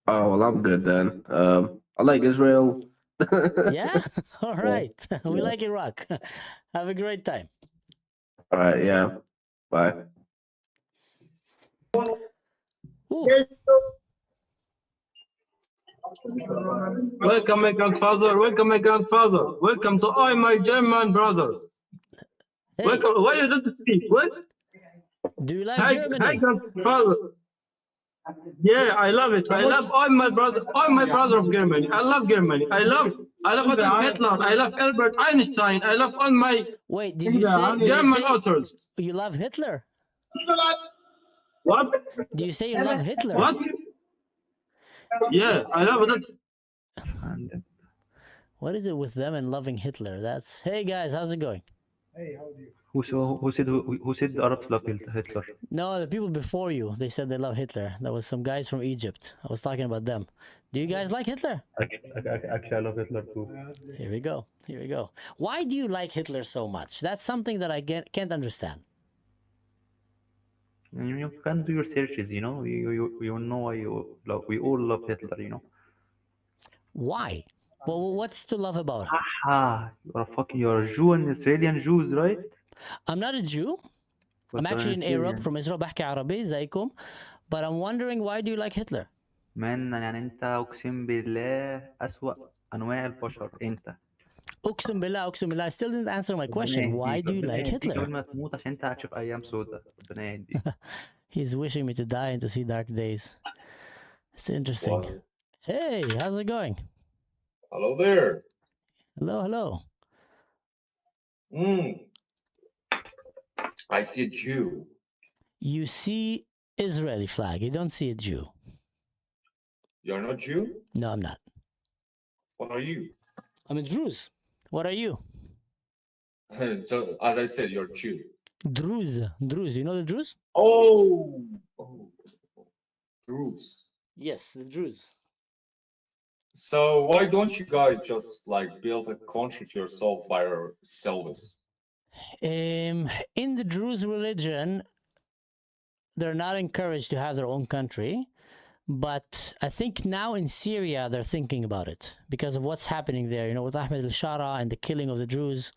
Oh well, I'm good then. I like Israel. Yeah? All Yeah, right. We yeah. like Iraq. Have a great time. All right, yeah. Bye. Ooh. Welcome, my grandfather. Welcome, my grandfather. Welcome to all my German brothers. Hey, Welcome. Why you don't speak? What? do you like Hi, Germany? grandfather. Yeah, I love it. I love all my brothers of Germany. I love Germany. I love Adolf Hitler. I love Albert Einstein. I love all my Wait, did you say German authors. you love Hitler? What? Do you say you love Hitler? What? Yeah, I love it. And What is it with them and loving Hitler? That's hey guys, how's it going? who said the Arabs love Hitler? No, the people before you, they said they love Hitler. That was some guys from Egypt. I was talking about them. Do you guys like Hitler? Actually, I love Hitler too. Here we go. Here we go. Why do you like Hitler so much? That's something that I can't understand. You can do your searches, you know why we all love Hitler, Why? Well, what's to love about him? You're a Jew and Israeli Jews, right? I'm not a Jew. But I'm you're actually an an Arab Syrian. from Israel. بحكي عربي زيكم. But I'm wondering, why do you like Hitler? Man, يعني انت اقسم بالله اسوأ انواع البشر انت. أقسم بالله أقسم بالله. I still didn't answer my question. Why do you like ربنا يهديك Hitler? قبل ما تموت عشان انت هتشوف ايام سودة. ربنا يهديك. He's wishing me to die and to see dark days. It's interesting. Well, Hey, how's it going? hello there. Hello, hello. I see a Jew. You see Israeli flag. You don't see a Jew. You're not Jew? No, I'm not. What are you? I'm a Druze. What are you? So, as I said, you're Jew. Druze. Druze. You know the Druze? Oh, Druze. Yes, the Druze. So why don't you guys just like build a country to yourself by yourselves? In the Druze religion, they're not encouraged to have their own country. But I think now in Syria, they're thinking about it because of what's happening there, with Ahmed al-Shara and the killing of the Druze.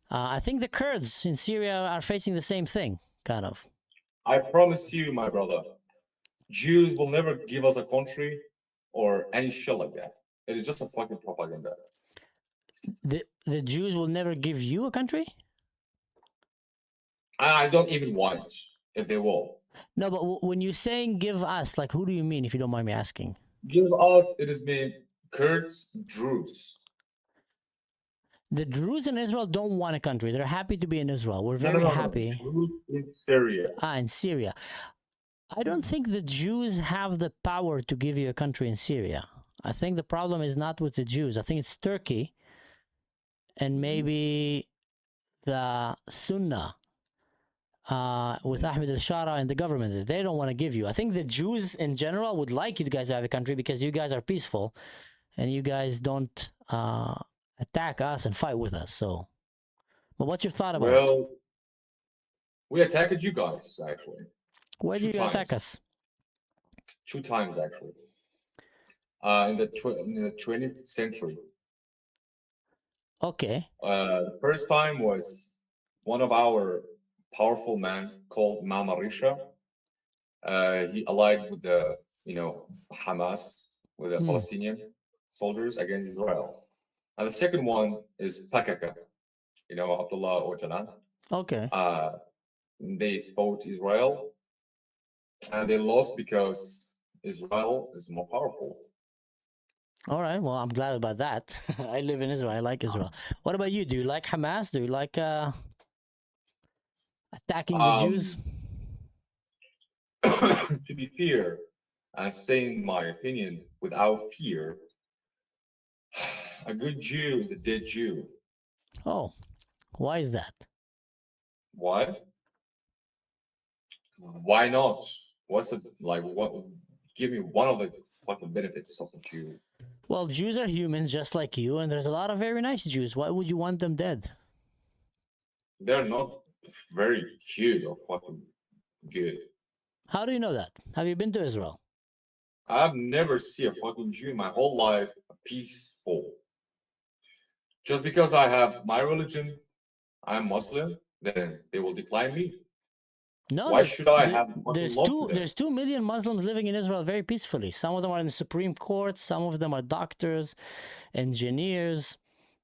I think the Kurds in Syria are facing the same thing, kind of. I promise you, my brother, Jews will never give us a country or any shit like that. It is just a fucking propaganda. The Jews will never give you a country? I don't even want it, if they will. No, but when you're saying give us, like, who do you mean, if you don't mind me asking? Give us, it is named Kurds, Druze. The Druze in Israel don't want a country. They're happy to be in Israel. We're very happy. Druze in Syria. In Syria. I don't think the Jews have the power to give you a country in Syria. I think the problem is not with the Jews. I think it's Turkey and maybe the Sunnah with Ahmed al-Shara and the government that they don't want to give you. I think the Jews in general would like you guys to have a country because you guys are peaceful and you guys don't attack us and fight with us. So, but what's your thought about it? Well, we attacked you guys, actually. Where did you attack us? 2 times, actually. In the 20th century. Okay. The first time was one of our powerful men called Imam Arisha. He allied with the, Hamas, with the Palestinian soldiers against Israel. And the second one is PKK, Abdullah Öcalan. Okay. They fought Israel and they lost because Israel is more powerful. All right. Well, I'm glad about that. I live in Israel. I like Israel. What about you? Do you like Hamas? Do you like attacking the Jews? To be fair, and saying my opinion without fear, a good Jew is a dead Jew. Oh, why is that? Why? Why not? What's it like? What? Give me one of the fucking benefits of a Jew. Well, Jews are humans just like you, and there's a lot of very nice Jews. Why would you want them dead? They're not very cute or fucking good. How do you know that? Have you been to Israel? I've never seen a fucking Jew in my whole life peaceful. Just because I have my religion, I'm Muslim, then they will decline me. No, Why should I have fucking there's love for them? there's 2 million Muslims living in Israel very peacefully. Some of them are in the Supreme Court, some of them are doctors, engineers.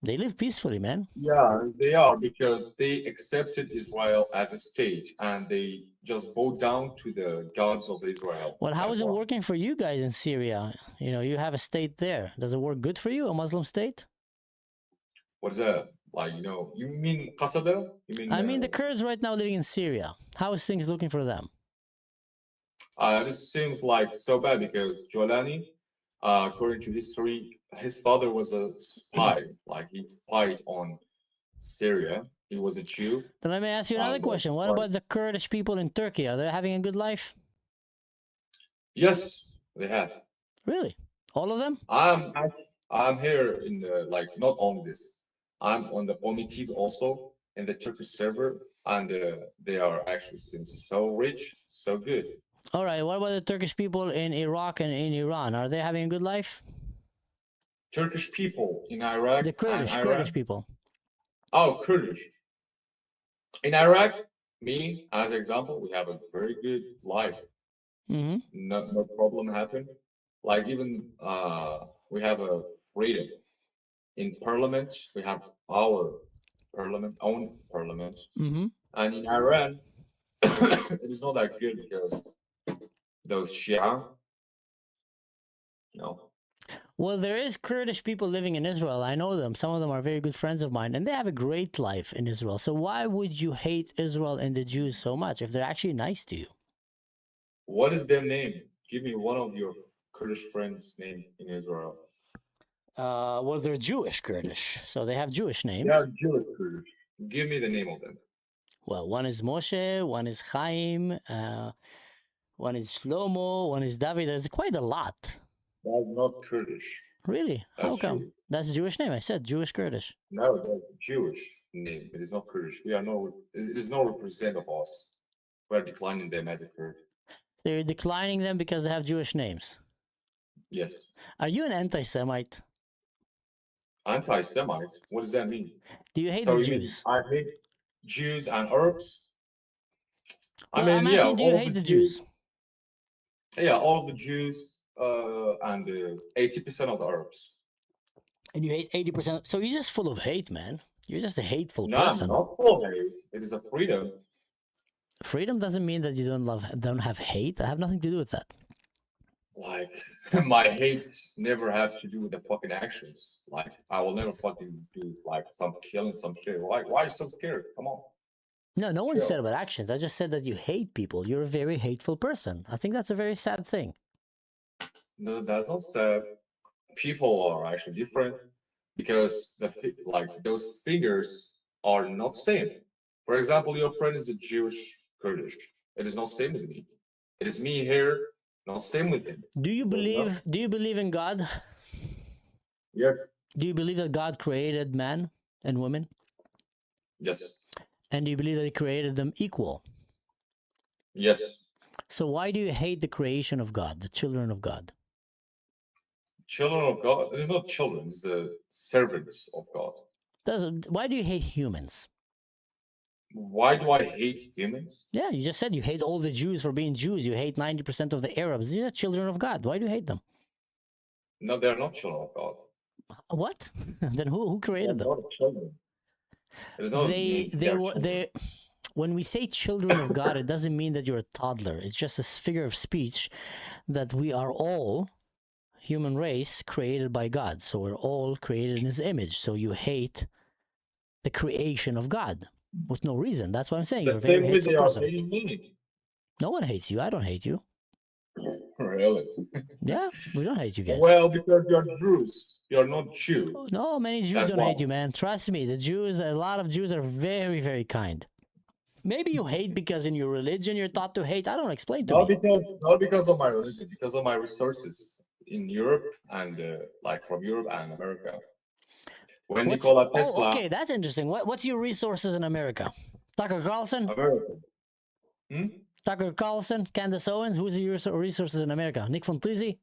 They live peacefully, man. Yeah, they are because they accepted Israel as a state and they just bow down to the gods of Israel. Well, how That's is it why. working for you guys in Syria? You know, you have a state there. Does it work good for you, a Muslim state? What is that? Like, you mean Qasada? You mean I mean, the Kurds right now living in Syria. How is things looking for them? this seems like so bad because Jolani, according to history, his father was a spy. Like he spied on Syria. He was a Jew. Then let me ask you another well, question. What right. about the Kurdish people in Turkey? Are they having a good life? Yes, they have. Really? All of them? I'm here in the not only this. I'm on the Omi TV also in the Turkish server, and they are actually since so rich, so good. All right. What about the Turkish people in Iraq and in Iran? Are they having a good life? Turkish people in Iraq. The Kurdish, and Kurdish Iran. people. Oh, Kurdish. In Iraq, me as example, we have a very good life. Mm-hmm. No problem happen. Like even we have a freedom in parliament. We have our own parliament, Mm-hmm. and in Iran, it is not that good because those Shia, Well, there is Kurdish people living in Israel. I know them. Some of them are very good friends of mine, and they have a great life in Israel. So why would you hate Israel and the Jews so much if they're actually nice to you? What is their name? Give me one of your Kurdish friends' name in Israel. Well, they're Jewish Kurdish, so they have Jewish names. They are Jewish Kurdish. Give me the name of them. Well, one is Moshe, one is Chaim, one is Shlomo, one is David. There's quite a lot. That's not Kurdish. Really? How That's come? Jewish. That's a Jewish name. I said Jewish Kurdish. No, that's Jewish name. It is not Kurdish. It is not represent of us. We are declining them as a Kurd. So you're declining them because they have Jewish names. Yes. Are you an anti-Semite? Anti-Semite? What does that mean? Do you hate So the you mean Jews? I hate Jews and Arabs? Well, I'm asking, do you all hate the the Jews? Yeah, all of the Jews and 80% of the Arabs. And you hate 80%. So you're just full of hate, man. You're just a hateful No, I'm person. not full of hate. It is a freedom. Freedom doesn't mean that you don't have hate. I have nothing to do with that. Like my hate never have to do with the fucking actions. Like I will never fucking do like some killing, some shit. Like why are you so scared? Come on. No one Sure. said about actions. I just said that you hate people. You're a very hateful person. I think that's a very sad thing. No, that's not sad. People are actually different because those figures are not same. For example, your friend is a Jewish Kurdish. It is not same with me. It is me here, not same with him. Do you believe in God? Yes. Do you believe that God created man and women? Yes. And do you believe that he created them equal? Yes. So why do you hate the creation of God, the children of God? Children of God. It is not children, it's the servants of God. Why do you hate humans? Why do I hate humans? Yeah, you just said you hate all the Jews for being Jews. You hate 90% of the Arabs. These are children of God. Why do you hate them? No, they're not children of God. What? Then who created They're them? not children. It is not They when we say children of God, it doesn't mean that you're a toddler. It's just a figure of speech that we are all human race created by God. So we're all created in his image. So you hate the creation of God with no reason. That's what I'm saying. The You're a very same way hateful they are person. hating me. No one hates you. I don't hate you. Really? Yeah, we don't hate you guys. Well, because you're Druze, you're not Jew. No, many Jews That's don't hate wrong. you, man. Trust me, a lot of Jews are very, very kind. Maybe you hate because in your religion you're taught to hate. I don't explain to Not me. because of my religion, because of my resources in Europe and from Europe and America. When Nikola Tesla, okay, that's interesting. What's your resources in America? Tucker Carlson? America. Tucker Carlson? Candace Owens? Who's your resources in America? Nick Fontrizzi?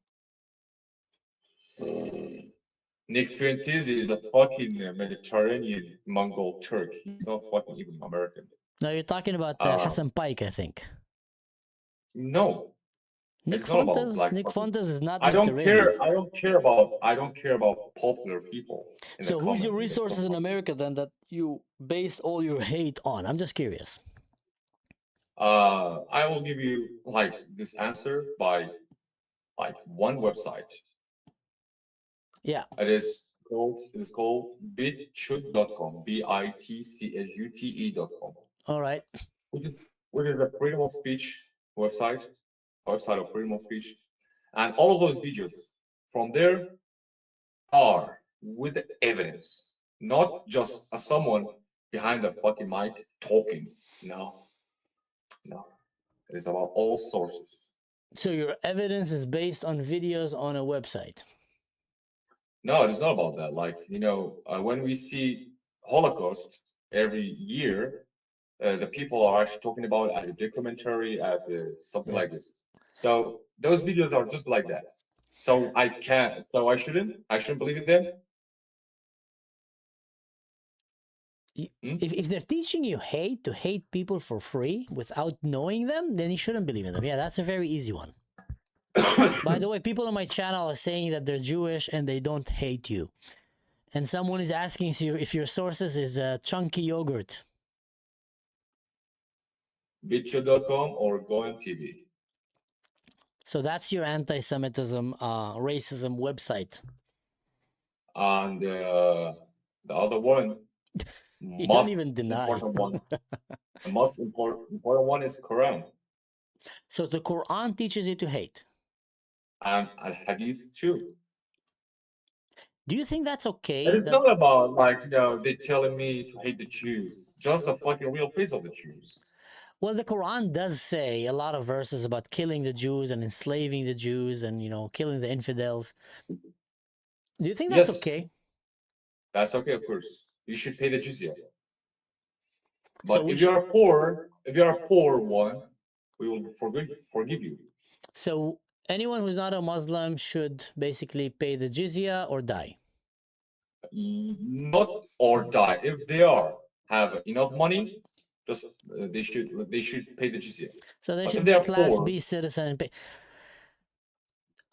Nick Fuentes is a fucking Mediterranean Mongol Turk. He's not fucking even American. No, you're talking about Hassan Pike, I think. No, Nick it's not about Fuentes. black Nick fucking- Fuentes is not I don't Mediterranean. care. I don't care about popular people. in the So who's your comment. resources in America then that you based all your hate on? I'm just curious. I will give you like this answer by like one website. Yeah. It is called bitchute.com, bitchute.com, All right. which is a freedom of speech website of freedom of speech, and all of those videos from there are with evidence, not just someone behind the fucking mic talking. No, it is about all sources. So your evidence is based on videos on a website. No, it is not about that. Like, when we see Holocaust every year, the people are actually talking about it as a documentary, as something like this. So those videos are just like that. So I shouldn't believe in them. If they're teaching you to hate people for free without knowing them, then you shouldn't believe in them. Yeah, that's a very easy one. By the way, people on my channel are saying that they're Jewish and they don't hate you. And someone is asking you if your sources is chunky yogurt. Bitchute.com or Goem TV. So that's your anti-Semitism, racism website. And the other one, You don't even deny. important one, the most important one is Quran So the Quran teaches you to hate. and Al Hadith too. Do you think that's okay? And it's that- not about like they're telling me to hate the Jews, just the fucking real face of the Jews. Well, the Quran does say a lot of verses about killing the Jews and enslaving the Jews and, killing the infidels. Do you think that's Yes. okay? That's okay, of course. You should pay the jizya. So But we if you're a poor one, we will forgive you. So anyone who's not a Muslim should basically pay the jizya or die. Not or die. If they have enough money, just they should pay the jizya. So they But should if be they a are Class poor- B citizen and pay.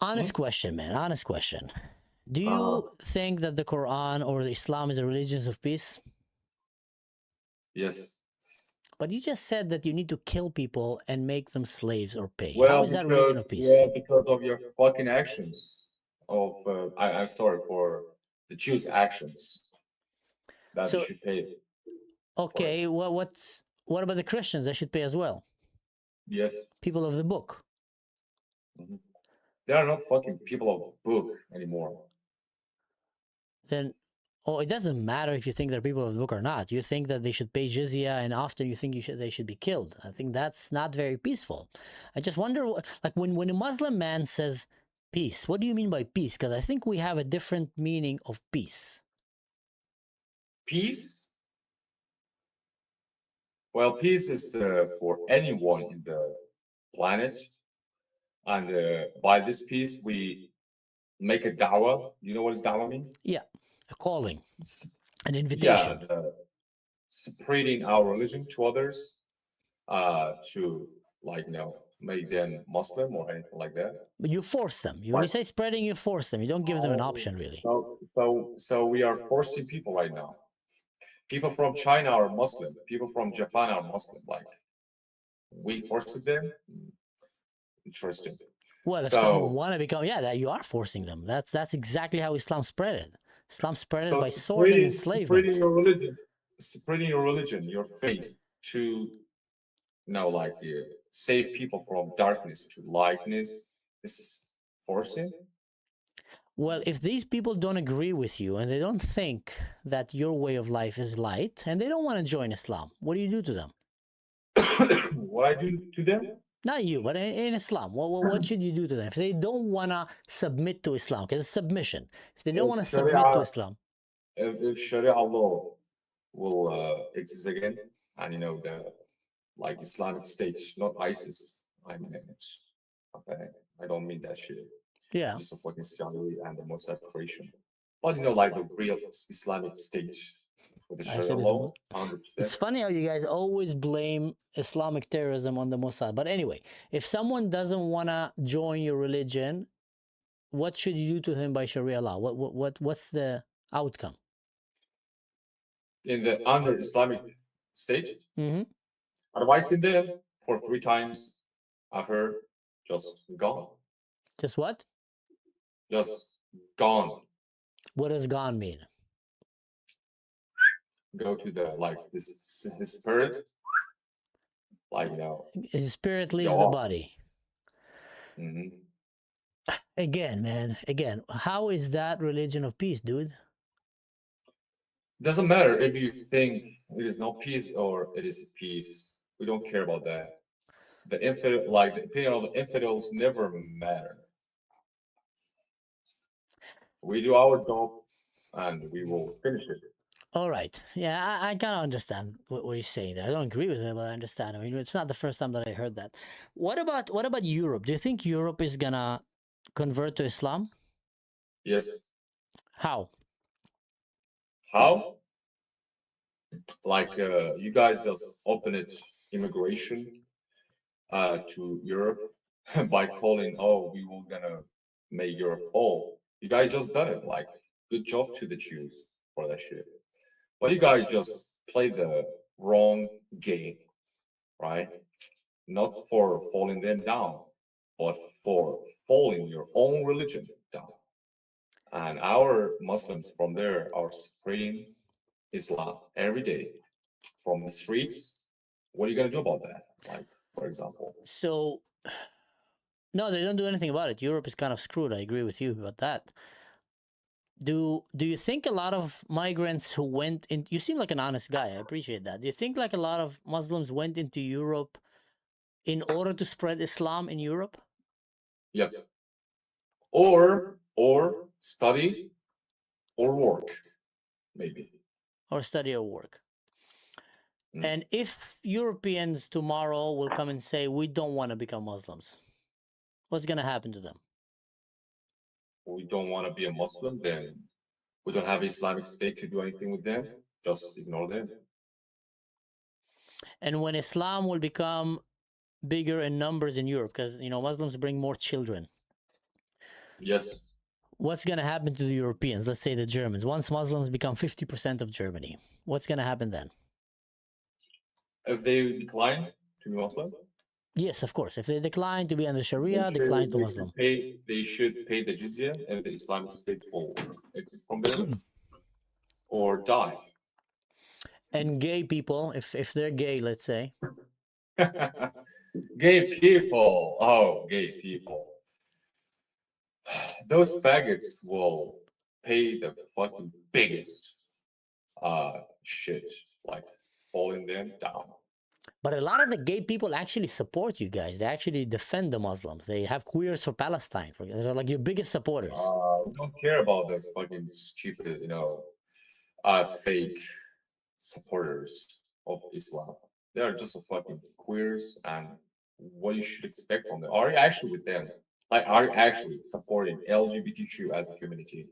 Honest question, man. Honest question. Do you think that the Quran or the Islam is a religion of peace? Yes. But you just said that you need to kill people and make them slaves or pay. How Well, is that religion because of peace? because of your fucking actions. I'm sorry for the Jews' actions that So- you should pay. Okay, well, what about the Christians? They should pay as well. Yes, People of the book. they are not fucking people of book anymore. Then, it doesn't matter if you think they're people of the book or not. You think that they should pay jizya, and often you think they should be killed. I think that's not very peaceful. I just wonder, like when a Muslim man says peace, what do you mean by peace? Because I think we have a different meaning of peace. Peace? Well, peace is for anyone in the planet. And by this peace, we make a da'wah. You know what does da'wah mean? A calling, S- an invitation. Yeah, spreading our religion to others, to make them Muslim or anything like that. But you force them. When you Right. say spreading, you force them. You don't give them an option, really. So we are forcing people right now. People from China are Muslim. People from Japan are Muslim. Like we forced them. Interesting. Well, if So- someone want to become, that you are forcing them. That's exactly how Islam spread it. Islam spread it So by sword and enslavement. spreading your religion, your faith to, save people from darkness to lightness is forcing. Well, if these people don't agree with you and they don't think that your way of life is light and they don't want to join Islam, what do you do to them? What I do to them? Not you, but in Islam, what should you do to them if they don't want to submit to Islam? Because it's submission. If they don't Well, want to Sharia- submit to Islam, If Sharia law will exist again, and the Islamic State, not ISIS. I mean it. Okay, I don't mean that shit. Yeah. just a fucking Saudi and the Mossad creation. But you know, like the real Islamic State with the I Sharia said it's law, It's 100%. funny how you guys always blame Islamic terrorism on the Mossad. But anyway, if someone doesn't want to join your religion, what should you do to him by Sharia law? What's the outcome? In the under Islamic State, Mm-hmm. advice in there for 3 times, I've heard, just gone. Just what? Just gone. What does gone mean? Go to the like his spirit, like you know. His spirit leaves Go the off. body. Mhm. Again, man. Again, how is that religion of peace, dude? Doesn't matter if you think it is no peace or it is peace. We don't care about that. The infidel, like the opinion of the infidels, never matter. We do our job, and we will finish it. All right. Yeah, I kind of understand what you're saying there. I don't agree with it, but I understand. I mean, it's not the first time that I heard that. What about Europe? Do you think Europe is gonna convert to Islam? Yes. How? How? Like you guys just open it immigration to Europe by calling, oh, we were gonna make Europe fall. You guys just done it. Like, good job to the Jews for that shit. But you guys just played the wrong game, right? Not for falling them down, but for falling your own religion down. And our Muslims from there are spreading Islam every day from the streets. What are you gonna do about that? Like, for example. So, no, they don't do anything about it. Europe is kind of screwed. I agree with you about that. Do you think a lot of migrants who went in? You seem like an honest guy. I appreciate that. Do you think like a lot of Muslims went into Europe in order to spread Islam in Europe? Yep. Or study or work, maybe. Or study or work. Mm. And if Europeans tomorrow will come and say, we don't want to become Muslims, what's going to happen to them? We don't want to be a Muslim, then we don't have Islamic State to do anything with them. Just ignore them. And when Islam will become bigger in numbers in Europe, because, you know, Muslims bring more children. Yes. What's going to happen to the Europeans? Let's say the Germans. Once Muslims become 50% of Germany, what's going to happen then? If they decline to be Muslim, Yes, of course. If they decline to be under Sharia, they decline to should Muslim. they should pay the jizya if the Islamic State will exist from there, or die. And gay people, if they're gay, let's say. Gay people. Oh, gay people. Those faggots will pay the fucking biggest shit, like falling them down. But a lot of the gay people actually support you guys. They actually defend the Muslims. They have Queers for Palestine. They're like your biggest supporters. We don't care about those fucking stupid, you know, fake supporters of Islam. They are just a fucking queers, and what you should expect from them. Are you actually with them? Like, are you actually supporting LGBTQ as a community?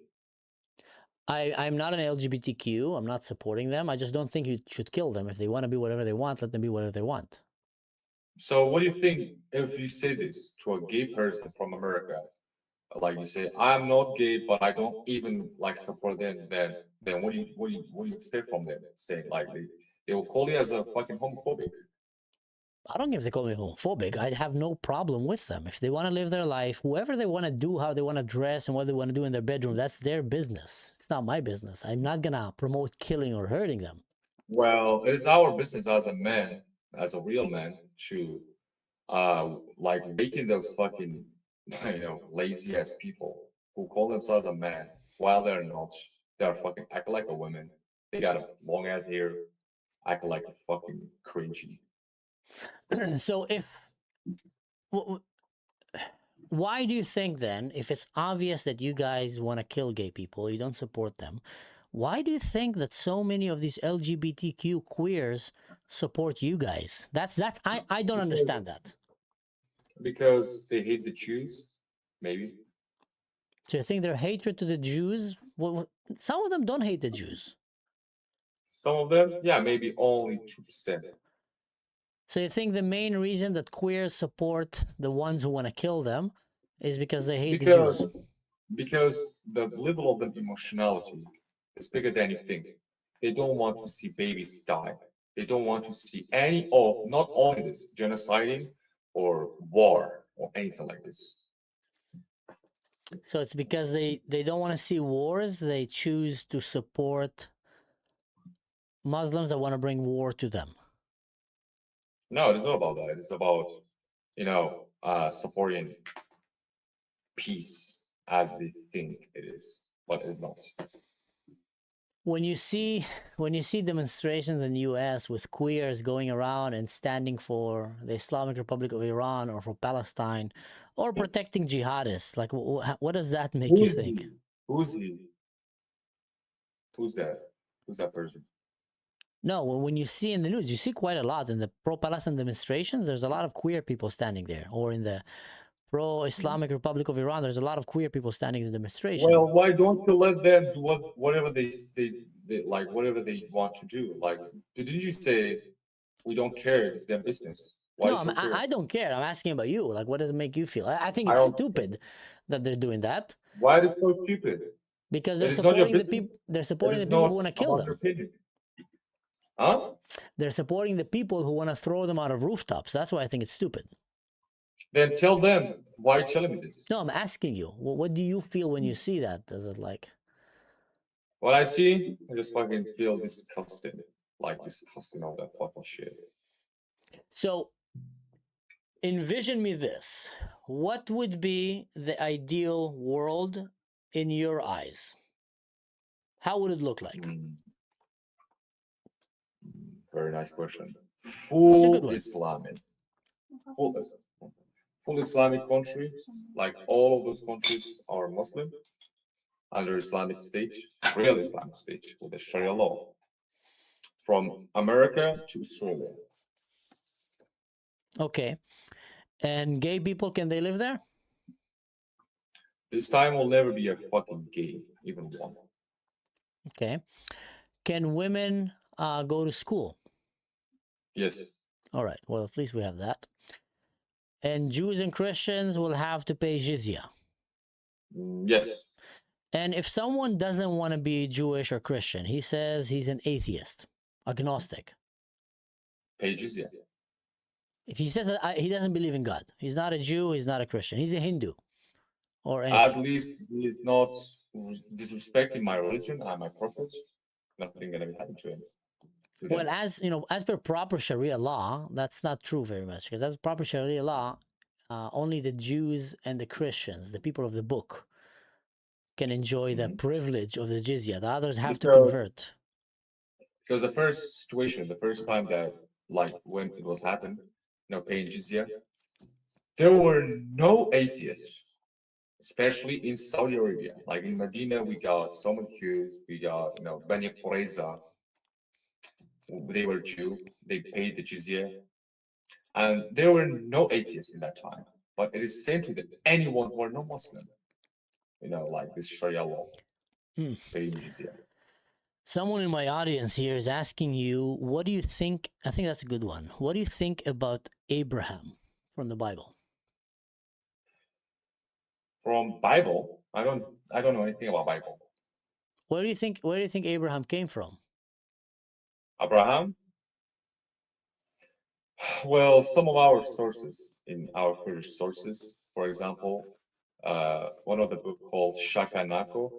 I'm not an LGBTQ. I'm not supporting them. I just don't think you should kill them. If they want to be whatever they want, let them be whatever they want. So, what do you think if you say this to a gay person from America? Like you say, I'm not gay, but I don't even like support them. Then what do you expect from them? Saying like they will call you as a fucking homophobic. I don't care if they call me homophobic. I have no problem with them. If they want to live their life, whoever they want to do, how they want to dress, and what they want to do in their bedroom, that's their business. It's not my business. I'm not gonna promote killing or hurting them. Well, it's our business as a man, as a real man, to like making those fucking you know lazy ass people who call themselves a man while they're not. They're fucking acting like a woman. They got a long ass hair, acting like a fucking cringy. So why do you think then, if it's obvious that you guys want to kill gay people, you don't support them, why do you think that so many of these LGBTQ queers support you guys? I don't understand that. Because they hate the Jews, maybe. So you think their hatred to the Jews? Well, some of them don't hate the Jews. Some of them, yeah, maybe only 2%. So you think the main reason that queers support the ones who want to kill them is because they hate the Because Jews? because the level of the emotionality is bigger than you think. They don't want to see babies die. They don't want to see any of not only this genociding or war or anything like this. So it's because they don't want to see wars. They choose to support Muslims that want to bring war to them. No, it's not about that. It's about, supporting peace as they think it is, but it's not. When you see demonstrations in the U.S. with queers going around and standing for the Islamic Republic of Iran or for Palestine or protecting jihadists, like what does that make you think? Who's he? Who's that? Who's that person? No, when you see in the news, you see quite a lot in the pro-Palestine demonstrations. There's a lot of queer people standing there, or in the pro-Islamic Republic of Iran, there's a lot of queer people standing in the demonstration. Well, why don't you let them do whatever they like, whatever they want to do? Like, didn't you say we don't care? It's their business. Why No, so clear? I don't care. I'm asking about you. Like, what does it make you feel? I think I it's don't- stupid that they're doing that Why is it so stupid? because It they're is not your supporting the business. people. They're It supporting is the people not who want to kill about your them. opinion. Huh? They're supporting the people who want to throw them out of rooftops. That's why I think it's stupid. Then tell them. Why are you telling me this? No, I'm asking you. What do you feel when you see that? Does it like? What I see, I just fucking feel disgusted. Like disgusting all that fucking shit. So, envision me this. What would be the ideal world in your eyes? How would it look like? Very nice question. It's a good Full one. Islamic. Full Islamic country, like all of those countries are Muslim, under Islamic State, real Islamic State with the Sharia law. From America to Australia. Okay. And gay people, can they live there? This time will never be a fucking gay, even one. Okay. Can women go to school? Yes. All right. Well, at least we have that. And Jews and Christians will have to pay jizya. Yes. And if someone doesn't want to be Jewish or Christian, he says he's an atheist, agnostic. Pages, yeah. If he says that he doesn't believe in God, he's not a Jew, he's not a Christian, he's a Hindu or anything. At least he is not disrespecting my religion and my prophet. Nothing gonna happen to him. Well, as you know, as per proper Sharia law, that's not true very much, because as proper Sharia law, only the Jews and the Christians, the people of the book, can enjoy the privilege of the jizya. The others have to convert. Because the first situation, the first time that, like, when it was happened, paying jizya, there were no atheists, especially in Saudi Arabia. Like in Medina, we got so much Jews. We got, Bani Qurayza. They were Jew. They paid the jizya, and there were no atheists in that time. But it is same to anyone who are not Muslim. Like this Sharia law, paying jizya. Someone in my audience here is asking you, what do you think? I think that's a good one. What do you think about Abraham from the Bible? From Bible, I don't know anything about Bible. Where do you think Abraham came from? Abraham? Well, some of our sources, in our Kurdish sources, for example, one of the book called Shakanako.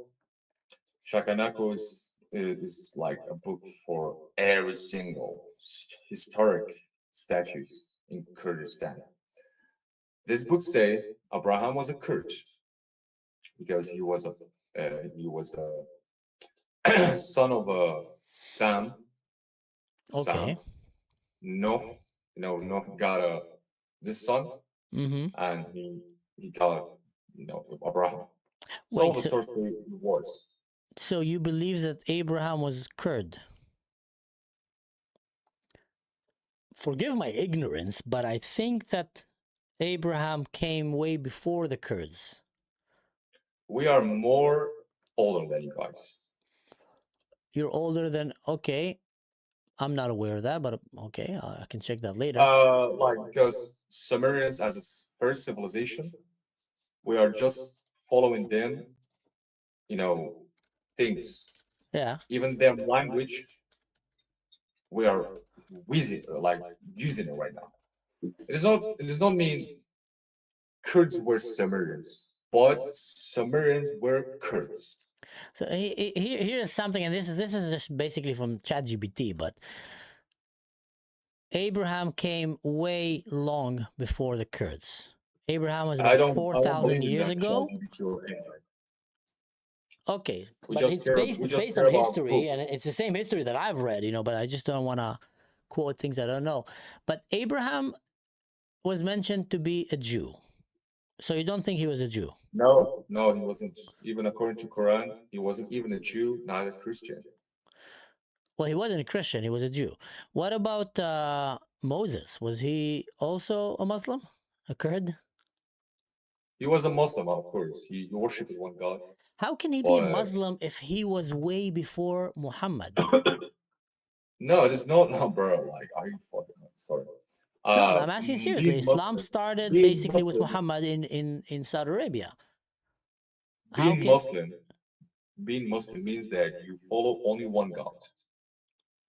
Shakanako is like a book for every single historic statues in Kurdistan. This book say Abraham was a Kurd because he was a son of Sam. Okay. Sam. Noah got this son, and he got Abraham. So the source was. So you believe that Abraham was Kurd? Forgive my ignorance, but I think that Abraham came way before the Kurds. We are more older than you guys. You're older than, okay. I'm not aware of that, but okay, I can check that later. Like because Sumerians as a first civilization, we are just following them, things. Yeah. Even their language, we are using it right now. It does not mean Kurds were Sumerians, but Sumerians were Kurds. So here's something, and this is just basically from ChatGPT, but Abraham came way long before the Kurds. Abraham was I about don't 4,000 believe in years that ago. ChatGPT or AI. Okay, We but just it's care- based we it's just based care on about history, and books. it's the same history that I've read, but I just don't want to quote things I don't know. But Abraham was mentioned to be a Jew, so you don't think he was a Jew? No, he wasn't. Even according to Quran, he wasn't even a Jew, not a Christian. Well, he wasn't a Christian; he was a Jew. What about Moses? Was he also a Muslim, a Kurd? He was a Muslim, of course. He worshipped one God. How can he be a But- Muslim if he was way before Muhammad? No, it is not. No, bro. Like, are you fucking sorry? No, I'm asking seriously. being Islam Muslim- started being basically with Muslim- Muhammad in Saudi Arabia. How Being can- Muslim means that you follow only one God.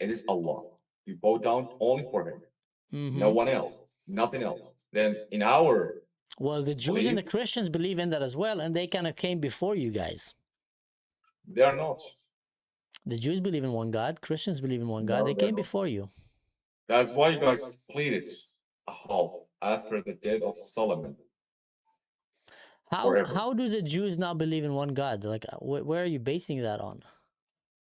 It is Allah. You bow down only for Him, Mhm. no one else, nothing else. Then in our Well, the Jews and the believe- Christians believe in that as well, and they kind of came before you guys. they are not. The Jews believe in one God. Christians believe in one God. No, They they're came not. before you. That's why you guys split it a half after the death of Solomon. Forever. How do the Jews now believe in one God? Like, where are you basing that on?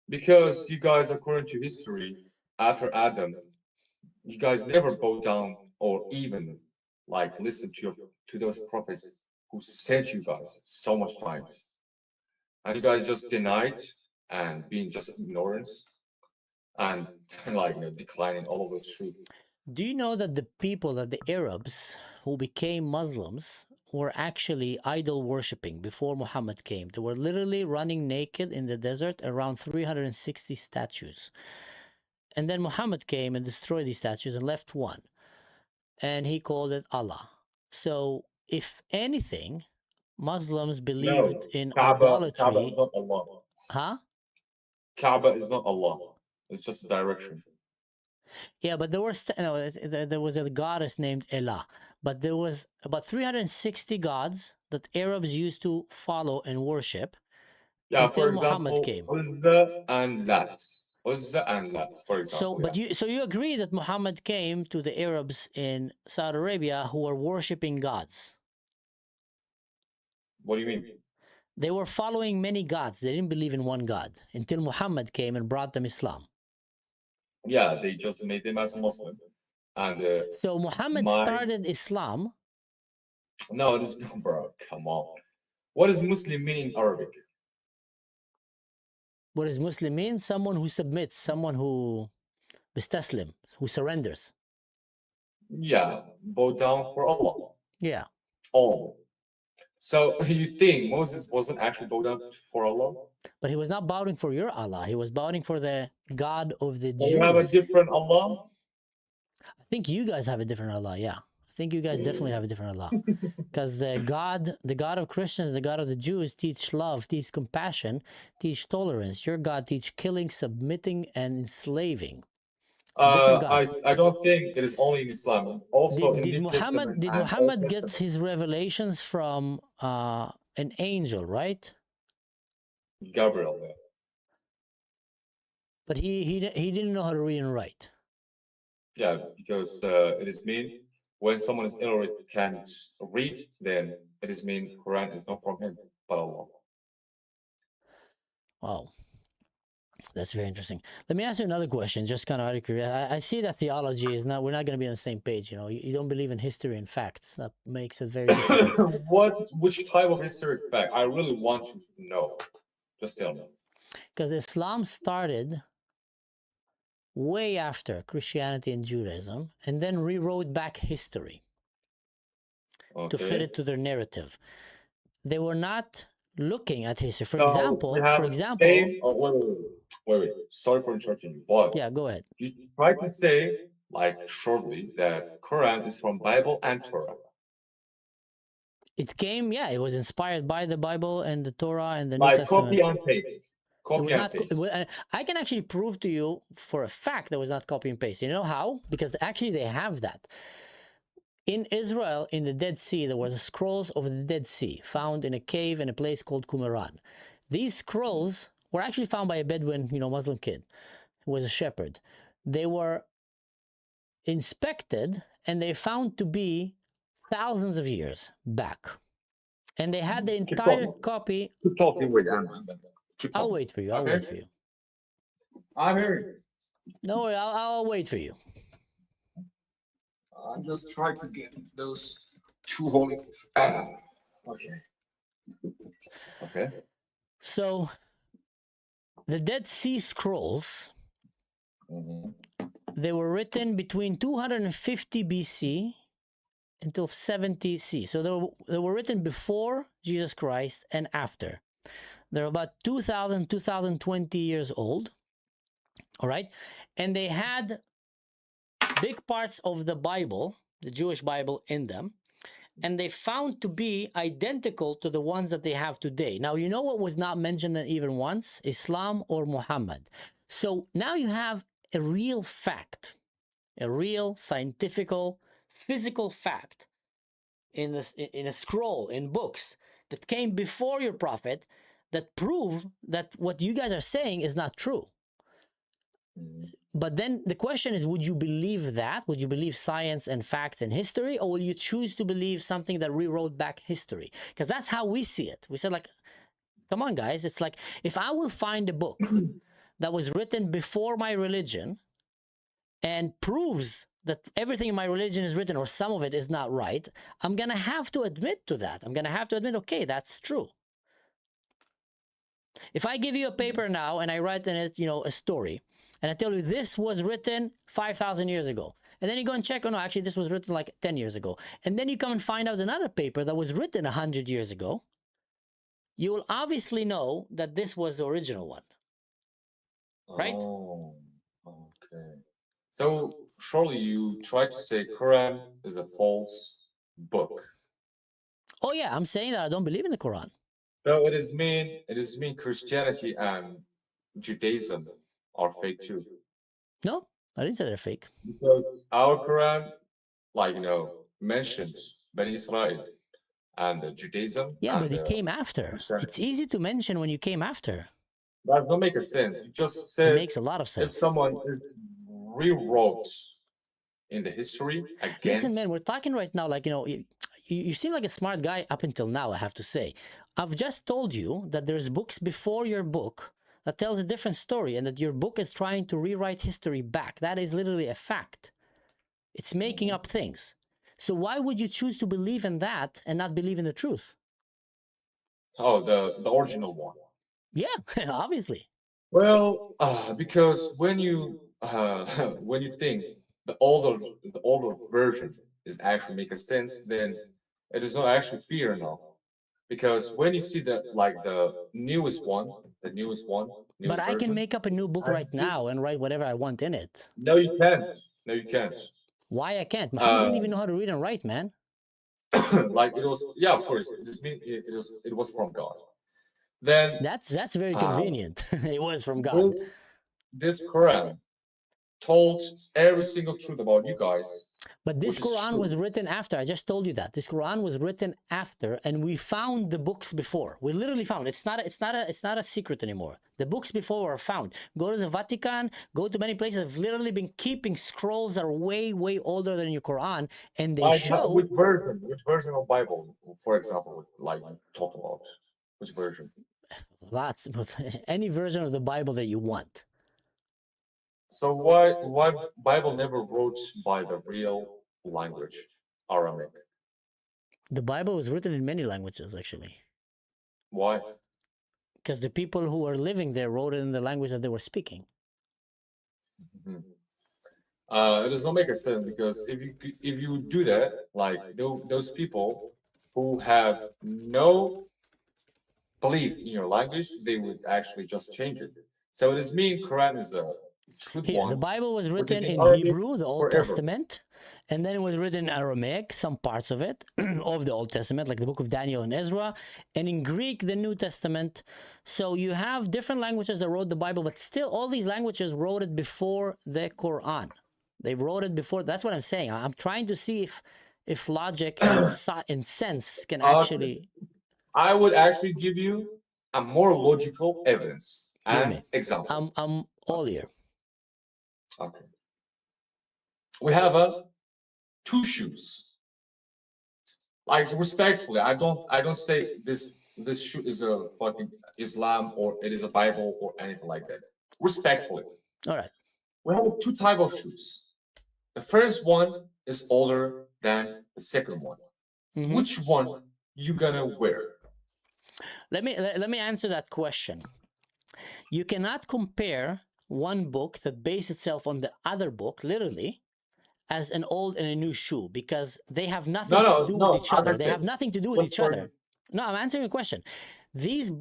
Because you guys, according to history, after Adam, you guys never bow down or even listen to those prophets who sent you guys so much times. And you guys just denied and being just ignorance and declining all of those truth. Do you know that the Arabs who became Muslims were actually idol worshipping before Muhammad came? They were literally running naked in the desert, around 360 statues. And then Muhammad came and destroyed these statues and left one. And he called it Allah. So, if anything, Muslims believed in Kaaba idolatry. is not Allah. Huh? Kaaba is not Allah. It's just a direction. Yeah, but there were there was a goddess named Elah, but there was about 360 gods that Arabs used to follow and worship. Yeah, Until for example, Muhammad came. Uzza and Lat. Uzza and Lat, for example. So you agree that Muhammad came to the Arabs in Saudi Arabia who were worshiping gods. What do you mean? They were following many gods. They didn't believe in one God until Muhammad came and brought them Islam. Yeah, they just made them as Muslim. And So Muhammad My- started Islam. no, it is not, bro. Come on. What does Muslim mean in Arabic? What does Muslim mean? Someone who submits, someone who bistaslim, who surrenders. Yeah, bow down for Allah. Yeah. All. So you think Moses wasn't actually bow down for Allah? But he was not bowing for your Allah. He was bowing for the God of the Do Jews. you have a different Allah? I think you guys have a different Allah. Yeah. I think you guys definitely have a different Allah. Because the God of Christians, the God of the Jews teach love, teach compassion, teach tolerance. Your God teach killing, submitting, and enslaving. It's a different God. I don't think it is only in Islam. It's also in Did New Muhammad Testament did and Muhammad Old get Testament. his revelations from an angel, right? Gabriel? Yeah. But he didn't know how to read and write. Yeah, because it is mean when someone is illiterate can't read, then it is mean Quran is not from him but Allah. Wow. That's very interesting. Let me ask you another question, just kind of out of curiosity. I see that theology is not, we're not going to be on the same page. You don't believe in history and facts. That makes it very difficult. Which type of historic fact? I really want to know. Just tell me. Because Islam started way after Christianity and Judaism and then rewrote back history to fit Okay. it to their narrative. They were not looking at history. For So example, we have say, oh, wait. Sorry for interrupting you, but yeah, go ahead. you try to say, like shortly, that Quran is from Bible and Torah. It came, yeah, it was inspired by the Bible and the Torah and the New Like Testament. copy and paste. It Copy was and not. paste. I can actually prove to you for a fact that it was not copy and paste. You know how? Because actually they have that. In Israel, in the Dead Sea, there was scrolls of the Dead Sea found in a cave in a place called Qumran. These scrolls were actually found by a Bedouin, Muslim kid who was a shepherd. They were inspected and they found to be thousands of years back. And they had the entire talking. copy. Keep talking with Andrew. I'll wait for you. I'll wait for you. I'm hearing you. No worry, I'll wait for you. I'm just trying to get those two holy. Okay. Okay. So, the Dead Sea Scrolls, they were written between 250 BC until 70 C. So they were written before Jesus Christ and after. They're about 2020 years old. All right. And they had big parts of the Bible, the Jewish Bible, in them. And they found to be identical to the ones that they have today. Now, you know what was not mentioned even once? Islam or Muhammad. So now you have a real fact, a real scientific, physical fact in a scroll, in books that came before your prophet that prove that what you guys are saying is not true. But then the question is, would you believe that? Would you believe science and facts and history? Or will you choose to believe something that rewrote back history? Because that's how we see it. We said, like, come on, guys. It's like, if I will find a book that was written before my religion and proves that everything in my religion is written or some of it is not right, I'm going to have to admit to that. I'm going to have to admit, okay, that's true. If I give you a paper now and I write in it, a story, and I tell you this was written 5,000 years ago, and then you go and check, oh no, actually this was written like 10 years ago, and then you come and find out another paper that was written 100 years ago, you will obviously know that this was the original one, right? Oh, okay. So surely you try to say Quran is a false book. Oh yeah, I'm saying that I don't believe in the Quran. So it is mean Christianity and Judaism are fake too. No, I didn't say they're fake. Because our Quran, mentions Bani Israel and Judaism. Yeah, but it came after. It's easy to mention when you came after. That does not make a sense. You just said it makes a lot of sense. If someone is rewrote in the history again. Listen, man, we're talking right now, like, you seem like a smart guy up until now, I have to say. I've just told you that there's books before your book that tells a different story and that your book is trying to rewrite history back. That is literally a fact. It's making up things. So why would you choose to believe in that and not believe in the truth? Oh, the original one. Yeah, obviously. Well, because when you think the older version is actually making sense, then it is not actually fair enough. Because when you see the newest one, but I can make up a new book right now and write whatever I want in it. No, you can't. No, you can't. Why I can't? Muhammad didn't even know how to read and write, man. Like it was, yeah, of course. It was from God. Then that's very convenient. It was from God. This Quran told every single truth about you guys. But this Quran was written after. I just told you that. This Quran was written after, and we found the books before. We literally found. It's not a secret anymore. The books before are found. Go to the Vatican, go to many places. Have literally been keeping scrolls that are way, way older than your Quran, and they show which version of Bible, for example, like talk about which version? Lots, any version of the Bible that you want. So why Bible never wrote by the real language, Aramaic? The Bible was written in many languages, actually. Why? Because the people who were living there wrote it in the language that they were speaking. It does not make a sense, because if you do that, like those people who have no believe in your language, they would actually just change it. So it is mean Quran is a good Here, one. the Bible was written in Arabic Hebrew, the Old forever. Testament, and then it was written in Aramaic, some parts of it, of the Old Testament, like the book of Daniel and Ezra, and in Greek, the New Testament. So you have different languages that wrote the Bible, but still all these languages wrote it before the Quran. They wrote it before. That's what I'm saying. I'm trying to see if logic and sense can actually... I would actually give you a more logical evidence Give and me. example. I'm all ear. Okay. We have two shoes. Like respectfully, I don't say this shoe is a fucking Islam or it is a Bible or anything like that. Respectfully. All right. We have two type of shoes. The first one is older than the second one. Mhm. Which one you gonna wear? Let me answer that question. You cannot compare one book that based itself on the other book, literally, as an old and a new shoe, because they have nothing to do with each other. They have nothing to do with each other. No, I'm answering a question. These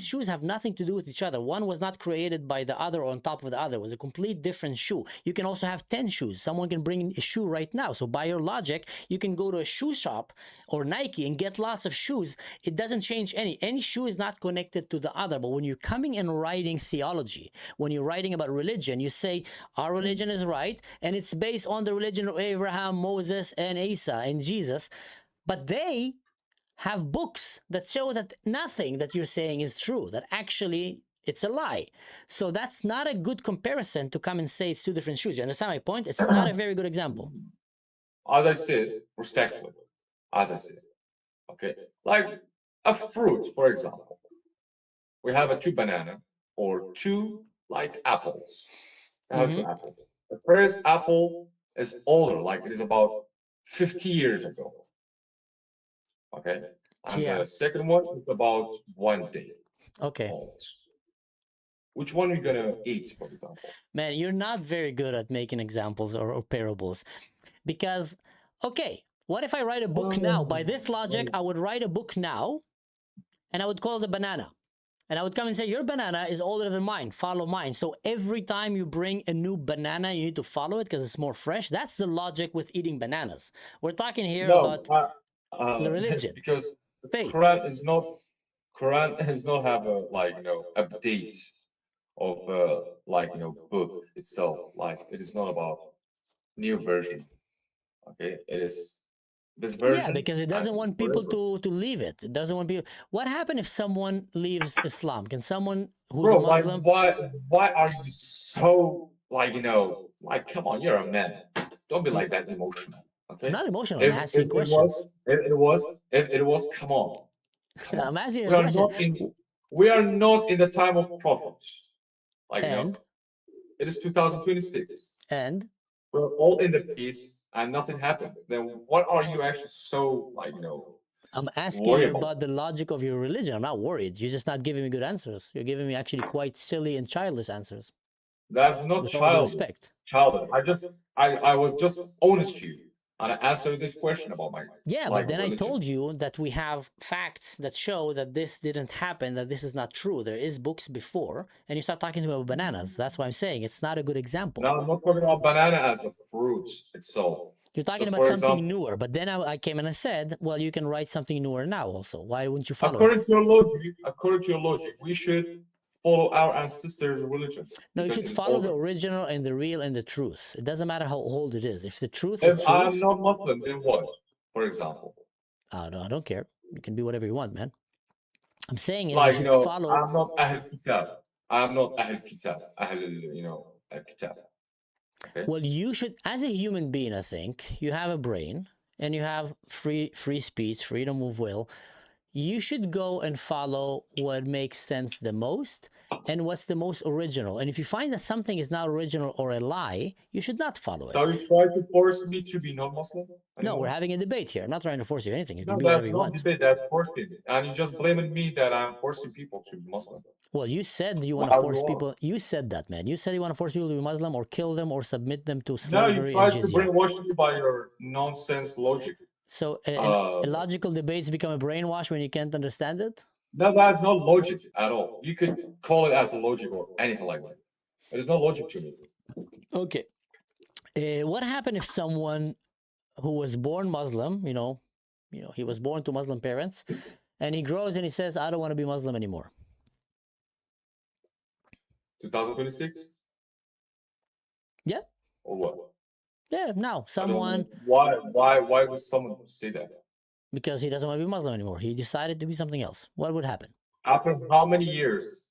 shoes have nothing to do with each other. One was not created by the other or on top of the other. It was a complete different shoe. You can also have 10 shoes. Someone can bring a shoe right now. So by your logic, you can go to a shoe shop or Nike and get lots of shoes. It doesn't change any shoe is not connected to the other. But when you're coming and writing theology, when you're writing about religion, you say our religion is right and it's based on the religion of Abraham, Moses, and Isa and Jesus. But they have books that show that nothing that you're saying is true, that actually it's a lie. So that's not a good comparison to come and say it's two different shoes. You understand my point? It's not a very good example. As I said, respectfully, as I said, okay, like a fruit, for example, we have a two banana or two like apples. I have two apples. The first apple is older, like it is about 50 years ago. Okay, and Yeah. the second one is about 1 day Okay. old. Which one are you gonna eat, for example? Man, you're not very good at making examples or parables. Because, okay, what if I write a book now? By this logic, I would write a book now and I would call it a banana. And I would come and say, your banana is older than mine, follow mine. So every time you bring a new banana, you need to follow it because it's more fresh. That's the logic with eating bananas. We're talking here about the religion. Because faith. Quran does not have a update of book itself. Like it is not about new version. Okay, it is this version. Yeah, because it doesn't want people to leave it. It doesn't want people. What happens if someone leaves Islam? Can someone who's a Muslim? Why are you so come on, you're a man. Don't be like that emotional. Okay. I'm not emotional. I'm asking questions. If it was, come on. I'm asking a question. We are not in the time of prophet. And it is 2026. And we're all in the peace and nothing happened. Then what are you actually so I'm asking you about the logic of your religion. I'm not worried. You're just not giving me good answers. You're giving me actually quite silly and childish answers. That's not childish. I was just honest to you. And I answered this question about my but then religion. I told you that we have facts that show that this didn't happen, that this is not true. There is books before, and you start talking about bananas. That's why I'm saying it's not a good example. No, I'm not talking about banana as a fruit itself. You're talking about something newer, but then I came and I said, well, you can write something newer now also. Why wouldn't you follow According to your logic, we should follow our ancestors' religion. No, you should follow the original and the real and the truth. It doesn't matter how old it is. If the truth is truth... I'm not Muslim, then what, for example? Oh, no, I don't care. You can be whatever you want, man. I'm saying you should follow... I'm not Ahl Kitab. I'm not Ahl Kitab. Kitab. Okay? Well, you should, as a human being, I think, you have a brain and you have free speech, freedom of will. You should go and follow what makes sense the most and what's the most original. And if you find that something is not original or a lie, you should not follow it. So you try to force me to be non-Muslim? No, we're having a debate here. I'm not trying to force you anything. You can be that's whatever you not want. Debate, that's forcing. And you just blaming me that I'm forcing people to be Muslim. Well, you said you want to force people. You said that, man. You said you want to force people to be Muslim or kill them or submit them to slavery. No, you tried to brainwash me by your nonsense logic. So a logical debates become a brainwash when you can't understand it? That has no logic at all. You could call it as a logic or anything like that. There's no logic to me. Okay. What happened if someone who was born Muslim, he was born to Muslim parents, and he grows and he says, I don't want to be Muslim anymore. 2026? Yeah. Or what? Yeah, now I don't know. someone, Why would someone say that? because he doesn't want to be Muslim anymore, he decided to be something else. What would happen? After how many years?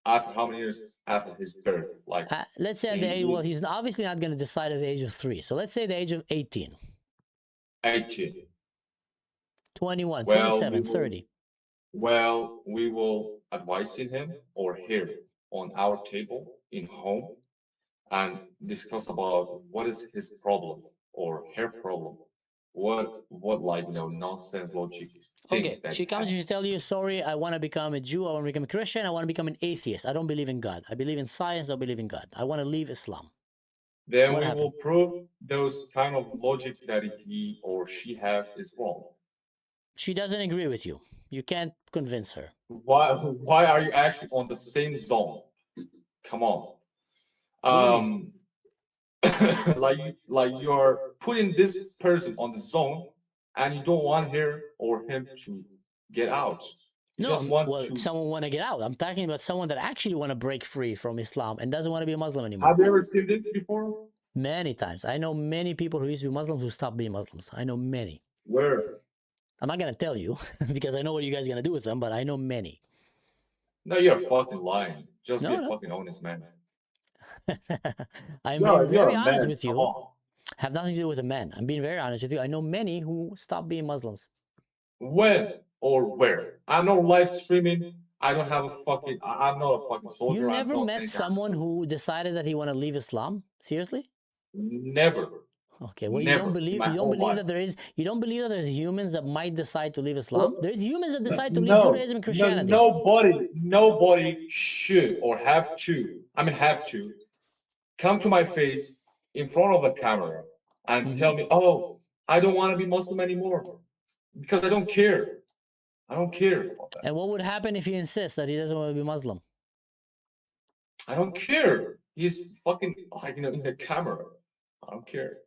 After how many years after his birth? Like Let's say at the age, well, he's obviously not going to decide at the age of 3. So let's say the age of 18, 18. 21, Well, 27, we will- 30. Well, we will advise him or here on our table in home and discuss about what is his problem or her problem. What like nonsense logic Okay, things that she comes and she tell you, sorry, I want to become a Jew, I want to become a Christian, I want to become an atheist. I don't believe in God. I believe in science, I don't believe in God. I want to leave Islam. then what we happened? will prove those kind of logic that he or she have is wrong. She doesn't agree with you. You can't convince her. Why are you actually on the same zone? Come on. What do you mean? like you're putting this person on the zone and you don't want her or him to get out. You No, just want well, to. someone want to get out. I'm talking about someone that actually want to break free from Islam and doesn't want to be a Muslim anymore. Have you ever seen this before? Many times. I know many people who used to be Muslims who stopped being Muslims. I know many. Where? I'm not going to tell you because I know what you guys are going to do with them, but I know many. No, you're fucking lying. Just be No, a no. fucking honest man. I'm You're being very a honest man, with come you. on. Have nothing to do with a man. I'm being very honest with you. I know many who stopped being Muslims. When or where? I'm not live streaming. I don't have a fucking. I'm not a fucking soldier. You I'm never not met any kind of- someone who decided that he want to leave Islam? Seriously? Never. Okay. Well, Never in my you don't whole believe life. that you don't believe that there's humans that might decide to leave Islam? Well, There's humans that decide to leave No, Judaism and Christianity. nobody should or have to. Have to come to my face in front of a camera and Mhm. tell me, "Oh, I don't want to be Muslim anymore," because I don't care. I don't care about that. And what would happen if he insists that he doesn't want to be Muslim? I don't care. He's fucking like in the camera. I don't care.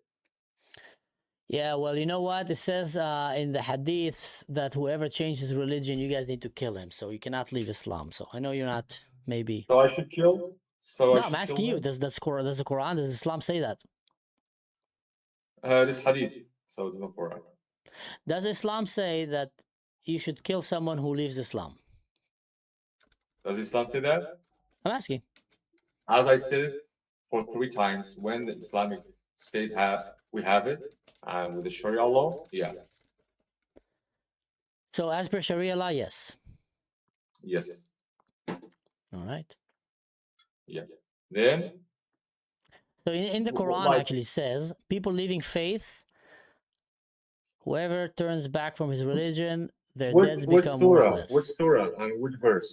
Yeah, well, you know what? It says in the hadiths that whoever changes religion, you guys need to kill him. So you cannot leave Islam. So I know you're not maybe. So I should kill. So I No, should I'm asking kill you. him? Does the Quran, does Islam say that? This hadith. So it's not Quran. Does Islam say that you should kill someone who leaves Islam? Does Islam say that? I'm asking. As I said for 3 times, when the Islamic State we have it, and with the Sharia law, yeah, So as per Sharia law, yes. yes, All right. yeah. Then So in the Quran Like- actually says people leaving faith, whoever turns back from his religion, their deads become worthless. Which surah and which verse?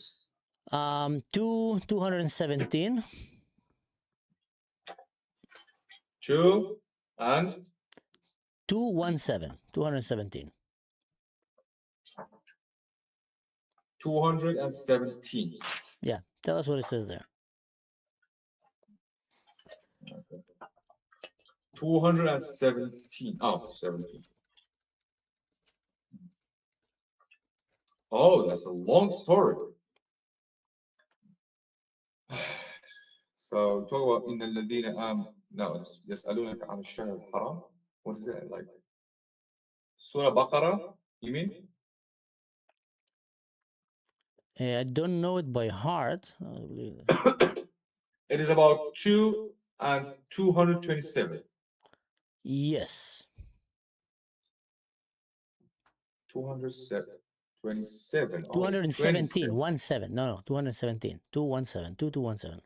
217. 2 and 217. 217. 217. Yeah, tell us what it says there. 217. Oh, 17. Oh, that's a long story. So talk about in الذين no, it's يسألونك عن الشهر الحرام. What is that like? Surah Baqarah, you mean? I don't know it by heart. I believe It is about 2 and 227. yes. 227. Oh, 217. 27. 17. No, 217. 217. 2217.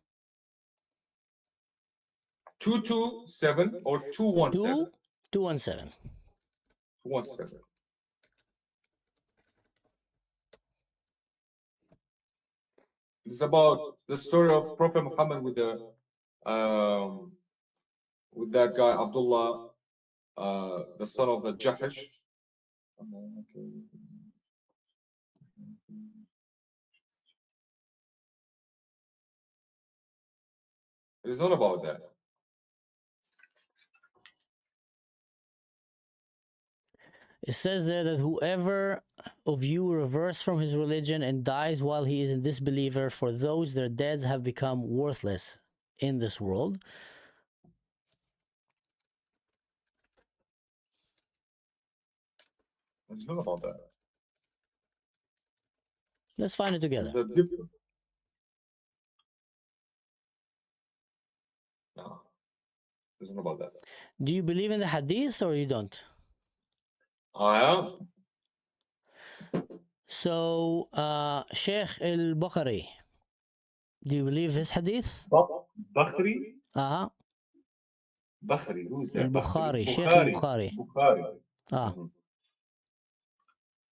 227 or 217? 217. 217. It's about the story of Prophet Muhammad with that guy Abdullah, the son of the Jahash. It is not about that. It says there that whoever of you reverts from his religion and dies while he is a disbeliever, for those their deads have become worthless in this world. It's not about that. Let's find it together. It's a different. No, it's not about that. Do you believe in the hadith or you don't? I am. So, Sheikh al-Bukhari, do you believe his hadith? Bakhri? Uh-huh. Bakhri, who's that? Al-Bukhari, Sheikh Bukhari. al-Bukhari. Bukhari. Ah,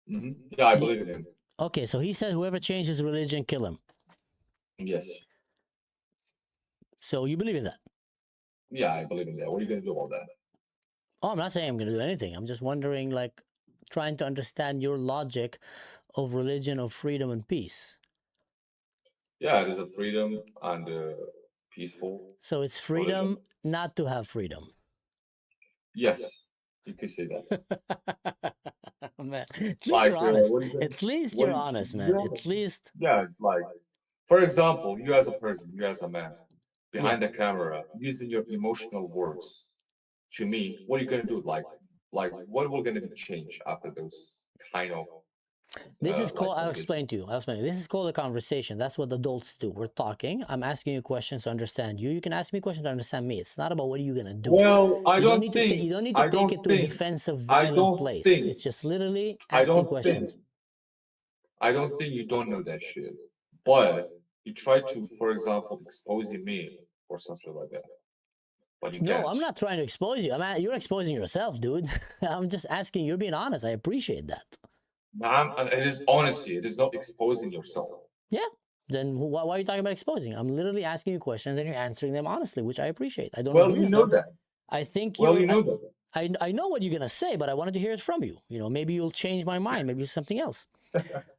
Yeah, I believe in him. okay, so he said whoever changes religion, kill him. Yes. So you believe in that? Yeah, I believe in that. What are you going to do about that? Oh, I'm not saying I'm going to do anything. I'm just wondering, like, trying to understand your logic of religion, of freedom and peace. Yeah, it is a freedom and peaceful. So it's freedom not to have freedom. Yes, you could say that. Man, at least Like, you're honest. what is it? At least What you're is- honest, man. yeah. At least. Yeah, like, for example, you as a person, you as a man, behind the camera, using your emotional words to me, what are you going to do? Like, what will going to be changed after those kind of? This is called, I'll okay. explain to you. I'll explain. This is called a conversation. That's what adults do. We're talking. I'm asking you questions to understand you. You can ask me questions to understand me. It's not about what are you gonna do. Well, I You don't need to think. you don't need to I take don't it to a think- defensive, I violent don't place. think- It's just literally I asking don't questions. think. I don't think you don't know that shit, but you try to, for example, exposing me or something like that. But you No, can't. I'm not trying to expose you. You're exposing yourself, dude. I'm just asking. You're being honest. I appreciate that. It is honesty. It is not exposing yourself. Then why are you talking about exposing? I'm literally asking you questions and you're answering them honestly, which I appreciate. I don't Well, agree you with know them. that. I think Well, you're, you know that. I know what you're gonna say, but I wanted to hear it from you. You know, maybe you'll change my mind. Maybe it's something else.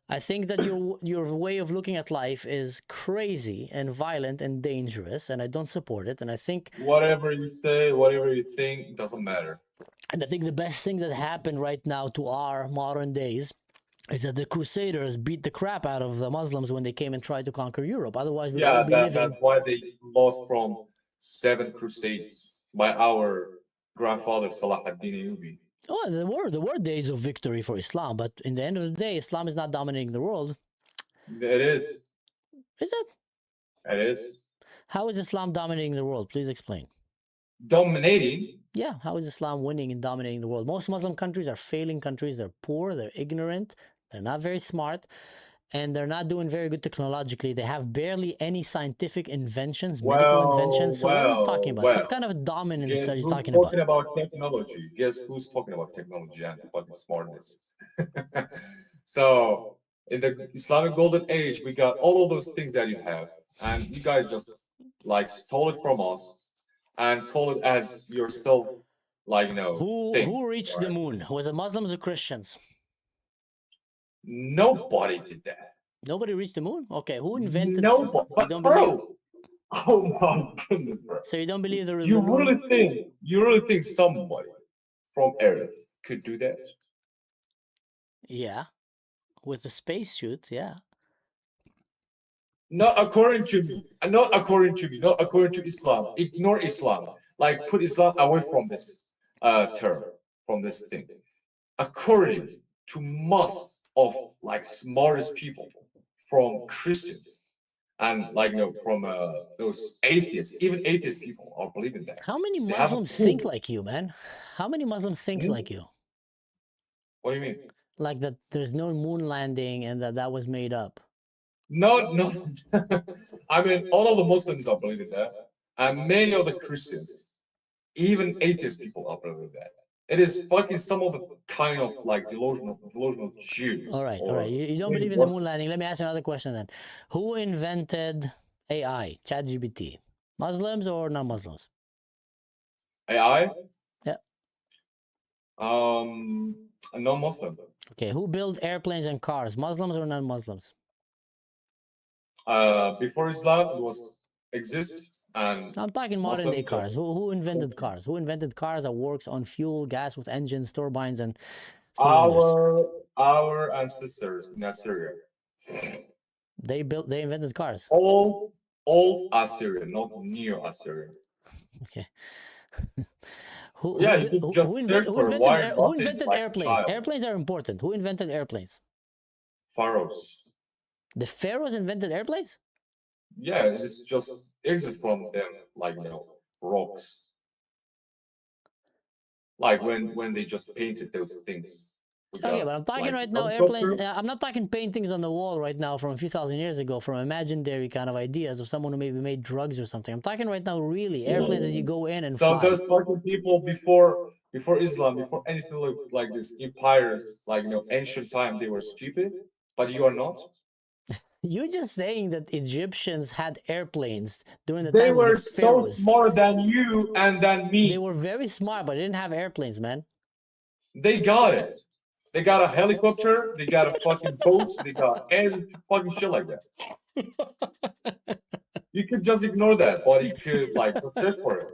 I think that your way of looking at life is crazy and violent and dangerous, and I don't support it. And I think Whatever you say, whatever you think, doesn't matter. the best thing that happened right now to our modern days is that the Crusaders beat the crap out of the Muslims when they came and tried to conquer Europe. Otherwise, we'd all Yeah, be living. that's why they lost from 7 crusades by our grandfather Salah ad-Din Ayyubi. Oh, there were days of victory for Islam, but in the end of the day, Islam is not dominating the world. It is. Is it? It is. How is Islam dominating the world? Please explain. Dominating. Yeah, how is Islam winning and dominating the world? Most Muslim countries are failing countries. They're poor, they're ignorant, they're not very smart, and they're not doing very good technologically. They have barely any scientific inventions, medical inventions. So what are you talking about? What kind of dominance Guess are you who's talking about? technology? Guess who's talking about technology and fucking smartness? So in the Islamic Golden Age, we got all of those things that you have, and you guys just like stole it from us and call it as yourself, like thing. Who reached the moon? Was it Muslims or Christians? Nobody did that. Nobody reached the moon? Okay, who invented Nobody. You But don't believe? bro, oh my goodness, bro. So you don't believe there is You the moon? really think somebody from Earth could do that? Yeah. With a spacesuit, yeah. Not according to me. Not according to me. Not according to Islam. Ignore Islam. Like put Islam away from this term, from this thing. According to most of like smartest people from Christians and like from those atheists, even atheist people are believing that. How many They have a Muslims think proof. like you, man? How many Muslims think Hmm? like you? What do you mean? Like that there's no moon landing and that was made up. No. I mean, all of the Muslims are believing that, and many of the Christians, even atheist people are believing that. It is fucking some of the kind of like delusional Jews. All right. or You don't maybe believe in the worse. moon landing. Let me ask you another question then. Who invented AI, ChatGPT? Muslims or non-Muslims? AI? Yeah. Non-Muslim. Okay, who built airplanes and cars? Muslims or non-Muslims? Before Islam, it was exist And I'm talking modern day Muslims cars. don't- Who invented cars? Who invented cars that works on fuel, gas with engines, turbines, and cylinders? our ancestors in Assyria, They invented cars. old Assyria, not new Assyria. Okay. Yeah, you could just search for why who not invented like airplanes? child. Airplanes are important. Who invented airplanes? Pharaohs. The pharaohs invented airplanes? Yeah, it's just exists from them, like rocks. Like when they just painted those things. We Okay, got, but I'm talking like, right now helicopter. airplanes. I'm not talking paintings on the wall right now from a few thousand years ago, from imaginary kind of ideas of someone who maybe made drugs or something. I'm talking right now really airplanes that you go in and So fly. those fucking people before Islam, before anything like this, empires, like ancient time, they were stupid, but you are not. You're just saying that Egyptians had airplanes during the They time were of the so pharaohs. smarter than you and than me. They were very smart, but they didn't have airplanes, man. They got it. They got a helicopter. They got a fucking boat. They got every fucking shit like that. You could just ignore that, but you could like search for it.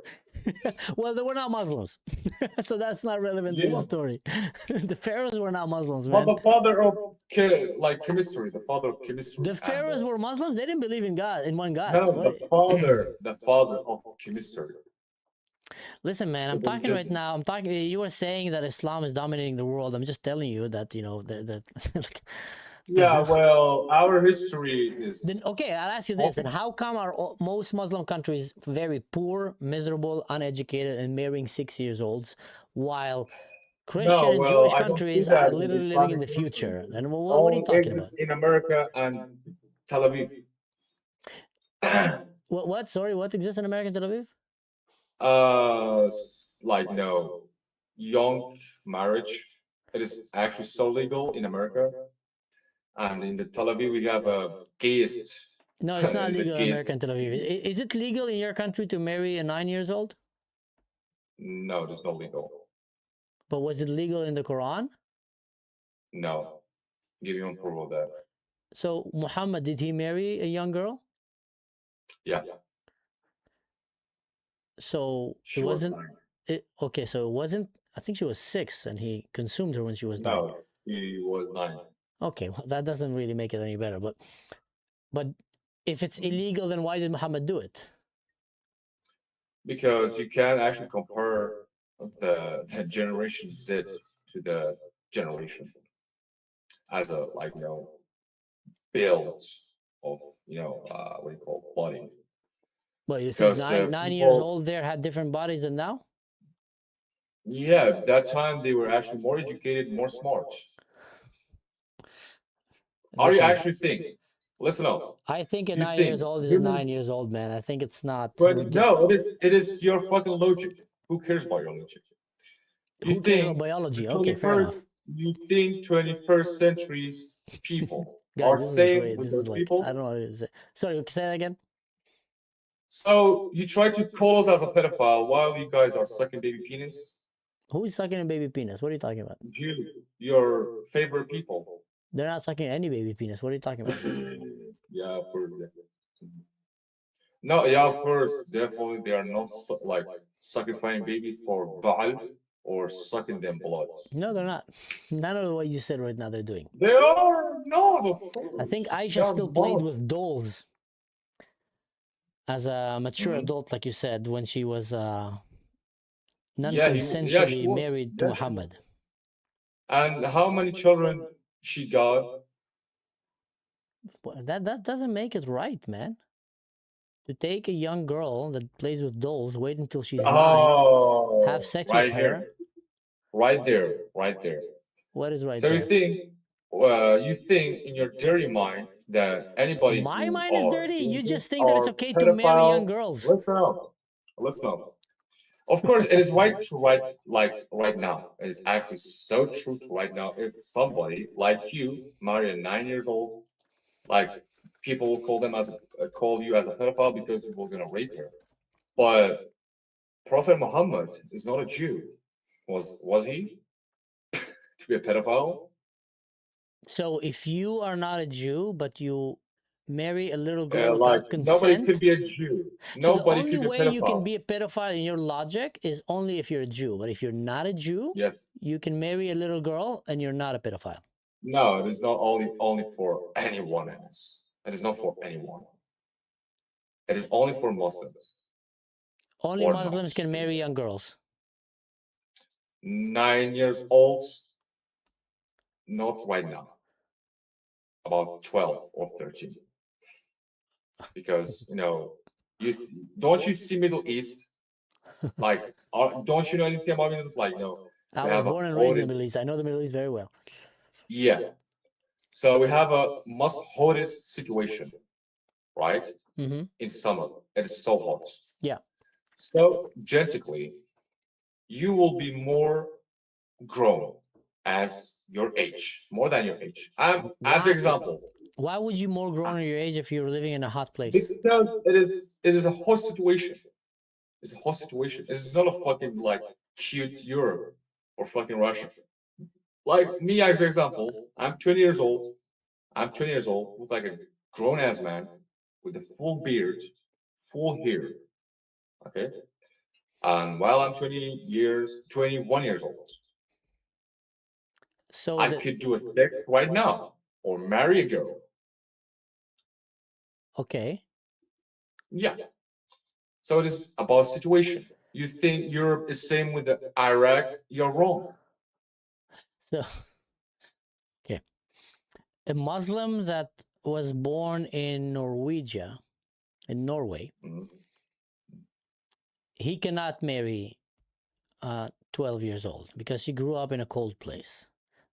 Well, they were not Muslims, so that's not relevant to Yeah. the story. The pharaohs were not Muslims, But man. the father of chemistry, the father of chemistry. The and, pharaohs were Muslims. They didn't believe in God, in one God. no, What- the father of chemistry. Listen, man, I'm But talking right just- now. I'm talking. You were saying that Islam is dominating the world. I'm just telling you that that. Yeah, well, our history is. Then okay, I'll ask you this: and how come are most Muslim countries very poor, miserable, uneducated, and marrying 6-year-olds, while Christian and well, Jewish I don't see countries that are in literally living in Islamic the countries. future? Then It's what are you all talking about? exists in America and Tel Aviv. What? Sorry, what exists in America and Tel Aviv? Like young marriage. It is actually so legal in America, and in the Tel Aviv we have a gayist. No, it's not It's a legal in gay- America and Tel Aviv. Is it legal in your country to marry a 9-year-old? No, it's not legal. But was it legal in the Quran? No, give you one proof of that. So Muhammad, did he marry a young girl? Yeah, So she it was wasn't. nine. Okay, so it wasn't. I think she was 6, and he consumed her when she was 9. No, he was 9. Okay, well, that doesn't really make it any better. But if it's illegal, then why did Muhammad do it? Because you can actually compare the generation Z to the generation as a build of what do you call body. Well, you think Because, 9 years people- old there had different bodies than now? Yeah, that time they were actually more educated, more smart. Are you Listen, actually think? Listen up. I think a you 9 years think old is a humans- 9 years old, man. I think it's not. But no, it is your fucking logic. Who cares about your logic? You Who cares about think biology? the Okay, fair enough. 21st you think 21st century's people are Guys, this is same great. with This those is like, people? I don't know what it is. Sorry, say that again. So you try to call us as a pedophile while you guys are sucking baby penis? Who's sucking a baby penis? What are you talking about? Jews, your favorite people. They're not sucking any baby penis. What are you talking about? Yeah, of course. Yeah. No, yeah, of course. Definitely, they are not sacrificing babies for Baal or sucking them blood. No, they're not. None of what you said right now they're doing. They are not, of course. I think They Aisha are still played not. with dolls as a mature Mhm. adult, like you said, when she was Yeah, non-consensually she was. married to Yeah, she- Muhammad. And how many children she got? But that doesn't make it right, man. To take a young girl that plays with dolls, wait until she's 9, Oh, have sex right with her. there. Right there, right there. What is right So there? you think in your dirty mind that anybody My who mind is are dirty. You Jesus just think that it's or okay to marry young pedophile- girls. Listen up. Listen up. Of course, it is right to write right now. It is actually so true to right now. If somebody like you marry a 9 years old, people will call you as a pedophile because you were gonna rape her. But Prophet Muhammad is not a Jew. Was he to be a pedophile? So if you are not a Jew, but you marry a little girl Like without nobody consent? could be a Jew. So the Nobody only could be a way you can pedophile. be a pedophile in your logic is only if you're a Jew. But if you're not a Jew, Yes. you can marry a little girl and you're not a pedophile. No, it is not only for anyone else. It is not for anyone. It is only for Muslims. Only Or Muslims not. can marry young girls. 9 years old, not right now. About 12 or 13. Because you don't you see Middle East? Like, don't you know anything about Middle East? Like, I we was have a born and raised in the holy- Middle East. I know the Middle East very well. Yeah. So we have a most hottest situation, right? Hmm. In summer, it is so hot. Yeah. So genetically, you will be more grown as your age, more than your age. As Why? an example, Why would you more grow in your age if you're living in a hot place? because it is a hot situation. It's a hot situation. It's not a fucking like cute Europe or fucking Russia. Like me, as an example, I'm 20 years old. I'm 20 years old, look like a grown ass man with a full beard, full hair. Okay. And while I'm 21 years old, So I could do a sex right now or marry a girl. okay. Yeah. So it is about situation. You think Europe is same with the Iraq? You're wrong. So okay. A Muslim that was born in Norwegia, in Norway, Mhm. he cannot marry 12 years old because he grew up in a cold place.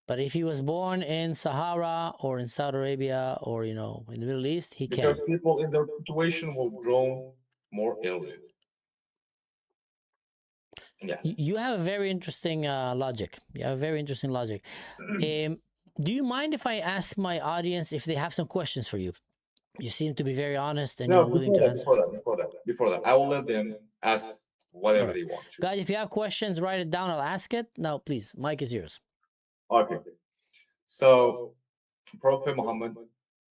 But if he was born in Sahara or in Saudi Arabia or in the Middle East, he can. Because people in their situation will grow more early. Yeah. You have a very interesting logic. You have a very interesting logic. Do you mind if I ask my audience if they have some questions for you? You seem to be very honest and No, you're willing to answer. before that, I will let them ask whatever Alright. they want to. Guys, if you have questions, write it down. I'll ask it. Now, please, mic is yours. Okay. So, Prophet Muhammad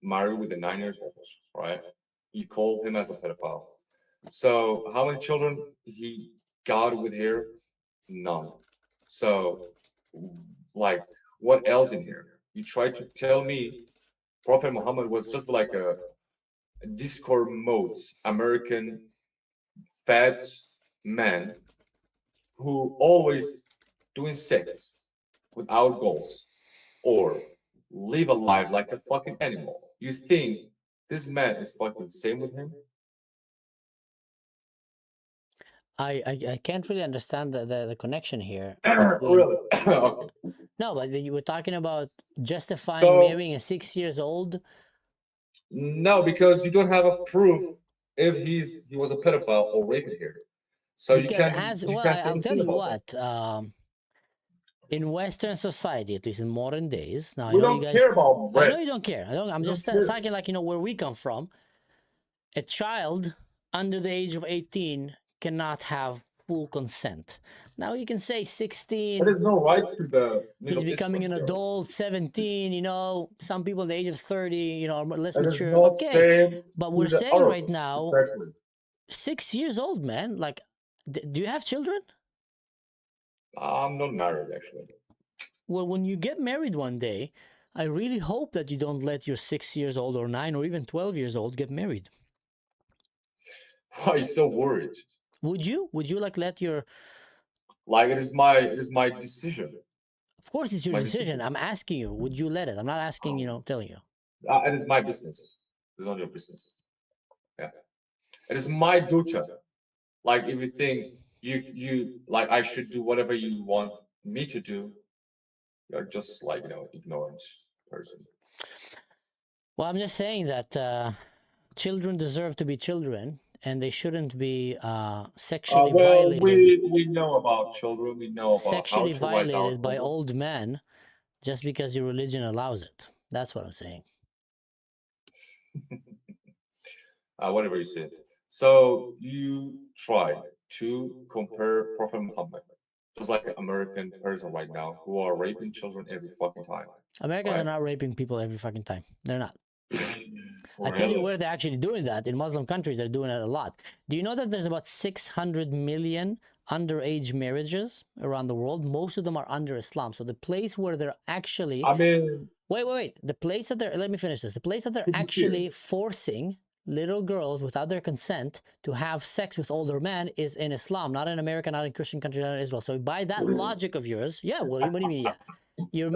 married with a 9 years old, right? You call him as a pedophile. So, how many children he got with her? None. So, like, what else in here? You try to tell me Prophet Muhammad was just like a Discord mode American fat man who always doing sex without goals or live a life like a fucking animal. You think this man is fucking same with him? I can't really understand the connection here. Really? Okay. No, but when you were talking about justifying So- marrying a 6 years old. No, because you don't have a proof if he was a pedophile or raping her. So you Because can't. as you well, can't say I'll tell anything you about that. what. In Western society, at least in modern days, now I We know don't you guys. care about I rape. know you don't care. I'm We just don't care. talking like where we come from. A child under the age of 18 cannot have full consent. Now you can say 16. There is no right to the He's Middle becoming an Eastern girl. adult, 17. Some people at the age of 30, are less It is mature. not Okay, same but to we're the saying right Arabs, now, especially. 6 years old, man. Like, do you have children? I'm not married actually. Well, when you get married one day, I really hope that you don't let your 6 years old or 9 or even 12 years old get married. Why are you so worried? Would you? Would you let your? Like it is my decision. Of course, it's your My decision. decision. I'm asking you. Would you let it? I'm not asking. Telling you. It is my business. It's not your business. Yeah. It is my daughter. Like if you think you like I should do whatever you want me to do, you're just like ignorant person. Well, I'm just saying that children deserve to be children, and they shouldn't be sexually Well, violated. we know about children. We know about Sexually how to write down violated by homework. old men, just because your religion allows it. That's what I'm saying. Whatever you said. So you try to compare Prophet Muhammad, just like an American person right now who are raping children every fucking time. Americans are Right. not raping people every fucking time. They're not. I tell you Really? where they're actually doing that. In Muslim countries, they're doing it a lot. Do you know that there's about 600 million underage marriages around the world? Most of them are under Islam. So the place where they're actually I mean, wait. The place that they're, let me finish this. The place that they're to be actually forcing little girls without their consent to have sex with older men is in Islam, not in America, not in Christian countries, not in Israel. So by that logic of yours, yeah, well, what do you mean? Yeah,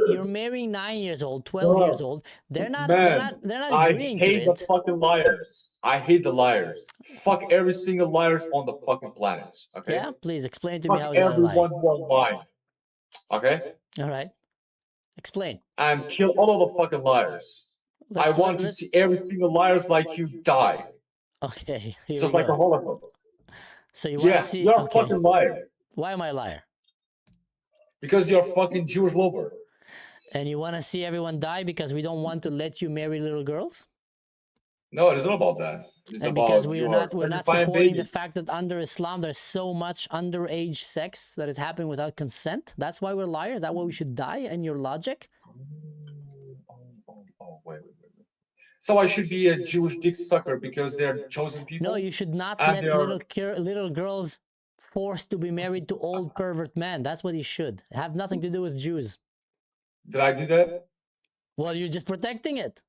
you're marrying 9 years old, 12 years Bro, old. They're not man, I agreeing to hate the it. fucking liars. I hate the liars. Fuck every single liars on the fucking planet. Okay. Yeah, please explain to me Fuck how is that a lie. everyone who are lying. Okay. All right, explain. And kill all of the fucking liars. I want to see every single liars like you die, Okay, here just we like the go. Holocaust. So you want Yeah, to see? you're a Okay, fucking liar why am I a liar? because you're a fucking Jewish lover. And you want to see everyone die because we don't want to let you marry little girls? No, it is not about that. It's And about because we're not sacrificing supporting the babies. fact that under Islam there's so much underage sex that is happening without consent. That's why we're liars. Is that why we should die? And your logic? Wait. So I should be a Jewish dick sucker because they're chosen people? No, you should not And let they are- little girls forced to be married to old pervert men. That's what you should. Have nothing to do with Jews. Did I do that? Well, you're just protecting it.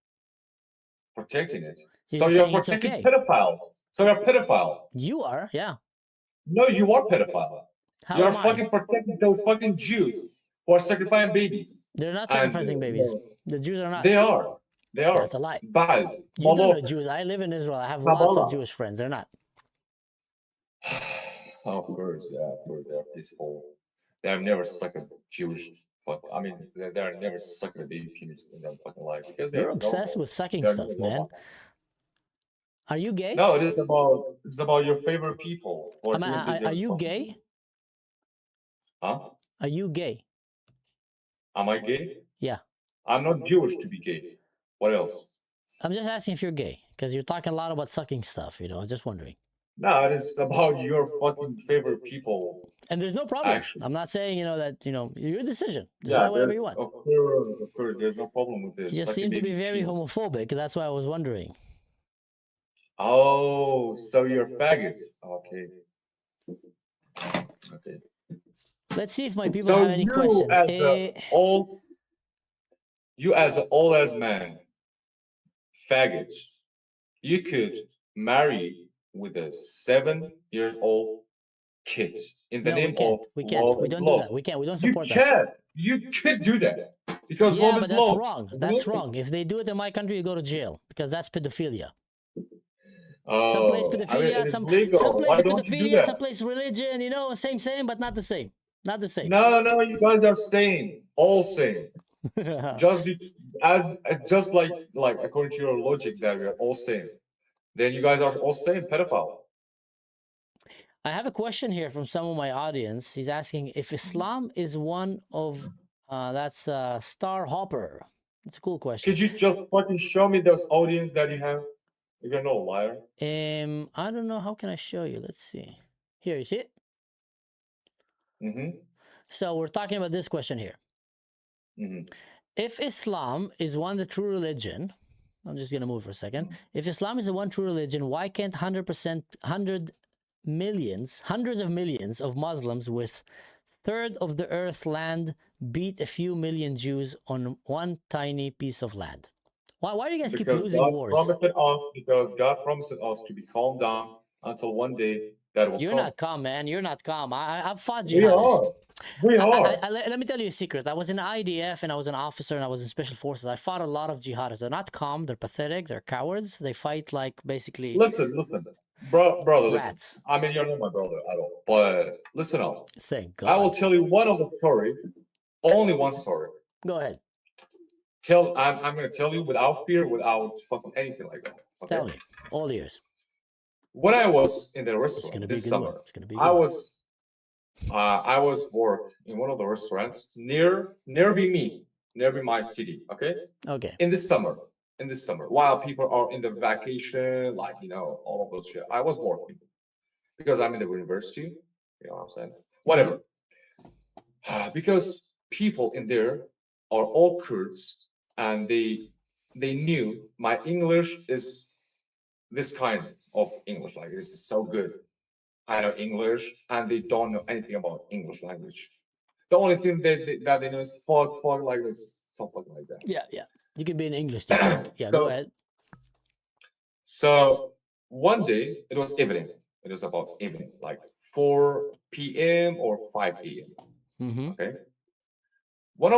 Protecting it. You're So just you're saying it's protecting okay. pedophiles. So you're a pedophile. You are, yeah. No, you are pedophile. How You're am I? fucking protecting those fucking Jews who are sacrificing babies. They're not And, sacrificing babies. The Jews are not. They are. They are. That's a lie. Bad. You don't know Moloch. Jews. I live in Israel. I have lots of Kabbalah. Jewish friends. They're not. Of course, yeah, of course, they're peaceful. They have never sucked a Jewish fuck. I mean, they're never sucked a baby penis in their fucking life because they're You're obsessed normal. with sucking They're stuff, normal. man. Are you gay? No, it's about your favorite people. Who are doing this Are you fucking gay? thing. Huh? Are you gay? Am I gay? Yeah. I'm not Jewish to be gay. What else? I'm just asking if you're gay because you're talking a lot about sucking stuff. Just wondering. No, it is about your fucking favorite people. And there's no problem. Actually. I'm not saying that your decision. Decide whatever there's- you want. Of course, there's no problem with this. You just Sucking seem to be baby very penis. homophobic. That's why I was wondering. Oh, so you're a faggot. Okay. Okay. Let's see if my people So have any you questions. as an old as man, faggot, you could marry with a 7-year-old kid in the No, name we can't. of We can't. love We and don't do love. that. We can't. We don't You support that. can. You could do that because Yeah, love but is that's love. wrong. isn't That's it? wrong. If they do it in my country, you go to jail because that's pedophilia. Oh, Some place I mean, pedophilia, it is some legal. place Why don't you do pedophilia, that? some place religion. Same, but not the same. Not the same. No, you guys are sane, all sane. Just like according to your logic that we're all sane. Then you guys are all sane, pedophile. I have a question here from some of my audience. He's asking if Islam is one of that's Star Hopper. That's a cool question. Could you just fucking show me this audience that you have? You're no liar. I don't know. How can I show you? Let's see. Here, you see it? Mm-hmm. So we're talking about this question here. Mm-hmm. If Islam is the true religion, I'm just gonna move for a second. If Islam is the one true religion, why can't hundreds of millions of Muslims with third of the earth land beat a few million Jews on one tiny piece of land? Why do you guys keep losing wars? Because God promised us to be calmed down until one day that will You're come. not calm, man. You're not calm. I've fought We jihadists. are. We are. Let me tell you a secret. I was in IDF and I was an officer and I was in special forces. I fought a lot of jihadists. They're not calm. They're pathetic. They're cowards. They fight like basically Listen. Brother, listen. rats. I mean, you're not my brother at all. But listen up. Thank God. I will tell you one of the story. Only one story. Go ahead. I'm gonna tell you without fear, without fucking anything like that. Okay? Tell me. All ears. When I was in the It's restaurant gonna be a this good one. summer, It's gonna be a good one. I was work in one of the restaurants near my city. Okay, Okay. in this summer, while people are in the vacation, all of those shit, I was working because I'm in the university. You know what I'm saying? Whatever. Because people in there are all Kurds and they they knew my English is this kind of English, like this is so good. I know English, and they don't know anything about English language. The only thing that they know is fuck, like this, something like that. Yeah, yeah. You can be an English teacher. Yeah, go So- ahead. So one day it was evening. It was about evening, like 4 p.m. or 5 a.m. Mm-hmm. Okay. One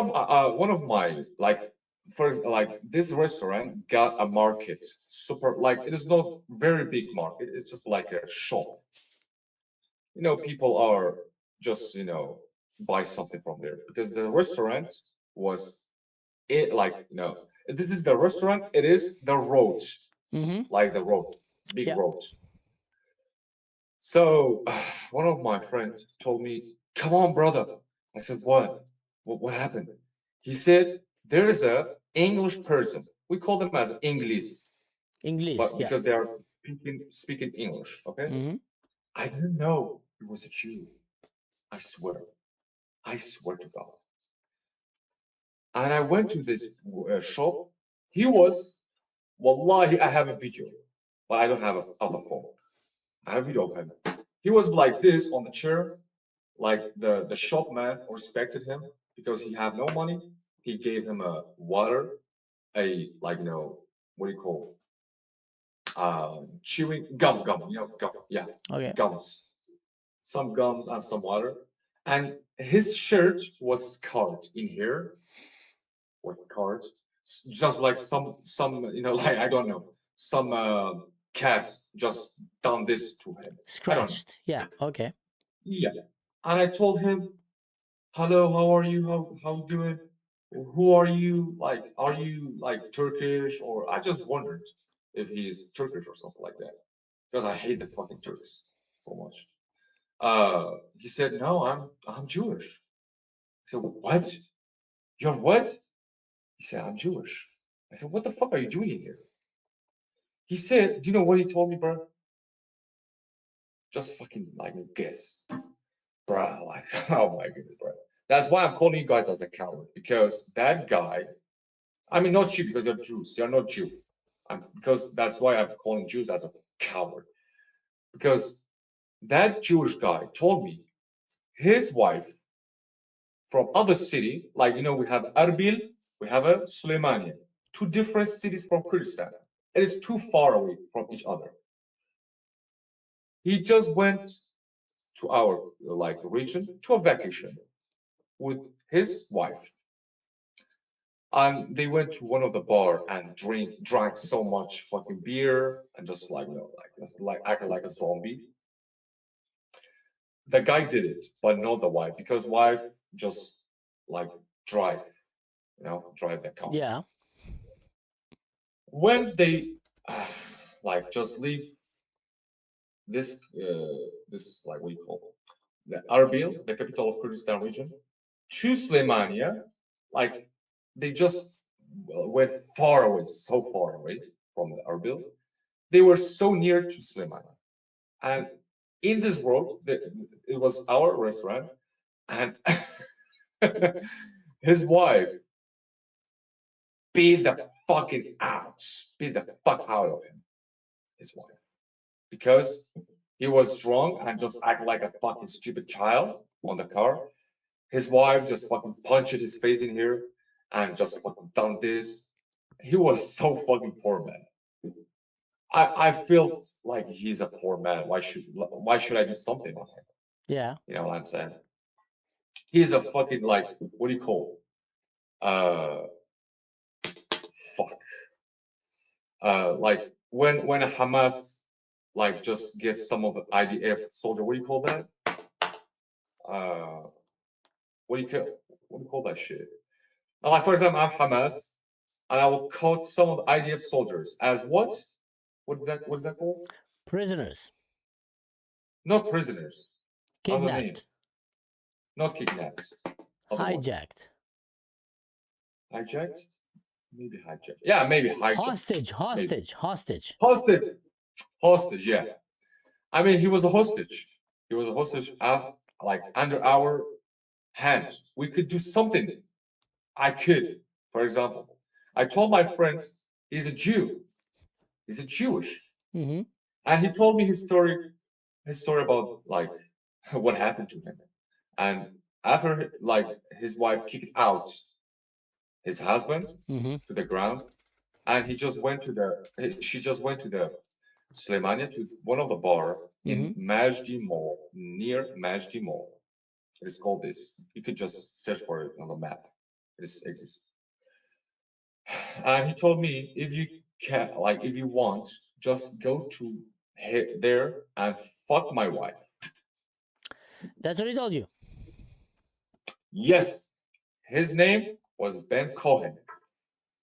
of my like first like this restaurant got a market super like it is not very big market. It's just like a shop. You know, people are just buy something from there because the restaurant was it like this is the restaurant. It is the road. Mm-hmm. Like the road, big Yeah. road. So one of my friends told me, "Come on, brother." I said, "What? What happened?" He said, "There is a English person. We call them as English, English. but Yeah. because they are speaking English, okay?" Mm-hmm. I didn't know it was a Jew. I swear to God. And I went to this shop. He was, wallahi, I have a video, but I don't have a other phone. I have a video of him. He was like this on the chair, like the shopman respected him because he had no money. He gave him a water, a like what do you call chewing gum, gum, yeah, Okay. gums, some gums and some water. And his shirt was scarred in here, was scarred, just like some like I don't know, some cats just done this to him. I don't know. Scratched. Yeah. Okay. Yeah. And I told him, "Hello, how are you? How you doing? Who are you? Like, are you like Turkish?" Or I just wondered if he's Turkish or something like that. Because I hate the fucking Turks so much. He said, "No, I'm Jewish." I said, "What? You're what?" He said, "I'm Jewish." I said, "What the fuck are you doing here?" He said, "Do you know what he told me, bro? Just fucking like guess." Bro, like, oh my goodness, bro. That's why I'm calling you guys as a coward, because that guy, I mean, not you because you're Jews, you're not Jew. Because that's why I'm calling Jews as a coward. Because that Jewish guy told me his wife from other city, like, we have Erbil, we have a Suleymania, two different cities from Kurdistan. It is too far away from each other. He just went to our like region to a vacation with his wife, and they went to one of the bar and drank so much fucking beer and just like like acting like a zombie. The guy did it, but not the wife, because wife just like drive the car. Yeah. When they like just leave this like what do you call it? The Erbil, the capital of Kurdistan region, to Suleymania, like they just went far away, so far away from the Erbil. They were so near to Suleymania. And in this world, it was our restaurant, and his wife beat the fuck out of him, his wife, because he was drunk and just acted like a fucking stupid child on the car. His wife just fucking punched his face in here and just fucking done this. He was so fucking poor, man. I feel like he's a poor man. Why should I do something on him? Yeah. You know what I'm saying? He's a fucking like what do you call? Fuck. Like when a Hamas like just gets some of the IDF soldier, what do you call that? What do you call that shit? Like for example, I'm Hamas, and I will count some of the IDF soldiers as what? What is that called? Prisoners. Not prisoners. Other name. Kidnapped. Not kidnapped. Other one. Hijacked. Hijacked? Maybe hijacked. Yeah, maybe hijacked. Hostage. Hostage, yeah. I mean, he was a hostage. He was a hostage like under our hands. We could do something. For example, I told my friends he's a Jew. He's a Jewish. Mm-hmm. And he told me his story about like what happened to him. And after like his wife kicked out his husband Mm-hmm. to the ground, and she just went to the Slemania to one of the bar in Majdi Mall, near Majdi Mall. It is called this. You could just search for it on the map. It exists. And he told me if you can, like if you want, just go to there and fuck my wife. That's what he told you. Yes, his name was Ben Cohen.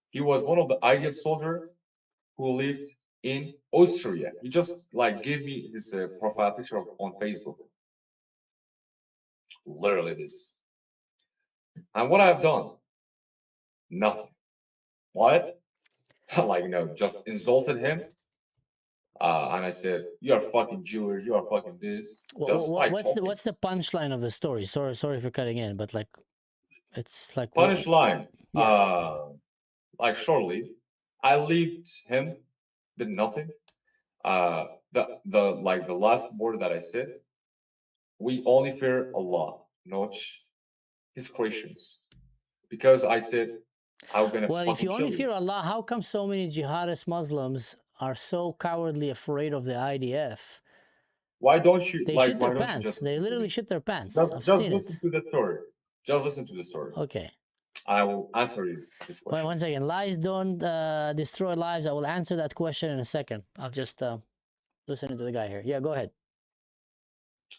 He was one of the IDF soldier who lived in Austria. He just like gave me his profile picture on Facebook. Literally this. And what I've done? Nothing. What? Like, just insulted him. And I said, "You are fucking Jewish. You are fucking this." What's the punchline of the story? Sorry for cutting in, but like, it's like punchline. Yeah. Like shortly, I left him, did nothing. The last word that I said, we only fear Allah, not his creations, because I said I'm gonna. Well, if you only kill fear Allah, how come so many jihadist Muslims are so cowardly afraid of the IDF? Why don't you? They shit their pants. They literally shit their pants. I've seen listen to the story. Just listen to the story. Okay. I will answer you this question. Wait 1 second. Lies don't destroy lives. I will answer that question in a second. I'm just listening to the guy here. Yeah, go ahead.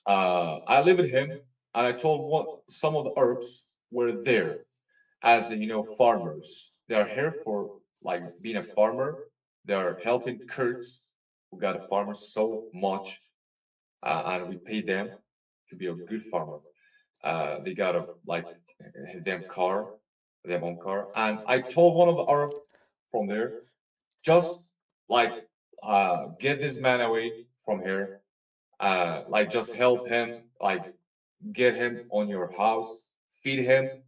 I live with him, and I told some of the Arabs were there as farmers. They are here for like being a farmer. They are helping Kurds who got a farmer so much, and we pay them to be a good farmer. They got their own car, and I told one of the Arab from there, just get this man away from here. Just help him, get him on your house, feed him,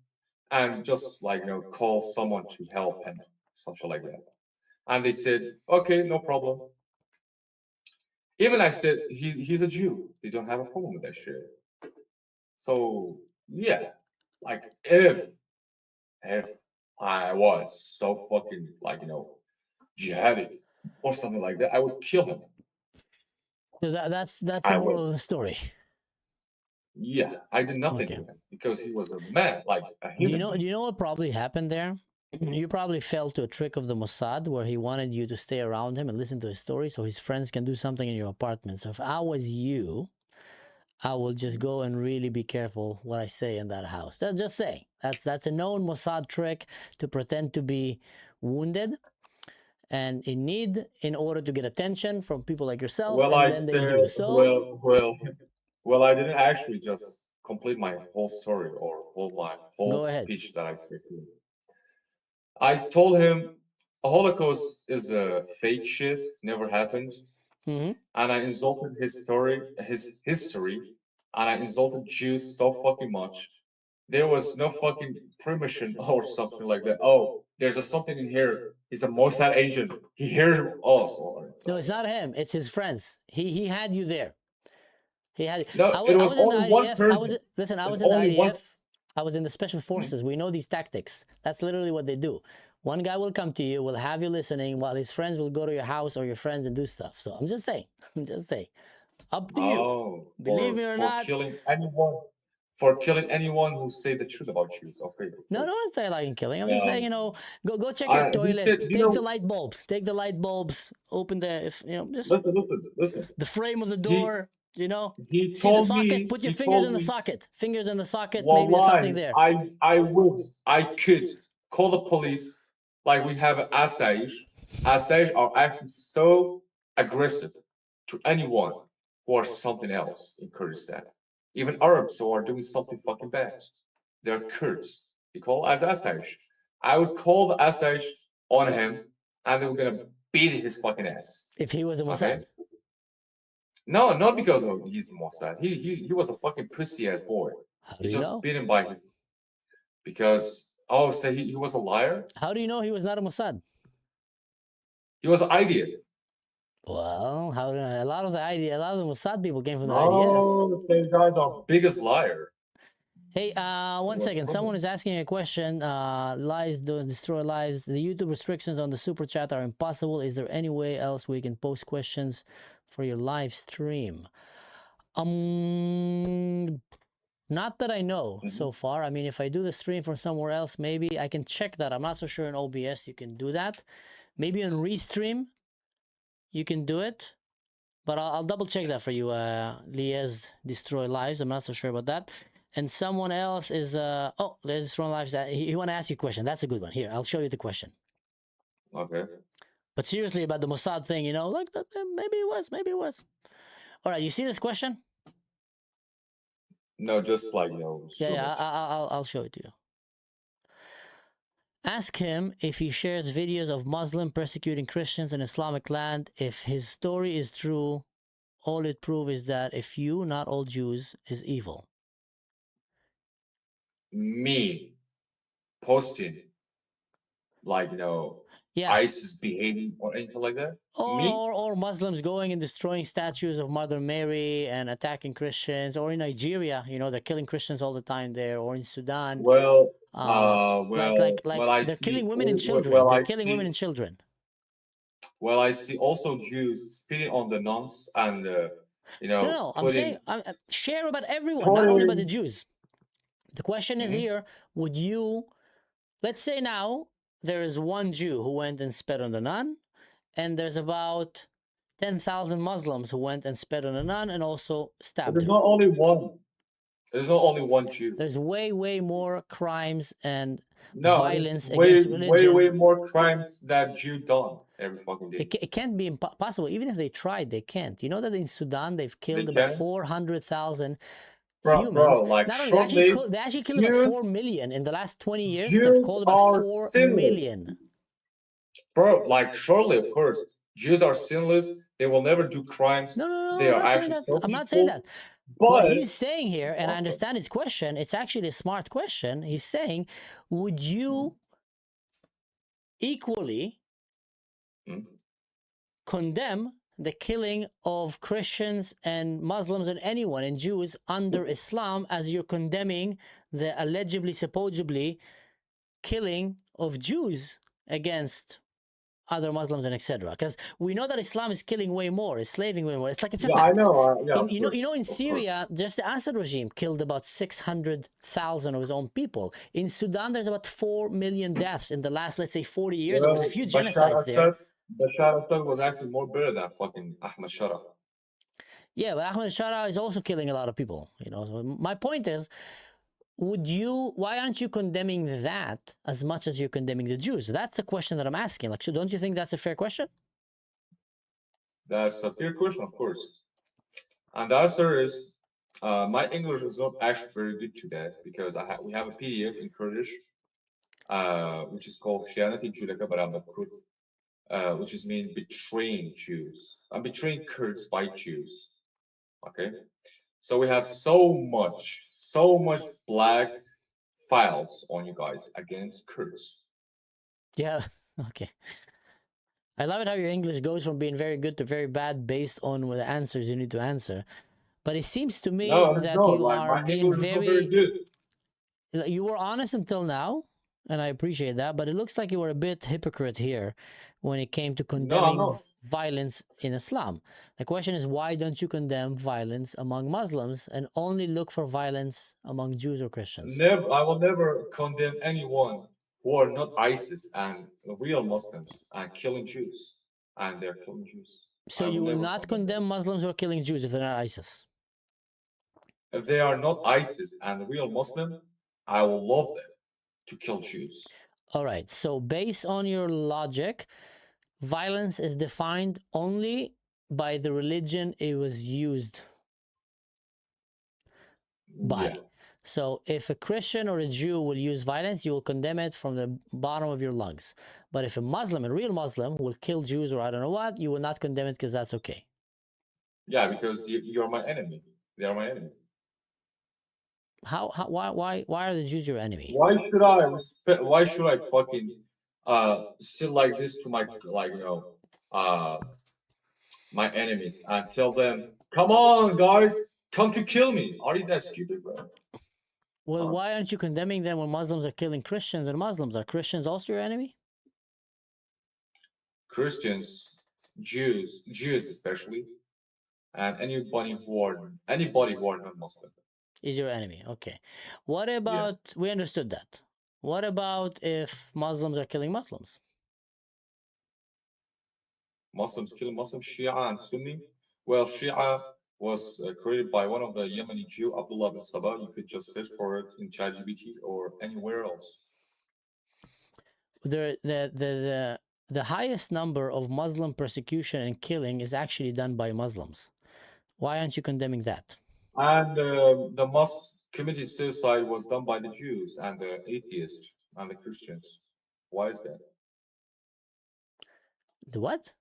and just call someone to help him, something like that. And they said, okay, no problem. Even I said he's a Jew. They don't have a problem with that shit. So yeah, if I was so fucking jihadi or something like that, I would kill him. So that's the moral of the story. Yeah, I did nothing to him because he was a man, a human. Do you know what probably happened there? You probably fell to a trick of the Mossad where he wanted you to stay around him and listen to his story so his friends can do something in your apartment. So if I was you, I will just go and really be careful what I say in that house. Just say that's a known Mossad trick to pretend to be wounded and in need in order to get attention from people like yourself. Well, and then they do so. Well, I didn't actually just complete my whole story or my whole speech that I said to him. I told him a Holocaust is a fake shit, never happened. And I insulted his history, and I insulted Jews so fucking much. There was no fucking permission or something like that. Oh, there's something in here. He's a Mossad agent. He heard us. No, it's not him. It's his friends. He had you there. He had. No, it was only one person. I was in the IDF. I was in the special forces. We know these tactics. That's literally what they do. One guy will come to you, will have you listening, while his friends will go to your house or your friends and do stuff. So I'm just saying. Up to you. Believe me or not. For killing anyone who say the truth about you. Okay. No, it's not like killing. I'm just saying, go check your toilet. Take the light bulbs. Take the light bulbs. Open the, just listen. The frame of the door. He see told the socket. me. Put your fingers in the socket. Fingers in the socket. Well, maybe there's something there. I could call the police. Like we have Asayish. Asayish are actually so aggressive to anyone who are something else in Kurdistan. Even Arabs who are doing something fucking bad. They're Kurds. They call as Asayish. I would call the Asayish on him, and they were gonna beat his fucking ass. If he was a Mossad. Okay? No, not because he's Mossad. He was a fucking pussy ass boy. He just beat him by his because so he was a liar. How do you know he was not a Mossad? He was IDF. Well, how a lot of the Mossad people came from the IDF. No, the same guy's our biggest liar. Hey, one second. Someone is asking a question. Lies don't destroy lives. The YouTube restrictions on the super chat are impossible. Is there any way else we can post questions for your live stream? Not that I know so far. I mean, if I do the stream from somewhere else, maybe I can check that. I'm not so sure in OBS you can do that. Maybe on Restream you can do it, but I'll double check that for you. Lies destroy lives. I'm not so sure about that. And someone else is oh, Lies destroy lives. He want to ask you a question. That's a good one. Here, I'll show you the question. Okay. But seriously, about the Mossad thing, you know, like maybe it was, maybe it was. All right, you see this question? No, just like, you know. So Yeah, much. I'll show it to you. Ask him if he shares videos of Muslim persecuting Christians in Islamic land. If his story is true, all it proves is that if you, not all Jews, is evil. Me posting, like, you know, Yeah. ISIS behaving or anything like that. Me? Or Muslims going and destroying statues of Mother Mary and attacking Christians, or in Nigeria, you know, they're killing Christians all the time there, or in Sudan. Well, like I they're see. killing women and children. Well, they're I killing see. women and children. Well, I see also Jews spitting on the nuns and, you know, No, I'm saying share about everyone, not only about the Jews. The question is here: would you, let's say now there is one Jew who went and spat on the nun, and there's about 10,000 Muslims who went and spat on a nun and also stabbed There's her. not only one. There's not only one Jew. There's way more crimes and No, violence there's against religion. way more crimes that Jew done every fucking day. It can't be impossible. Even if they tried, they can't. You know that in Sudan they've killed They about can. 400,000 Bro, humans. like Not only shortly, they actually killed about Jews- 4 million in the last 20 years. Jews They've killed about are 4 sinless. million. Bro, like surely, of course, Jews are sinless. They will never do crimes. No. They I'm are not saying actually that. so I'm not saying peaceful. that. What But he's saying here, and I understand his question, it's actually a smart question. He's saying, would you equally condemn the killing of Christians and Muslims and anyone and Jews under Islam as you're condemning the allegedly, supposedly killing of Jews against other Muslims and etc. Because we know that Islam is killing way more, is slaving way more. It's like it's a yeah, fact. I know. You know, in Syria, just the Assad regime killed about 600,000 of his own people. In Sudan, there's about 4 million deaths in the last, let's say, 40 years. There was a few genocides there. Bashar Assad was actually more bitter than fucking Ahmad Shara. Yeah, but Ahmad Shara is also killing a lot of people. You know, so my point is, why aren't you condemning that as much as you're condemning the Jews? That's the question that I'm asking. Like, don't you think that's a fair question? That's a fair question, of course. And the answer is, my English is not actually very good to that because we have a PDF in Kurdish, which is called Khiyanati Julaka Barambakrut, which is mean betraying Jews. I'm betraying Kurds by Jews. Okay, so we have so much black files on you guys against Kurds. Yeah. Okay. I love it how your English goes from being very good to very bad based on the answers you need to answer. But it seems to me that you are being very good. You were honest until now, and I appreciate that, but it looks like you were a bit hypocrite here when it came to condemning violence in Islam. The question is, why don't you condemn violence among Muslims and only look for violence among Jews or Christians? Never, I will never condemn anyone who are not ISIS and real Muslims and killing Jews, and they're killing Jews. So you will not condemn Muslims who are killing Jews if they're not ISIS? If they are not ISIS and real Muslim, I will love them to kill Jews. All right, so based on your logic, violence is defined only by the religion it was used by. Yeah. So if a Christian or a Jew will use violence, you will condemn it from the bottom of your lungs. But if a Muslim, a real Muslim, will kill Jews or I don't know what, you will not condemn it because that's okay. Yeah, because you're my enemy. They are my enemy. Why are the Jews your enemy? Why should I respect? Why should I fucking sit like this to my, like, you know, my enemies and tell them, "Come on, guys, come to kill me." Are you that stupid, bro? Well, Huh? why aren't you condemning them when Muslims are killing Christians and Muslims? Are Christians also your enemy? Christians, Jews especially, and anybody who are not Muslim. Is your enemy. Okay. What about, we understood that. What about if Muslims are killing Muslims? Muslims killing Muslims, Shia and Sunni. Well, Shia was created by one of the Yemeni Jew, Abdullah bin Sabah. You could just search for it in ChatGPT or anywhere else. The highest number of Muslim persecution and killing is actually done by Muslims. Why aren't you condemning that? And the mass committed suicide was done by the Jews and the atheists and the Christians. Why is that? The what?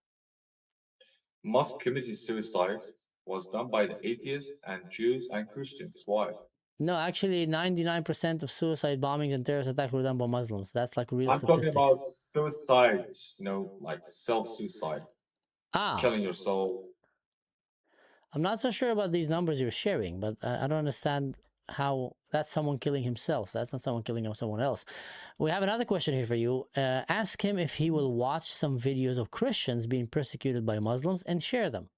Mass committed suicide was done by the atheists and Jews and Christians. Why? No, actually, 99% of suicide bombings and terrorist attacks were done by Muslims. That's like real I'm talking statistics. about suicide, like self-suicide, Ah, killing yourself. I'm not so sure about these numbers you're sharing, but I don't understand how that's someone killing himself. That's not someone killing someone else. We have another question here for you. Ask him if he will watch some videos of Christians being persecuted by Muslims and share them.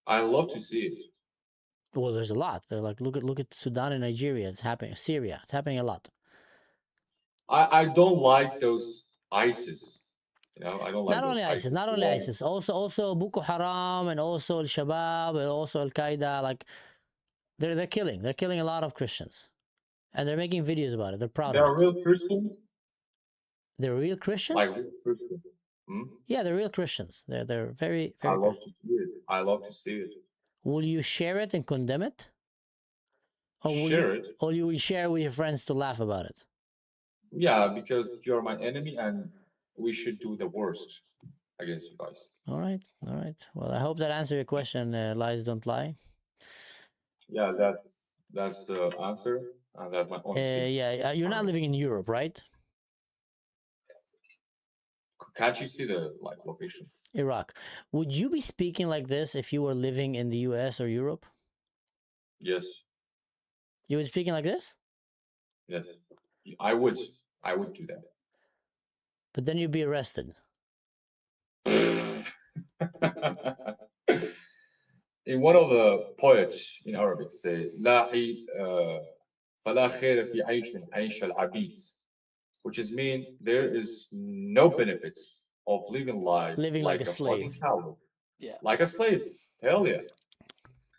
I love to see it. Well, there's a lot. They're like, look at Sudan and Nigeria. It's happening. Syria. It's happening a lot. I don't like those ISIS. I don't like Not those only ISIS, not only Why? ISIS, also Boko Haram and also Al Shabaab and also Al Qaeda. Like they're killing a lot of Christians, and they're making videos about it. They're proud They of are it. real Christians. They're real Christians. Like real Christians. Hmm? Yeah, they're real Christians. They're very I very. love to see it. I love to see it. Will you share it and condemn it? Or will Share you, it. or you will share with your friends to laugh about it? Yeah, because you're my enemy and we should do the worst against you guys. All right. Well, I hope that answered your question. Lies don't lie. Yeah, that's the answer, and that's my honesty. Yeah, you're not living in Europe, right? Can't you see the location? Iraq. Would you be speaking like this if you were living in the US or Europe? Yes, You would be speaking like this? yes. I would do that. But then you'd be arrested. In one of the poets in Arabic say, لا فلا خير في عيش العبيد, which is mean there is no benefits of living life Living like a fucking slave. coward. Yeah. Like a slave. Hell yeah.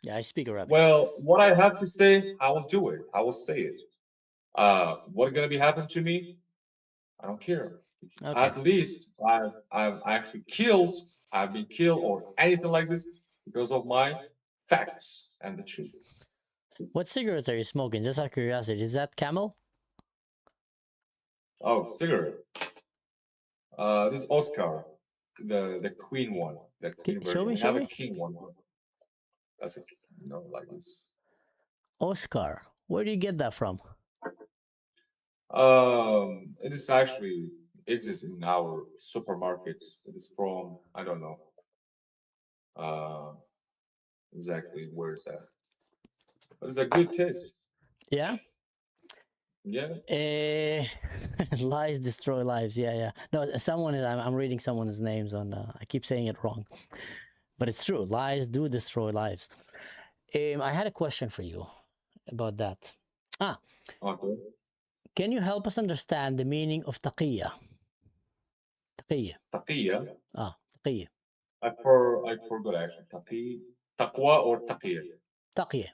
Yeah, I speak Arabic. Well, what I have to say, I will do it. I will say it. What's gonna be happening to me? I don't care. Okay. At least I've actually I've been killed or anything like this because of my facts and the truth. What cigarettes are you smoking? Just out of curiosity. Is that Camel? Oh, cigarette. This is Oscar, the Queen one. The Queen Show version. me, We show have me. a King one. That's like this. Oscar. Where do you get that from? It is actually exists in our supermarkets. It is from I don't know. Exactly where is that? But it's a good taste. Yeah? Yeah. Lies destroy lives. Yeah. No, someone is. I'm reading someone's names on. I keep saying it wrong, but it's true. Lies do destroy lives. I had a question for you about that. Okay. Can you help us understand the meaning of taqiyya? Taqiyya. Taqiyya. Taqiyya. I forgot actually. Taqwa or taqiyya? Taqiyya.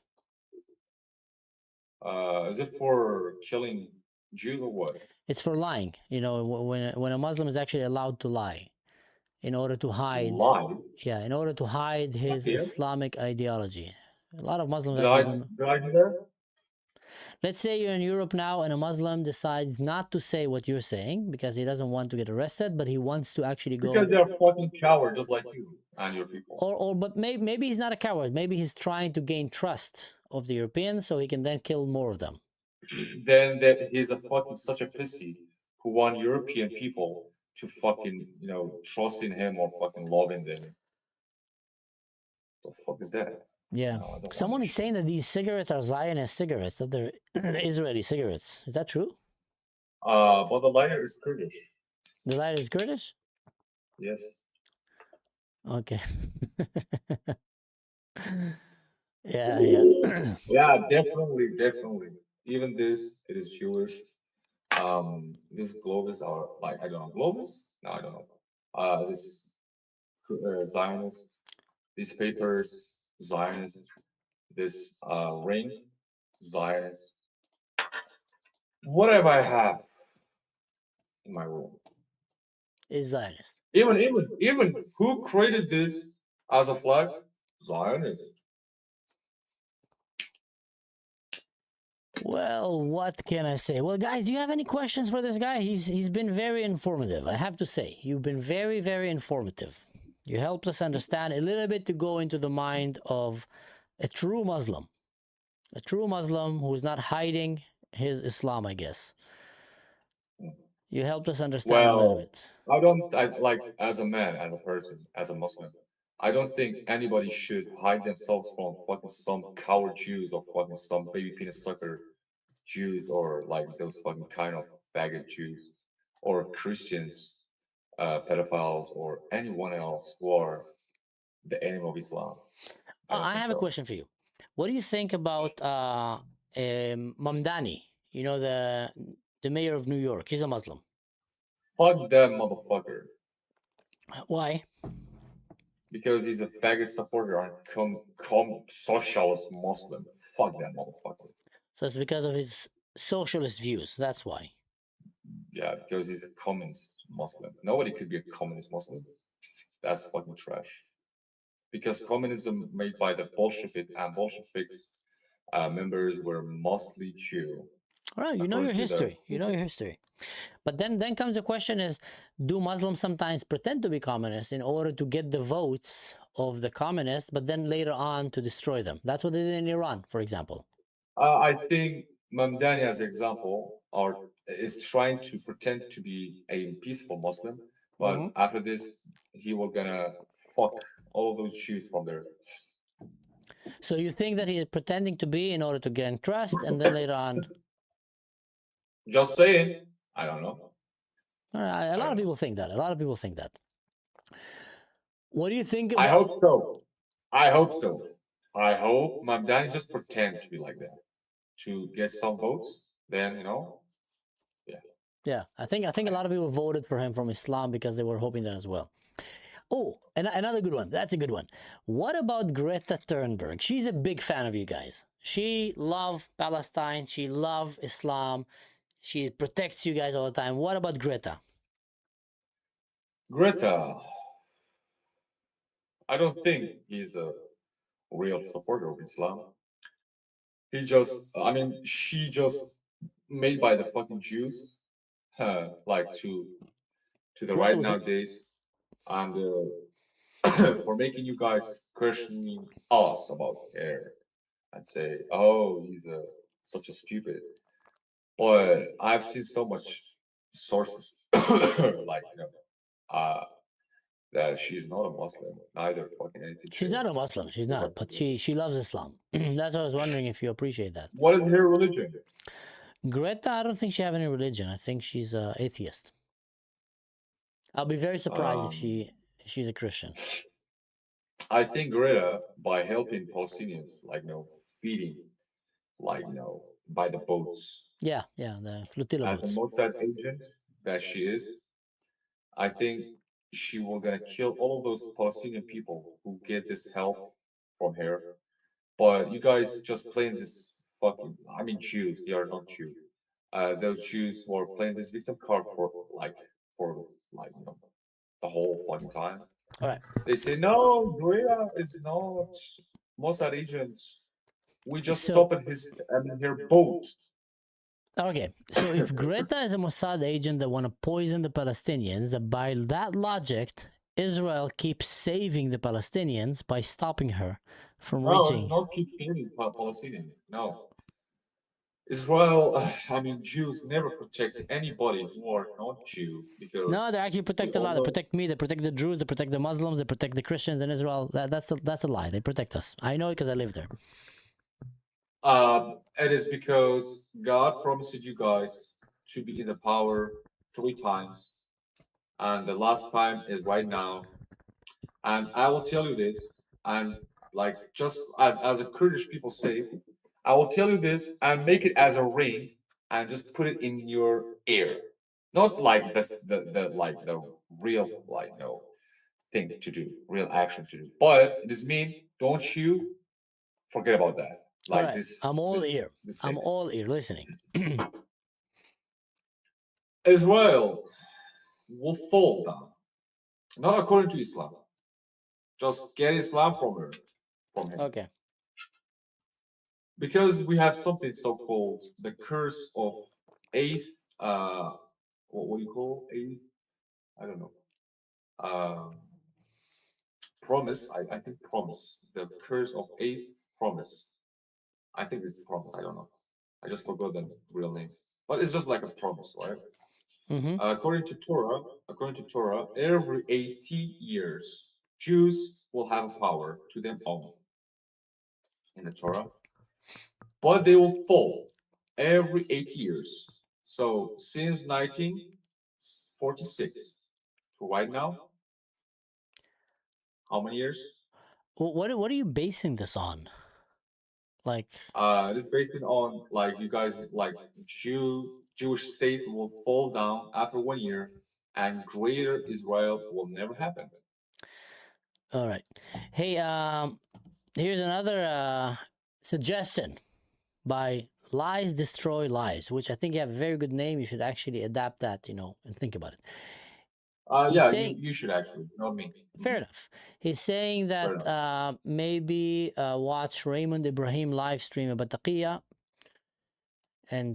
Is it for killing Jews or what? It's for lying. When a Muslim is actually allowed to lie, in order to hide. Lie. Yeah, in order to hide his Okay. Islamic ideology. A lot of Muslims Did actually I don't. did I do that? Let's say you're in Europe now and a Muslim decides not to say what you're saying because he doesn't want to get arrested, but he wants to actually go. Because they're fucking cowards just like you and your people. But maybe he's not a coward. Maybe he's trying to gain trust of the Europeans so he can then kill more of them. Then he's such a pissy who want European people to fucking, you know, trust in him or fucking loving them. The fuck is that? Yeah. No, I don't want Someone that is shit. saying that these cigarettes are Zionist cigarettes, that they're Israeli cigarettes. Is that true? But the lighter is Kurdish. The light is Kurdish? Yes. Okay. Yeah, yeah. Yeah, definitely. Even this, it is Jewish. These Globus are like, I don't know, Globus? No, I don't know. This Zionist, these papers, Zionist, this ring, Zionist. Whatever I have in my room. Is Zionist. Even who created this as a flag? Zionist. Well, what can I say? Well, guys, do you have any questions for this guy? He's been very informative, I have to say. You've been very, very informative. You helped us understand a little bit to go into the mind of a true Muslim. A true Muslim who is not hiding his Islam, I guess. You helped us understand a little Well, bit. I like, as a man, as a person, as a Muslim, I don't think anybody should hide themselves from fucking some coward Jews or fucking some baby penis sucker Jews or like those fucking kind of faggot Jews or Christians, pedophiles or anyone else who are the enemy of Islam. don't I think have a so. question for you. What do you think about Mamdani? You know, the mayor of New York. He's a Muslim. Fuck that motherfucker. Why? Because he's a faggot supporter and come socialist Muslim. Fuck that motherfucker. So it's because of his socialist views. That's why. Yeah, because he's a communist Muslim. Nobody could be a communist Muslim. That's fucking trash. Because communism made by the Bolshevik and Bolsheviks members were mostly Jew. All right, you know your According to the- history. You know your history. But then comes the question is, do Muslims sometimes pretend to be communists in order to get the votes of the communists, but then later on to destroy them? That's what they did in Iran, for example. I think Mamdani, as an example, is trying to pretend to be a peaceful Muslim, but Mhm. after this, he will gonna fuck all those Jews from there. So you think that he's pretending to be in order to gain trust, and then later on, Just saying. I don't know. a lot of people think that. A lot of people think that. What do you think I about? hope so. I hope so. I hope Mamdani just pretend to be like that to get some votes. Then Yeah, I think a lot of people voted for him from Islam because they were hoping that as well. Oh, and another good one. That's a good one. What about Greta Thunberg? She's a big fan of you guys. She loves Palestine. She loves Islam. She protects you guys all the time. What about Greta? Greta. I don't think he's a real supporter of Islam. She just made by the fucking Jews, like to the Greta right was- nowadays, and for making you guys questioning us about hair and say, oh, he's such a stupid. But I've seen so much sources, like that she's not a Muslim, neither fucking anything. She's not a Muslim. She's not, but she loves Islam. That's why I was wondering if you appreciate that. What is her religion? Greta, I don't think she have any religion. I think she's an atheist. I'll be very surprised if she's a Christian. I think Greta, by helping Palestinians, feeding, by the boats, Yeah, the flotilla as a boats. Mossad agent that she is, I think she will gonna kill all of those Palestinian people who get this help from her. But you guys just playing this fucking, Jews, they are not Jew. Those Jews who are playing this victim card for the whole fucking time. All right. They say, no, Greta is not Mossad agent. We just So- stopped her boat. Okay, so if Greta is a Mossad agent that want to poison the Palestinians, by that logic, Israel keeps saving the Palestinians by stopping her from No, it's reaching. not keep saving Palestinians. No. Israel, I mean, Jews never protect anybody who are not Jew because No, they actually protect a all lot. They know- protect me. They protect the Jews. They protect the Muslims. They protect the Christians in Israel. That's a lie. They protect us. I know it because I live there. It is because God promised you guys to be in the power 3 times, and the last time is right now. And I will tell you this, and like just as a Kurdish people say, I will tell you this and make it as a ring and just put it in your ear. Not like this the like the real like no thing to do, real action to do. But this mean don't you forget about that. All Like right, this I'm all this, ear. this I'm thing. all ear listening. Israel will fall down. Not according to Islam. Just get Islam from him. Okay. Because we have something so called the curse of eighth what do you call eighth? I don't know. Promise. I think promise. The curse of eighth promise. I think it's promise. I don't know. I just forgot the real name. But it's just like a promise, right? Mm-hmm. According to Torah, every 80 years, Jews will have power to them own in the Torah, but they will fall every 8 years. So since 1946 to right now, how many years? What are you basing this on? Like, It's based on like you guys like Jewish state will fall down after 1 year, and greater Israel will never happen. all right. Hey, here's another suggestion by Lies Destroy Lies, which I think you have a very good name. You should actually adapt that, and think about it. He's Yeah, saying- you should actually, not me. Fair enough. He's saying Fair that maybe watch Raymond Ibrahim live stream about Taqiyya, and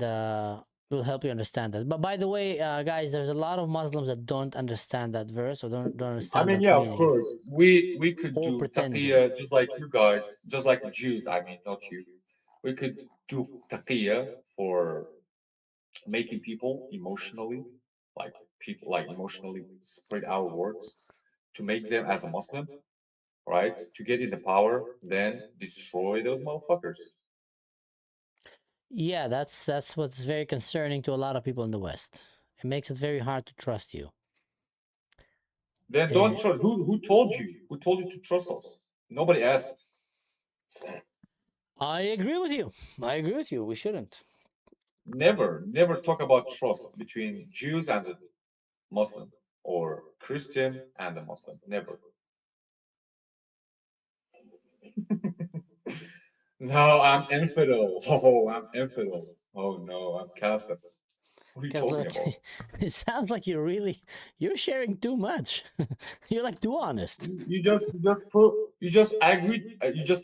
will help you understand that. But by the way, guys, there's a lot of Muslims that don't understand that verse or don't I understand mean, that yeah, of meaning. course. We could Or do pretending. taqiyya just like you guys, just like the Jews. I mean, not you. We could do taqiyya for making people emotionally, like emotionally spread our words to make them as a Muslim, right? To get in the power, then destroy those motherfuckers. Yeah, that's what's very concerning to a lot of people in the West. It makes it very hard to trust you. Then don't trust. Who told you? Who told you to trust us? Nobody asked. I agree with you. I agree with you. We shouldn't. Never talk about trust between Jews and the Muslim or Christian and the Muslim. Never. No, I'm infidel. Oh, I'm infidel. Oh no, I'm Catholic. What are you Because talking look, about? it sounds like you're sharing too much. You're like too honest. You just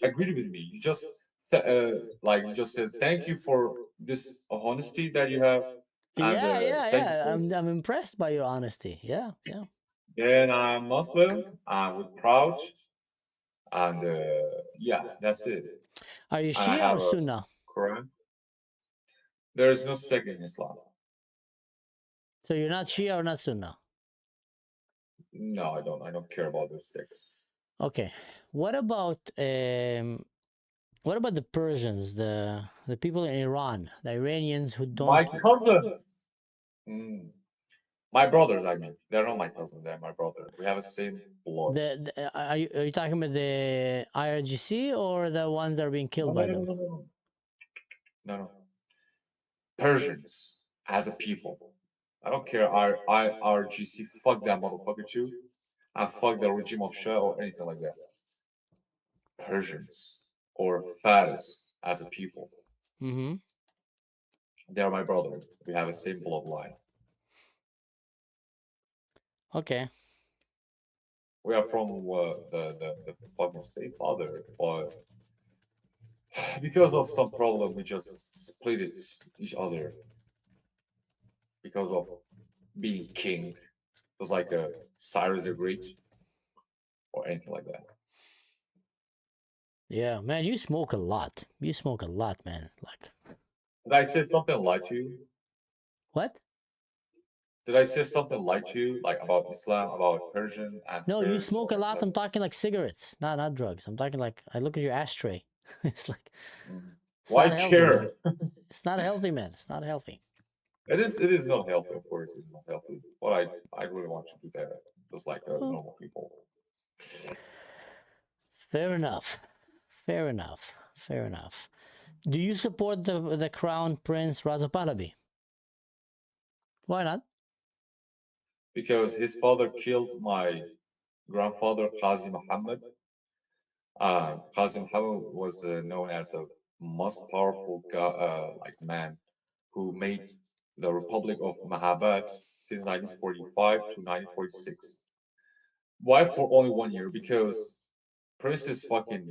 agreed with me. You just like you just said thank you for this honesty that you have. And, thank you for- I'm impressed by your honesty. Yeah. Then I'm Muslim. I'm proud, and yeah, that's it. Are you And I Shia have or a Sunnah? Quran. There is no second in Islam. So you're not Shia or not Sunnah? No, I don't. I don't care about the sects. Okay. What about the Persians, the people in Iran, the Iranians who don't? My cousins. My brothers, I mean. They're not my cousins, they're my brother. We have the same blood. Are you talking about the IRGC or the ones that are being killed by them? No. Persians as a people. I don't care. IRGC, fuck that motherfucker too. And fuck the regime of Shah or anything like that. Persians or Faris as a people. Mm-hmm. They are my brother. We have the same bloodline. Okay. We are from the fucking same father, but because of some problem, we just split it each other. Because of being king, it was like a Cyrus the Great or anything like that. Yeah, man, you smoke a lot. You smoke a lot, man. Like, Did I say something like you? What? Did I say something like you, like about Islam, about Persian and No, you Kurds, smoke a or lot. like? I'm talking like cigarettes, not drugs. I'm talking like I look at your ashtray. It's like it's Why not healthy, man. care? It's not healthy, man. It's not healthy. It is not healthy, of course. It's not healthy. But I really want to do that, just like Oh. normal people. Fair enough. Fair enough. Fair enough. Do you support the Crown Prince Raza Pahlavi? Why not? Because his father killed my grandfather, Qazi Muhammad. Qazi Muhammad was known as a most powerful like man who made the Republic of Mahabad since 1945 to 1946. Why for only 1 year? Because Princess fucking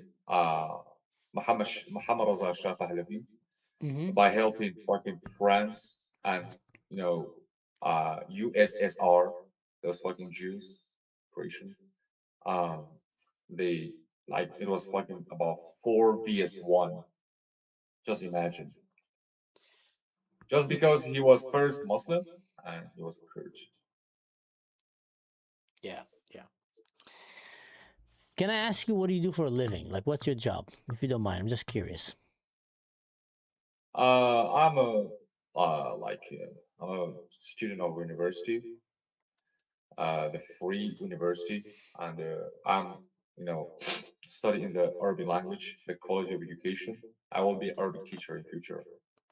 Muhammad Raza Shah Pahlavi, Mm-hmm. by helping fucking France and USSR, those fucking Jews, Croatian, um, they like it was fucking about 4 vs 1. Just imagine. Just because he was first Muslim and he was a Kurd. Yeah, yeah. Can I ask you what do you do for a living? Like, what's your job, if you don't mind? I'm just curious. I'm a I'm a student of university, the free university, and I'm studying the Arabic language, the College of Education. I will be an Arabic teacher in future.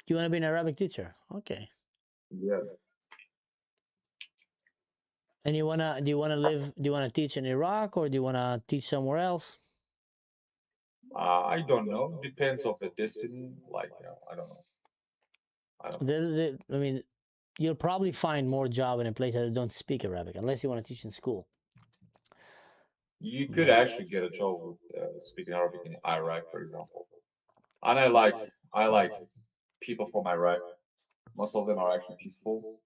You want to be an Arabic teacher? Okay. Yeah. And you wanna do you wanna teach in Iraq or do you wanna teach somewhere else? I don't know. Depends of the destiny. Like I don't know. I don't know. I mean, you'll probably find more job in a place that don't speak Arabic, unless you want to teach in school. You could actually get a job with speaking Arabic in Iraq, for example. And I like people from Iraq. Most of them are actually peaceful,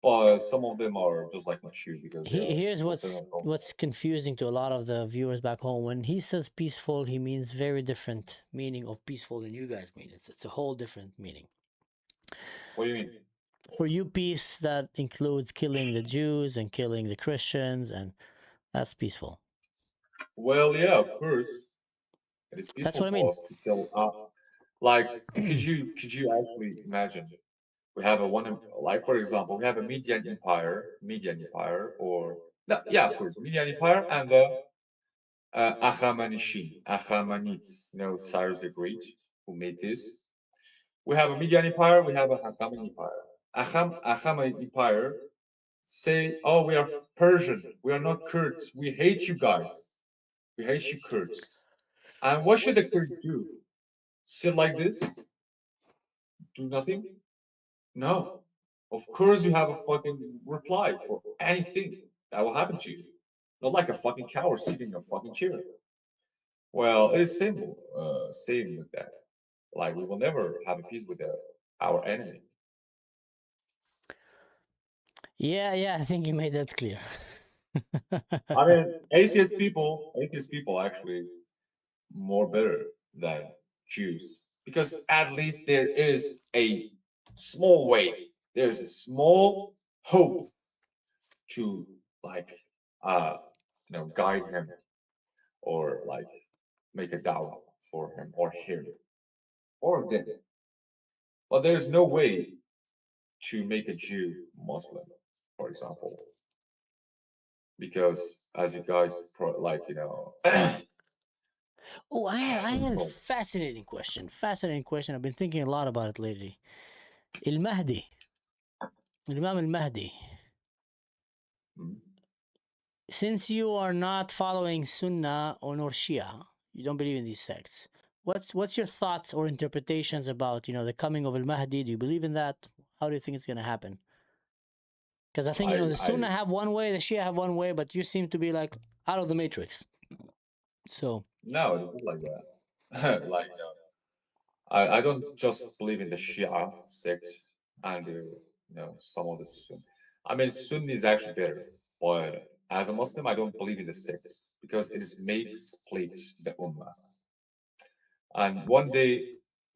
but some of them are just like not you because they are Here's Muslim from. what's confusing to a lot of the viewers back home. When he says peaceful, he means very different meaning of peaceful than you guys mean. It's a whole different meaning. What do you mean? For you, peace that includes killing the Jews and killing the Christians, and that's peaceful. Well, yeah, of course. It is That's peaceful what I for mean. us to kill. Like, could you actually imagine? We have a one like for example, we have a Median Empire, or no, yeah, of course, Median Empire and the Achaemenids. Cyrus the Great who made this. We have a Median Empire, we have a Achaemenid Empire. Achaemenid Empire say, "Oh, we are Persian, we are not Kurds. We hate you guys. We hate you Kurds." And what should the Kurds do? Sit like this? Do nothing? No. Of course, you have a fucking reply for anything that will happen to you. Not like a fucking coward sitting in a fucking chair. Well, it is simple. Same with that. Like we will never have a peace with our enemy. Yeah, I think you made that clear. I mean, atheist people actually more better than Jews because at least there is a small way. There's a small hope to like guide him or like make a dawah for him or him or them. But there's no way to make a Jew Muslim, for example, because as you guys Oh, I had a fascinating question. I've been thinking a lot about it lately. Al-Mahdi. Imam al-Mahdi. Since you are not following Sunnah or nor Shia, you don't believe in these sects. What's your thoughts or interpretations about the coming of al-Mahdi? Do you believe in that? How do you think it's going to happen? Because I think the Sunnah have one way, the Shia have one way, but you seem to be like out of the matrix. So no, it's not like that. Like I don't just believe in the Shia sect and some of the Sunni. I mean, Sunni is actually better, but as a Muslim, I don't believe in the sects because it is makes split the ummah. And one day,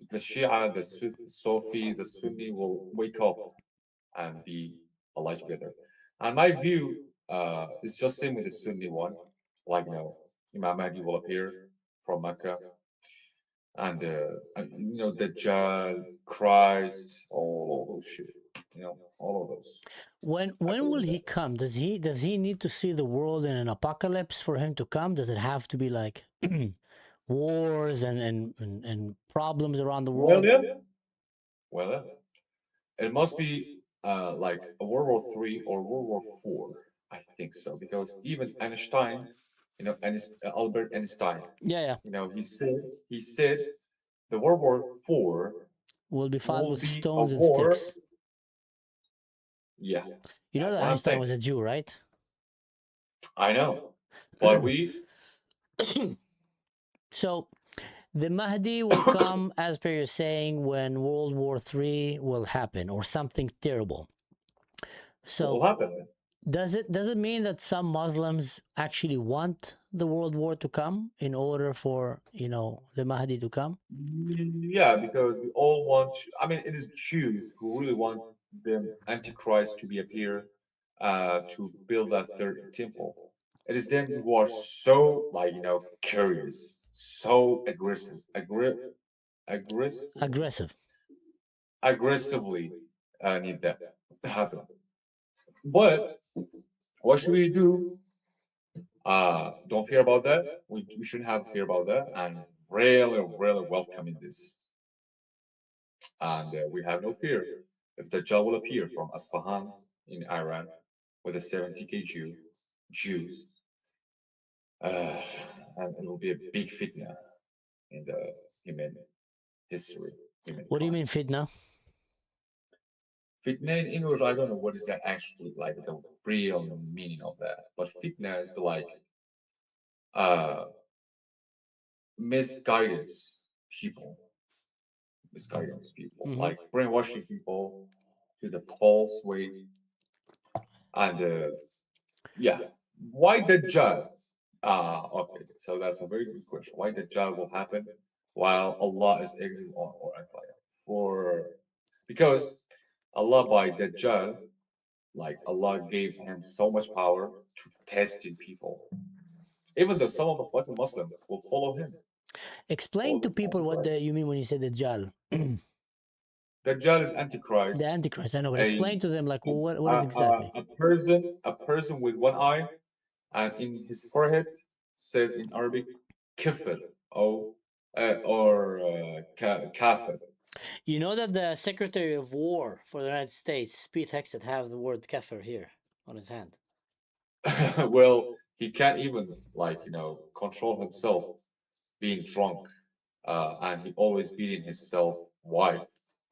the Shia, the Sufi, the Sunni will wake up and be alive together. And my view is just same with the Sunni one. Like, Imam Mahdi will appear from Mecca, and Dajjal, Christ, all of those shit. All of those. When believe will he that. come? Does he need to see the world in an apocalypse for him to come? Does it have to be like wars and problems around the Well, world? yeah. Well, yeah. It must be like a World War III or World War IV. I think so, because even Einstein, Albert Einstein, Yeah, he said the World War IV will be fought will with be a stones and war. sticks. Yeah, You know that's that what I'm Einstein saying. was a Jew, right? I know, but So the Mahdi will come, as per you're saying, when World War III will happen or something terrible. what will So happen? does it mean that some Muslims actually want the World War to come in order for the Mahdi to come? Yeah, because we all want. I mean, it is Jews who really want the Antichrist to be appear, to build that third temple. It is them who are so curious, so aggressive, Aggressive. aggressively need that to happen. But what should we do? Don't fear about that. We shouldn't have fear about that, and really, really welcoming this. And we have no fear if Dajjal will appear from Asfahan in Iran with a 70K Jews, uh, and it will be a big fitna in the human history. What do you Humankind. mean fitna? Fitna in English, I don't know what is that actually like the real meaning of that, but fitna is like uh misguidance people, Mhm. like brainwashing people to the false way, and yeah. Why Dajjal? Okay, so that's a very good question. Why Dajjal will happen while Allah is exiting on or for because Allah by Dajjal, like Allah gave him so much power to testing people. Even though some of the fucking Muslims will follow him. Explain to people what you mean when you say Dajjal. Dajjal is Antichrist, The Antichrist, I know, but a explain to them like what a, is exactly. a person with one eye, and in his forehead says in Arabic kafir or kafir. You know that the Secretary of War for the United States, Pete Hegseth, have the word kafir here on his hand. Well, he can't even control himself being drunk, and he always beating his wife.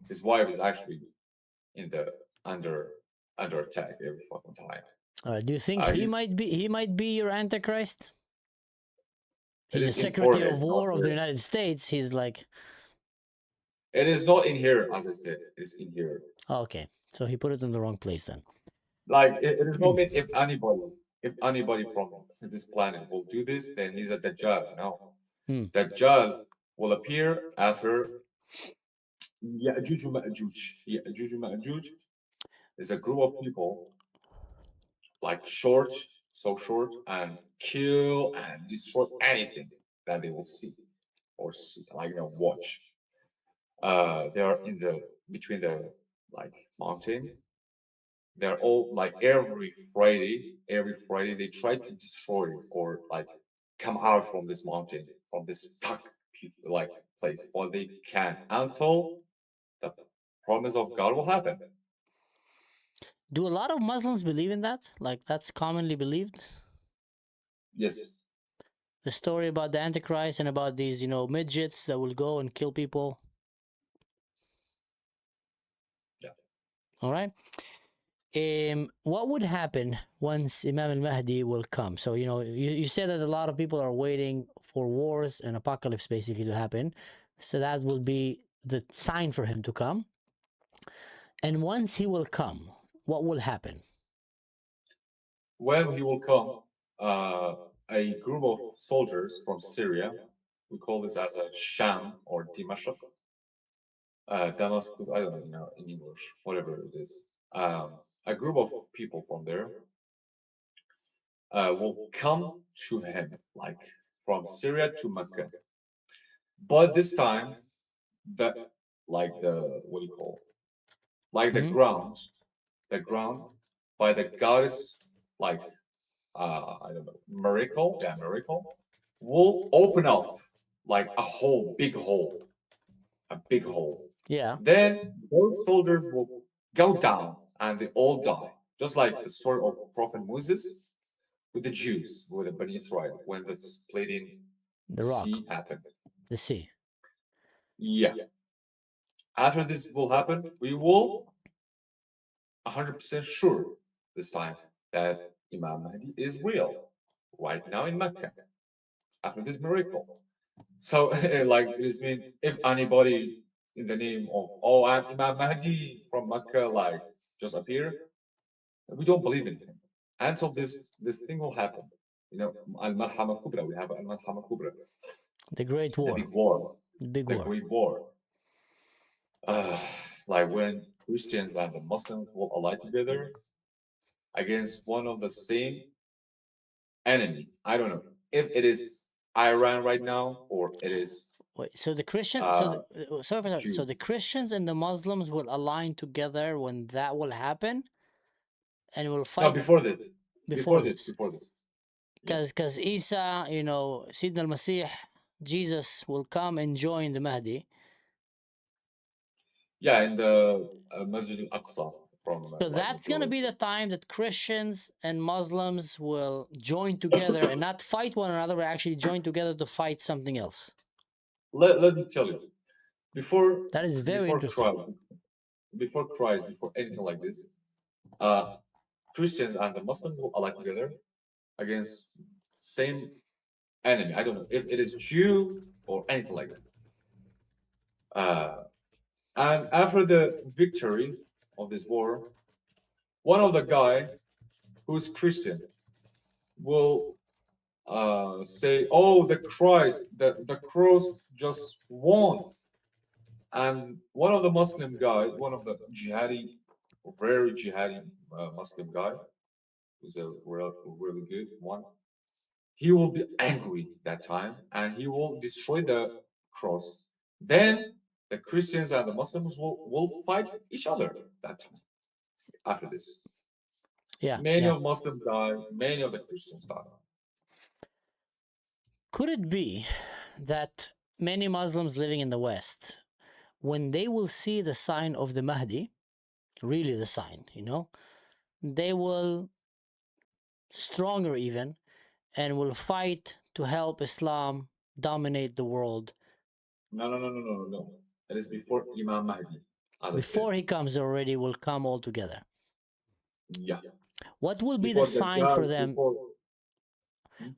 His wife is actually in the under attack every fucking time. All right. Do you think He's- he might be your Antichrist? It He's the is in Secretary forehead, of not War of the here. United States. He's like, It is not in here, as I said. It's in here. oh, okay, so he put it in the wrong place then. Like it is not mean if anybody from this planet will do this, then he's a Dajjal. No, Hmm. Dajjal will appear after Ya'juj Ma'juj. Ya'juj Ma'juj is a group of people like short, so short, and kill and destroy anything that they will watch. They are in the between the mountain. They're all like every Friday they try to destroy or come out from this mountain, from this stuck place, but they can't until the promise of God will happen. Do a lot of Muslims believe in that? Like that's commonly believed? Yes. The story about the Antichrist and about these, midgets that will go and kill people. Yeah. All right. What would happen once Imam al-Mahdi will come? So, you said that a lot of people are waiting for wars and apocalypse basically to happen. So that will be the sign for him to come. And once he will come, what will happen? When he will come, a group of soldiers from Syria, we call this as a Sham or Dimashq, Damascus, I don't know in English, whatever it is. A group of people from there will come to him, like from Syria to Mecca. But this time, the like the what do you call like the Mhm. ground by the goddess, like I don't know, miracle, will open up like a big hole. Yeah. Then those soldiers will go down and they all die, just like the story of Prophet Moses with the Jews, with the Bani Israel, when the splitting The rock. sea happened. The sea. Yeah. After this will happen, we will 100% sure this time that Imam Mahdi is real right now in Mecca after this miracle. So, like, this means if anybody in the name of, oh, I'm Imam Mahdi from Mecca, like, just appear, we don't believe in him until this thing will happen. You know, Al Malhama Kubra, we have Al Malhama Kubra, The Great the War. big war, The big the war. Great War. Like when Christians and the Muslims will ally together against one of the same enemy. I don't know if it is Iran right now or it is Wait, so the Christian, uh, sorry for that. So the Jews. Christians and the Muslims will align together when that will happen, and will No, fight before this. before this. Before this. Yeah. Because Isa, you know, Sidna al-Masih, Jesus will come and join the Mahdi. Yeah, in the Masjid al-Aqsa from So like that's gonna be the Jerusalem. time that Christians and Muslims will join together and not fight one another, but actually join together to fight something else. Let me tell you, before That is very interesting. Christ, before anything like this, uh, Christians and the Muslims will ally together against same enemy. I don't know if it is Jew or anything like that. And after the victory of this war, one of the guy who's Christian will say, "Oh, the cross just won." And one of the Muslim guys, one of the jihadi, very jihadi Muslim guy, who's a really good one, he will be angry that time and he will destroy the cross. Then the Christians and the Muslims will fight each other that time after this. Yeah. Many Yeah. of Muslims die, many of the Christians die. Could it be that many Muslims living in the West, when they will see the sign of the Mahdi, really the sign, you know, they will stronger even and will fight to help Islam dominate the world? No. That is before Imam Mahdi. As I Before said. he comes already will come all together. Yeah. What will be the Before sign for Dajjal, them? before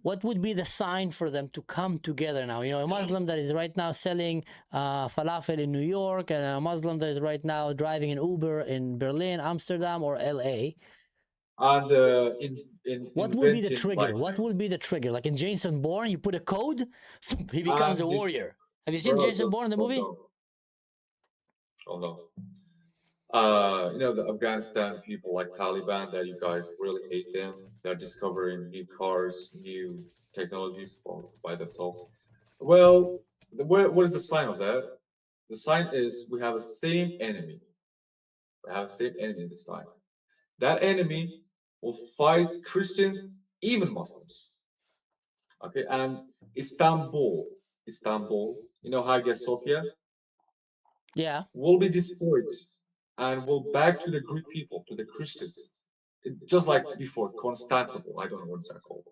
What would be the sign for them to come together now? You know, a Muslim that is right now selling falafel in New York, and a Muslim that is right now driving an Uber in Berlin, Amsterdam, or LA. and in What will be the inventing trigger? like What will be the trigger? Like in Jason Bourne, you put a code, he becomes a and this warrior. Have you seen bro Jason just Bourne, the hold movie? on. Hold on. You know, the Afghanistan people like Taliban that you guys really hate them. They're discovering new cars, new technologies by themselves. Well, what is the sign of that? The sign is we have a same enemy. We have a same enemy this time. That enemy will fight Christians, even Muslims. Okay, and Istanbul, you know, Hagia Sophia, Yeah. will be destroyed and will back to the Greek people, to the Christians. Just like before, Constantinople. I don't know what's that called.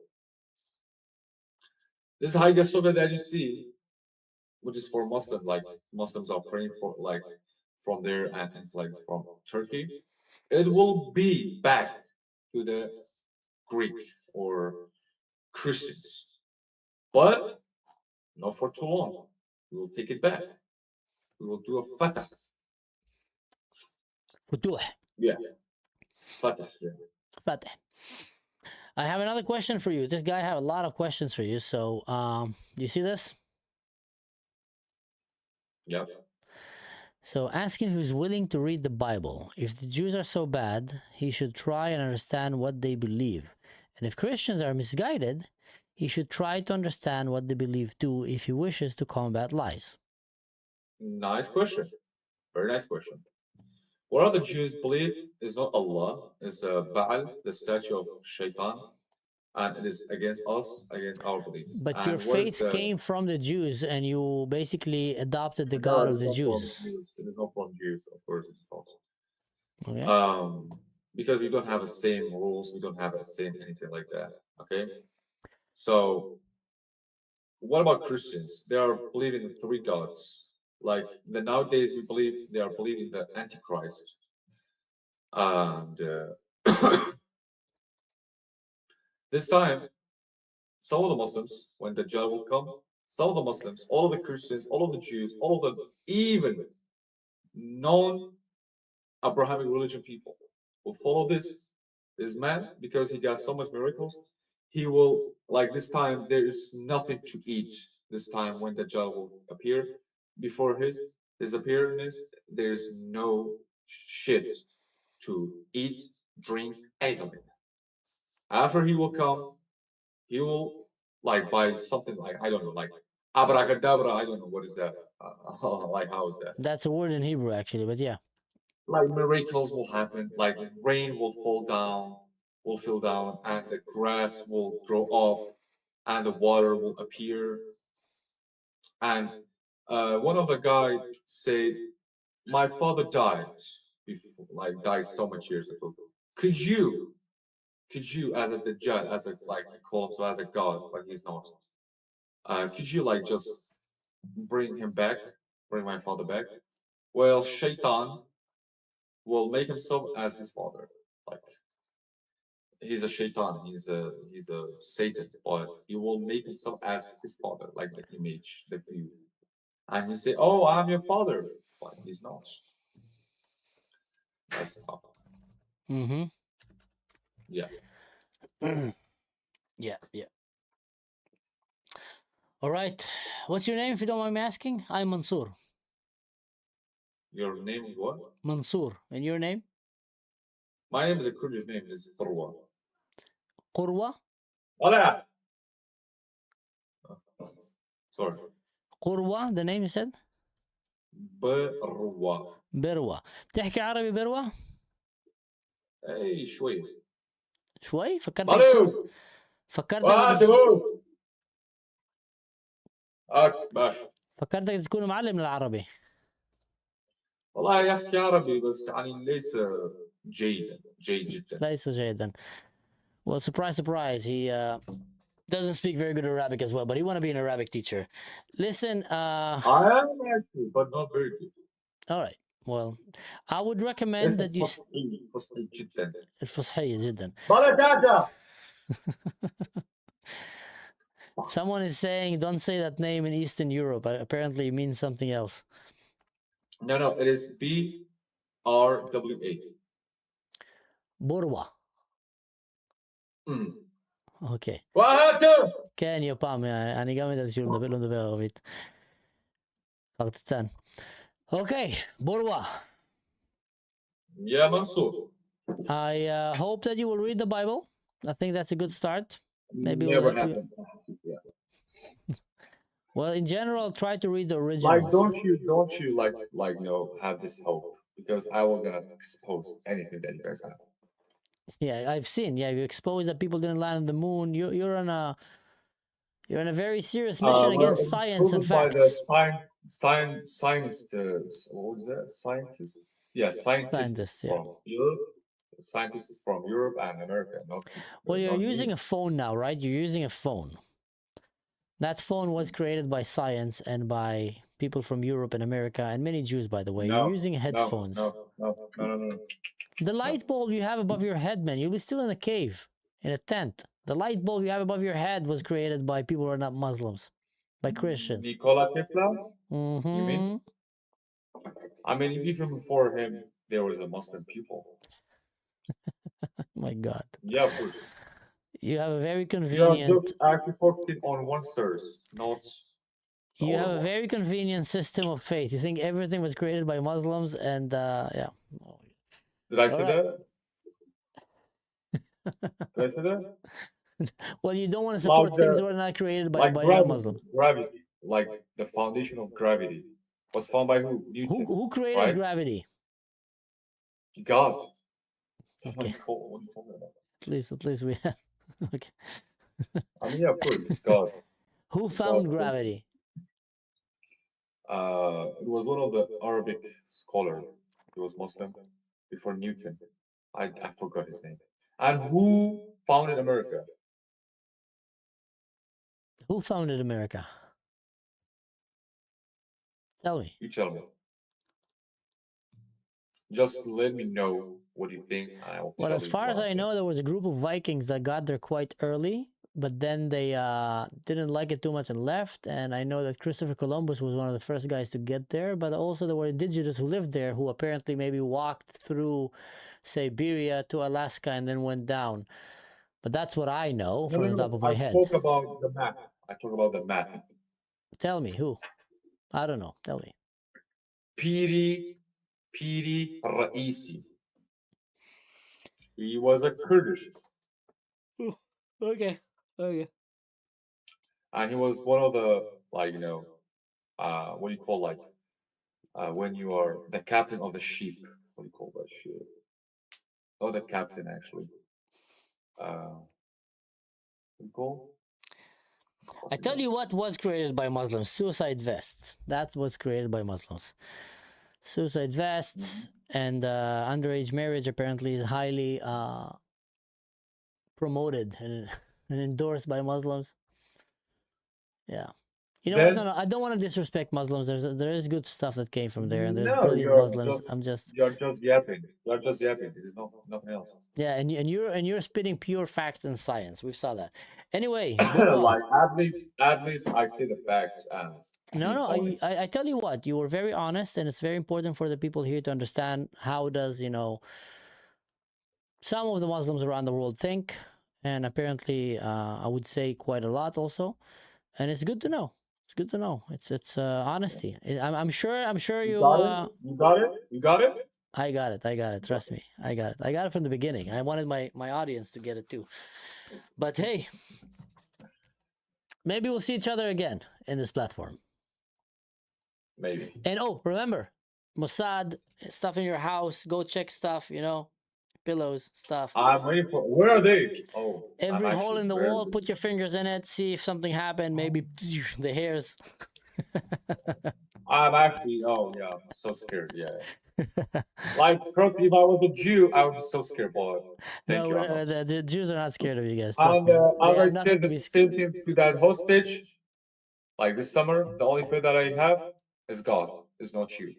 This Hagia Sophia that you see, which is for Muslims, like Muslims are praying for, like from there and like from Turkey, it will be back to the Greek or Christians, but not for too long. We will take it back. We will do a fatah. Futuh. Yeah, fatah. Yeah. Fateh. I have another question for you. This guy have a lot of questions for you. So, you see this? Yeah. So ask him if he's willing to read the Bible. If the Jews are so bad, he should try and understand what they believe. And if Christians are misguided, he should try to understand what they believe too if he wishes to combat lies. Nice question. Very nice question. What other Jews believe is not Allah, is Baal, the statue of Shaitan, and it is against us, against our beliefs. But And your what is faith the- came from the Jews and you basically adopted the No, God it of is the not from Jews. Jews. It is not from Jews, of course, it's false. Okay? Because we don't have the same rules, we don't have the same anything like that. Okay. So, what about Christians? They are believing in three gods. Like nowadays, we believe they are believing the Antichrist, and this time, some of the Muslims, when Dajjal will come, some of the Muslims, all of the Christians, all of the Jews, all of the even non-Abrahamic religion people will follow this man because he got so much miracles. He will, like this time, there is nothing to eat. This time when Dajjal will appear, before his appearance, there's no shit to eat, drink, anything. After he will come, he will like buy something like, I don't know, like abracadabra. I don't know what is that. Like how is that? That's a word in Hebrew actually, but yeah. Like miracles will happen. Like rain will fall down, and the grass will grow up, and the water will appear. And one of the guys said, "My father died before, like died so much years ago. Could you, as a Dajjal, as a like he calls himself as a god, but he's not. Could you like just bring him back, bring my father back?" Well, Shaitan will make himself as his father. Like he's a Shaitan, he's a Satan, but he will make himself as his father, like the image, the view. And he say, "Oh, I'm your father," but he's not. That's tough. Mm-hmm. Yeah. Yeah, yeah. All right. What's your name, if you don't mind me asking? I'm Mansoor. Your name is what? Mansoor. And your name? My name is a Kurdish name, is Qurwa. Qurwa? Hola. Sorry. Qurwa, the name you said? Barwa. بروا. بتحكي عربي بروا؟ Hey, شوي. شوي؟ فكرتك ماشي. فكرتك تكون معلم العربي. والله يحكي عربي بس يعني ليس جيد جدا. ليس جيدا. Well, surprise, surprise. He doesn't speak very good Arabic as well, but he want to be an Arabic teacher. Listen, I am actually, but not very good. all right. Well, I would recommend that you فصحي جدا. الفصحية جدا. Someone is saying don't say that name in Eastern Europe. Apparently it means something else. No, it is BRWA. Borwa. Mm. Okay. وهاتوا. كان يبام يعني قام يدل شو مدبلون دبل غبيت. فقدتان. Okay, Borwa. Yeah, Mansoor. I hope that you will read the Bible. I think that's a good start. Maybe Never we'll help you. happened. Yeah. Well, in general, try to read the original. Like, don't you like have this hope, because I will gonna expose anything that you guys have. Yeah, I've seen. Yeah, you exposed that people didn't land on the moon. You're on a very serious mission against science and By facts. the scientists. What was that? Scientists. Yeah, Scientists, yeah. from Europe. Scientists from Europe and America. Not. Well, you're not using you. a phone now, right? You're using a phone. That phone was created by science and by people from Europe and America and many Jews, by the way. You're using headphones. No. The light bulb you have above your head, man, you'll be still in a cave, in a tent. The light bulb you have above your head was created by people who are not Muslims, by Christians. Nikola Tesla. Mm-hmm. You mean? I mean, even before him, there was a Muslim people. My God. Yeah, of course. You have a very You are convenient. just actually focusing on one source, not You have a Horrible. very convenient system of faith. You think everything was created by Muslims, and yeah. Did I say Alright. that? Did I say that? Well, you don't want to support Like things the- that were not created by Like gravity, non-Muslims. gravity, like the foundation of gravity was found by who? Newton. Who created right? gravity? God. Okay. What are you talking about? At least we have. Okay. I mean, yeah, of course, God. Who found God. gravity? It was one of the Arabic scholar. He was Muslim before Newton. I forgot his name. And who founded America? Who founded America? Tell me. You tell me. Just let me know what you think. I will Well, tell as you far what as I think. know, there was a group of Vikings that got there quite early, but then they didn't like it too much and left. And I know that Christopher Columbus was one of the first guys to get there, but also there were indigenous who lived there who apparently maybe walked through Siberia to Alaska and then went down. But that's what I know from the top of my I head. talk about the map. I talk about the map. Tell me who? I don't know. Tell me. Piri Raisi. He was a Kurdish, Okay. Okay. and he was one of the what do you call when you are the captain of the ship? What do you call that ship? Not the captain actually. What do you call? I tell you what was created by Muslims: suicide vests. That was created by Muslims. Suicide vests and underage marriage apparently is highly promoted and endorsed by Muslims. Yeah. You know what? Then- No, I don't want to disrespect Muslims. There is good stuff that came from there, and there's No, brilliant you're Muslims. just- I'm just You're just yapping. You're just yapping. There's nothing else. yeah, and you're spitting pure facts and science. We saw that. Anyway, Bouba, Like at least I see the facts and no, be honest. I tell you what, you were very honest, and it's very important for the people here to understand how does some of the Muslims around the world think, and apparently, I would say quite a lot also, and it's good to know. It's good to know. It's honesty. I'm sure you. You got it. You got it. I got it. Trust me, I got it. I got it from the beginning. I wanted my audience to get it too. But hey, maybe we'll see each other again in this platform. Maybe. And oh, remember, Mossad, stuff in your house, go check stuff, pillows, stuff. I'm waiting for. Where are they? Oh, I'm Every hole actually in the very- wall, put your fingers in it, see if something happened, maybe the hairs. I'm actually. Oh yeah, I'm so scared. Yeah. Like, trust me, if I was a Jew, I would be so scared. But thank No, you. I'm not. the Jews are not scared of you guys. Trust And me. They have as I nothing said to the be same thing to that hostage, like this summer, the only fear that I have is God. It's not you.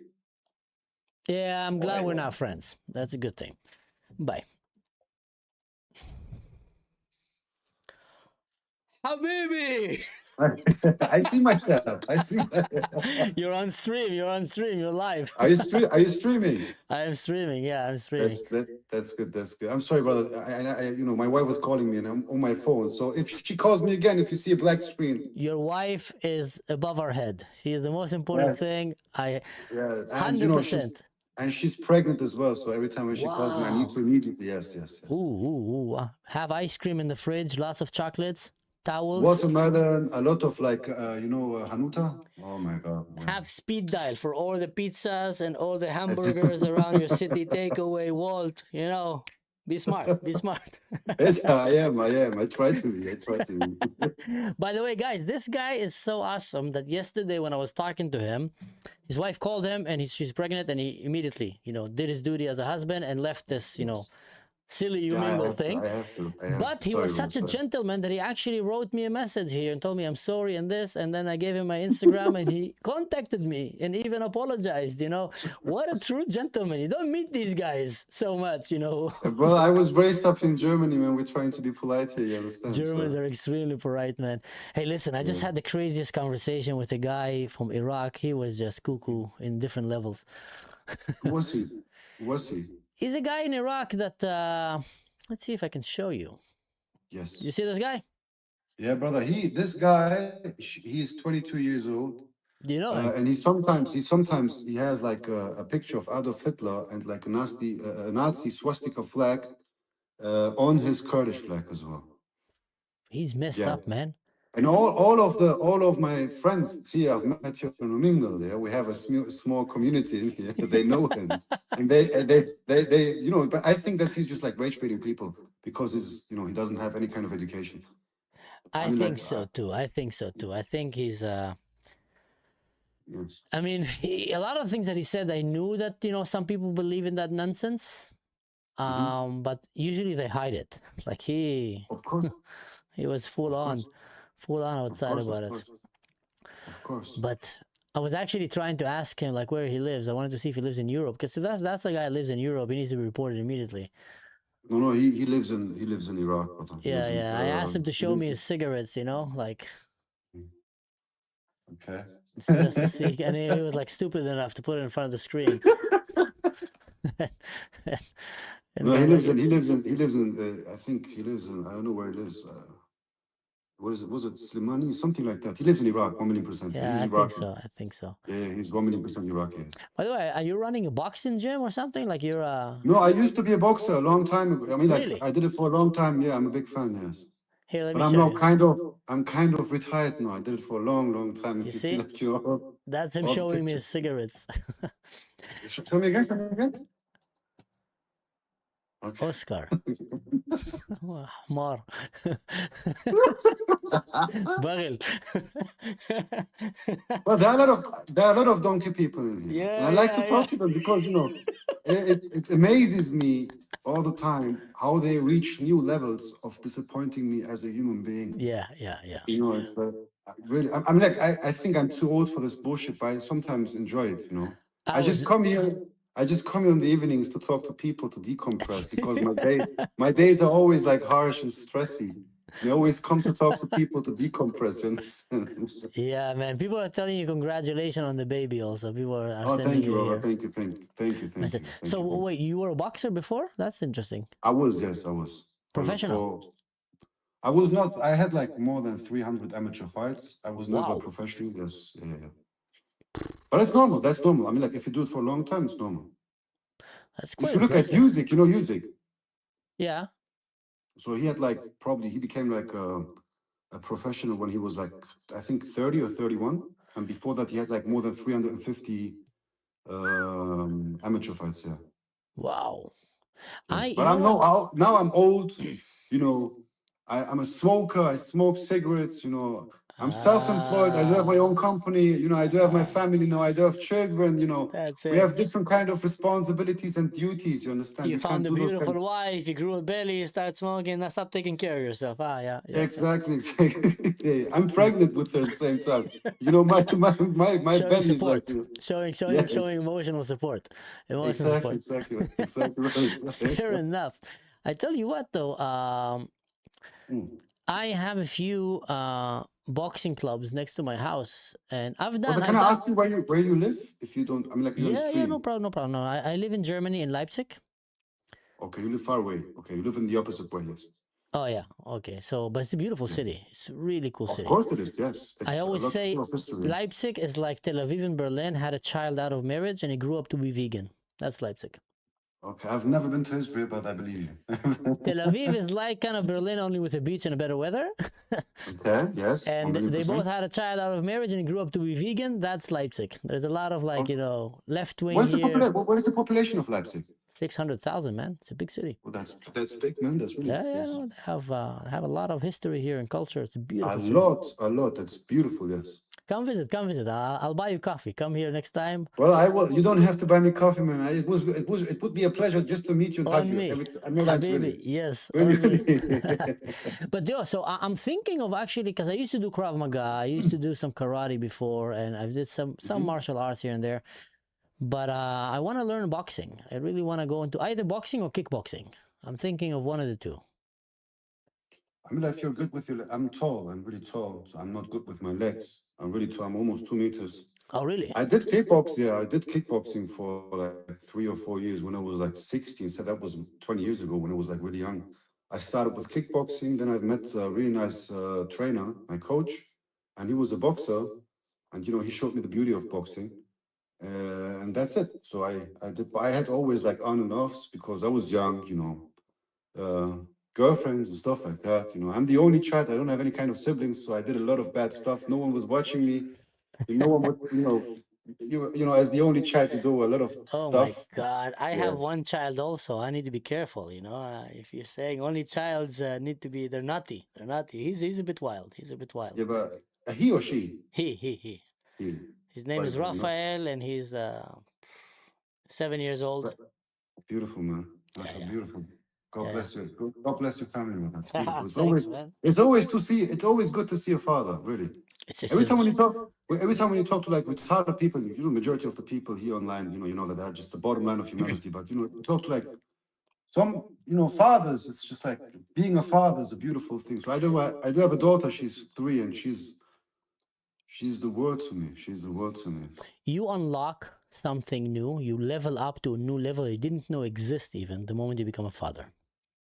Yeah, I'm glad we're anyone. not friends. That's a good thing. Bye. Habibi! I see myself. I see. You're on stream. You're live. Are you streaming? I am streaming. Yeah, I'm streaming. That's good. That's good. I'm sorry, brother. My wife was calling me and I'm on my phone. So if she calls me again, if you see a black screen, Your wife is above our head. She is the most important Yeah. thing. yeah, and 100%. she's pregnant as well. So every time when she calls me, I need to immediately. Yes. Ooh. Have ice cream in the fridge, lots of chocolates, towels. Watermelon, a lot of Hanuta. Oh my God. yeah. Have speed dial for all the pizzas and all the hamburgers around your city takeaway, Walt. Be smart. Be smart. Yes, I am. I try to be. By the way, guys, this guy is so awesome that yesterday when I was talking to him, his wife called him and she's pregnant, and he immediately, did his duty as a husband and left this, silly you mingle thing. I have to. But he was such a gentleman that he actually wrote me a message here and told me I'm sorry and this, and then I gave him my Instagram and he contacted me and even apologized. What a true gentleman. You don't meet these guys so much. Brother, I was raised up in Germany, man. We're trying to be polite here, you understand? Germans So- are extremely polite, man. Hey, listen, I just had the craziest conversation with a guy from Iraq. He was just cuckoo in different levels. Who was he? Who was he? He's a guy in Iraq that, let's see if I can show you. Yes. You see this guy? Yeah, brother. This guy, he's 22 years old. Do you know him? And he sometimes he has like a picture of Adolf Hitler and like a Nazi swastika flag on his Kurdish flag as well. He's messed Yeah. up, man. And all of my friends here, I've met you in Romingo there. We have a small community in here. They know him, and they you know. But I think that he's just like rage baiting people because he doesn't have any kind of education. I mean, think like, so too. I think so too. I think he's Yes. I mean, a lot of things that he said, I knew that, some people believe in that nonsense. But usually they hide it. Like he Of course, was full of on course, outside about it. Of course. But I was actually trying to ask him like where he lives. I wanted to see if he lives in Europe, because if that's a guy who lives in Europe, he needs to be reported immediately. No, he lives in Iraq. He lives in, Yeah. I asked him to he show me lives- his cigarettes, like Okay. just to see, and he was like stupid enough to put it in front of the screen. And No, he I'm lives like, in. I think he lives in. I don't know where he lives. What is it? Was it Slimani? Something like that. He lives in Iraq, 1,000,000%. yeah, He's I think Iraqi. so. I think so. Yeah, he's 1,000,000% Iraqi. By the way, are you running a boxing gym or something? Like you're No, I used to be a boxer a long time ago. I mean, like Really? I did it for a long time. Yeah, I'm a big fan. Yes, Here, let but me I'm show now you. I'm kind of retired now. I did it for a long time. If You you see? see, like That's him all the showing me his pictures. cigarettes. Show me again. Show me again. Okay. Oscar. حمار. بغل. Well, there are a lot of donkey people in here, Yeah, and I like to yeah, talk to them because it amazes me all the time how they reach new levels of disappointing me as a human being. Yeah. It's really. I'm like I think I'm too old for this bullshit, but I sometimes enjoy it. I just come here. I just come here in the evenings to talk to people to decompress because my days are always like harsh and stressy. I always come to talk to people to decompress. You understand? Yeah, man. People are telling you congratulations on the baby. Also, people are Oh, sending thank you, you Robert. here. Thank you. Message. So wait, you were a boxer before? That's interesting. I was. Professional? I was not. I had like more than 300 amateur fights. I was never Wow. professional. Yes, yeah. But it's normal. That's normal. I mean, like if you do it for a long time, it's normal. That's quite If you look at impressive. music, music. Yeah. So he had like he became like a professional when he was like I think 30 or 31, and before that he had like more than 350 amateur fights. Yeah. Wow. Yes. But now I'm old. I'm a smoker. I smoke cigarettes. I'm self-employed. I do have my own company. I do have my family now. I do have children. That's We it. have different kind of responsibilities and duties. You understand? You can't found a do those beautiful wife, you grew a belly, you start smoking, now stop taking care of yourself. Yeah. Exactly. I'm pregnant with her at the same time. My Showing belly is support. like Showing emotional support. exactly right. Fair enough. I tell you what though, I have a few boxing clubs next to my house, and I've done. Can I ask you where you live? If you don't, I mean, like you're on Yeah, stream. no problem. No, I live in Germany, in Leipzig. Okay, you live far away. Okay, you live in the opposite way. Yes. Oh yeah, okay. So, but it's a beautiful city. It's a really cool city. Of course it is. Yes. I always say history. Leipzig is like Tel Aviv and Berlin had a child out of marriage and he grew up to be vegan. That's Leipzig. Okay, I've never been to Israel, but I believe you. Tel Aviv is like kind of Berlin, only with a beach and a better weather. Okay, yes. And 100%. they both had a child out of marriage and he grew up to be vegan. That's Leipzig. There's a lot of left wing here. What is the population of Leipzig? 600,000, man. It's a big city. Well, that's big, man. That's really Yeah. yes. They have a lot of history here and culture. It's a beautiful city. A lot. That's beautiful. Yes. Come visit. I'll buy you coffee. Come here next time. Well, I will. You don't have to buy me coffee, man. It would be a pleasure just to meet you and hug On you. me. I know that Habibi, really. yes. Really, on me. really. But so I'm thinking of actually, because I used to do Krav Maga, I used to do some karate before, and I've did some martial arts here and there. But I want to learn boxing. I really want to go into either boxing or kickboxing. I'm thinking of one of the two. I mean, if you're good with your, I'm tall. I'm really tall, so I'm not good with my legs. I'm really tall. I'm almost 2 meters. Oh, really? I did kickboxing. Yeah, I did kickboxing for like 3 or 4 years when I was like 16. So that was 20 years ago when I was like really young. I started with kickboxing. Then I've met a really nice trainer, my coach, and he was a boxer. And, he showed me the beauty of boxing. And that's it. So I had always like on and offs because I was young, girlfriends and stuff like that. I'm the only child. I don't have any kind of siblings. So I did a lot of bad stuff. No one was watching me. No one would, as the only child to do a lot of Oh my stuff. God! I have Yes. one child also. I need to be careful. If you're saying only childs need to be, they're naughty. They're naughty. He's a bit wild. He's a bit wild. Yeah, but he or she? He. He. His name Right, is fair enough. Raphael, and he's 7 years old. Beautiful, man. That's Yeah, yeah. beautiful. God Yeah. bless you. God bless your family, man. That's beautiful. It's Thanks, always, man. it's always good to see a father, really. It's Every time when you talk to like retarded people, majority of the people here online, you know that are just the bottom line of humanity. But you talk to like some, fathers. It's just like being a father is a beautiful thing. So I do have a daughter. She's 3, and she's the world to me. She's the world to me. You unlock something new. You level up to a new level you didn't know exist even the moment you become a father.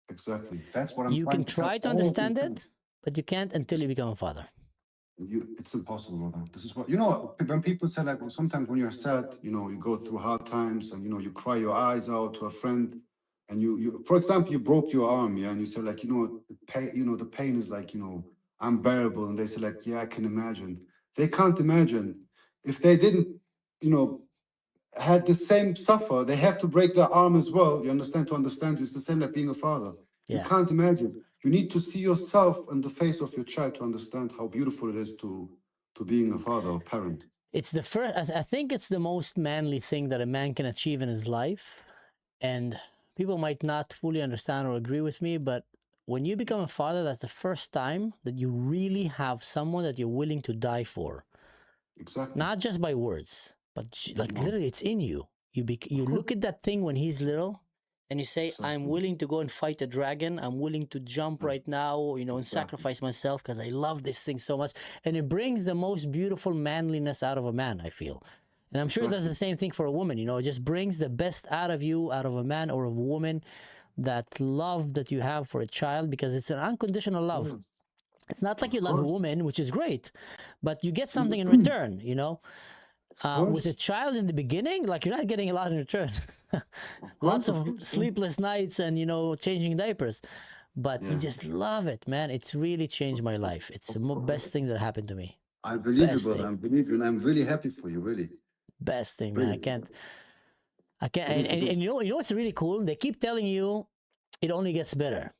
Exactly. That's what I'm You can trying try to understand it, but you can't until you become a father. It's impossible, brother. This is what when people say like, well, sometimes when you're sad, you go through hard times, and you cry your eyes out to a friend, and you for example, you broke your arm, yeah, and you say like, the pain is like, unbearable, and they say like, yeah, I can imagine. They can't imagine if they didn't, had the same suffer. They have to break their arm as well. You understand? To understand, it's the same like being a father. Yeah. You can't imagine. You need to see yourself in the face of your child to understand how beautiful it is to being a father or parent. It's the first. I think it's the most manly thing that a man can achieve in his life, and people might not fully understand or agree with me, but when you become a father, that's the first time that you really have someone that you're willing to die for. Exactly. Not just by words, but like literally, it's in you. You look at that thing when he's little, and you say, Exactly. I'm willing to go and fight a dragon. I'm willing to jump right now, and Exactly. sacrifice myself because I love this thing so much. And it brings the most beautiful manliness out of a man, I feel. And I'm sure it does the same thing for a woman. It just brings the best out of you, out of a man or a woman, that love that you have for a child, because it's an unconditional love. It's not like you love a woman, which is great, but you get something in return, with a child in the beginning, like you're not getting a lot in return. Lots of sleepless nights and, changing diapers. But you just love it, man. It's really changed my life. It's the best thing that happened to me. I believe Best you, brother. thing. I believe you, and I'm really happy for you, really. Best thing, man. I can't. And you know what's really cool? They keep telling you it only gets better.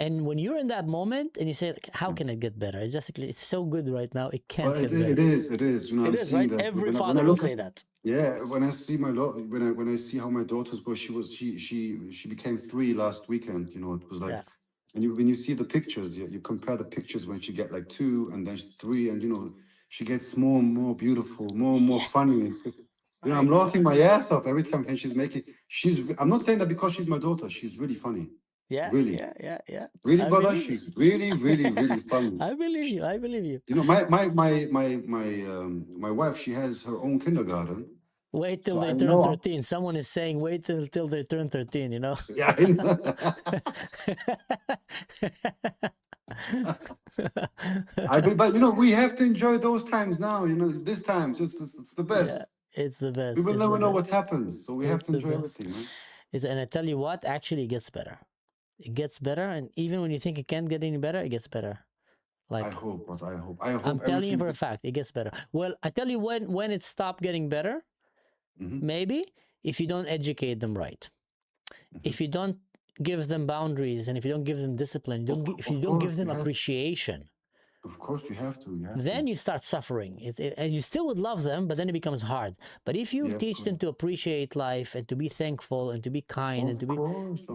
And when you're in that moment and you say, how can it get better? It's so good right now. It can't get better. It is. It is, right? Every father will say that. Yeah, when I see when I see how my daughters go, she became 3 last weekend. It was like, and when you see the pictures, you compare the pictures when she get like 2 and then 3, and she gets more and more beautiful, more and more funny. It's just, I'm laughing my ass off every time she's making. I'm not saying that because she's my daughter. She's really funny. Yeah, really. Yeah. Really, brother, she's really, really, really funny. I believe you. My wife, she has her own kindergarten. Wait till they turn 13. Someone is saying, wait till they turn 13, Yeah. But we have to enjoy those times now. This time, it's the best. Yeah, it's the best. We will never know what happens, so we have to enjoy everything, man. And I tell you what, actually, it gets better. It gets better, and even when you think it can't get any better, it gets better. Like, I hope. I'm telling you for a fact, it gets better. Well, I tell you when it stopped getting better, maybe if you don't educate them right, if you don't give them boundaries, and if you don't give them discipline, if you don't give them appreciation. Of course, you have to. Then you start suffering. And you still would love them, but then it becomes hard. But if you teach them to appreciate life and to be thankful and to be kind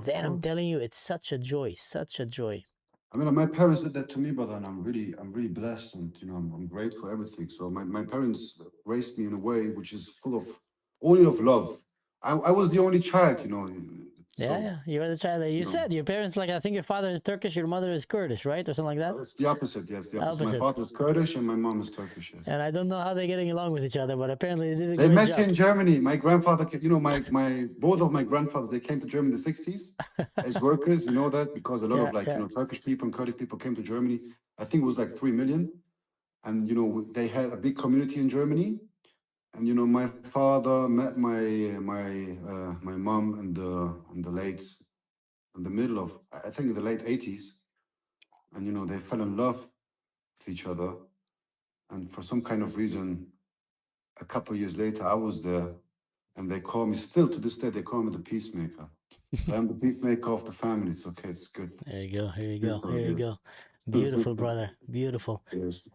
then I'm telling you, it's such a joy, such a joy. I mean, my parents did that to me, brother, and I'm really blessed, and I'm grateful for everything. So my parents raised me in a way which is full of only of love. I was the only child, Yeah, So, yeah. You're the child. You no. said your parents, like, I think your father is Turkish, your mother is Kurdish, right? Or something like that? It's the opposite. Yes, the opposite. Opposite. My father is Kurdish and my mom is Turkish. Yes. And I don't know how they're getting along with each other, but apparently they did a They great met job. here in Germany. My grandfather, both of my grandfathers, they came to Germany in the 60s as workers. You know that because a lot Yeah, of yeah. Turkish people and Kurdish people came to Germany. I think it was like 3 million. And, they had a big community in Germany. And, my father met my mom in the middle of, I think in the late 80s. And, they fell in love with each other. And for some kind of reason, a couple of years later, I was there, and they call me, still to this day, they call me the peacemaker. So I'm the peacemaker of the family. It's okay, it's good. There you go. Here you go. Simple, Here you yes. go. Beautiful, brother. Beautiful. Yes.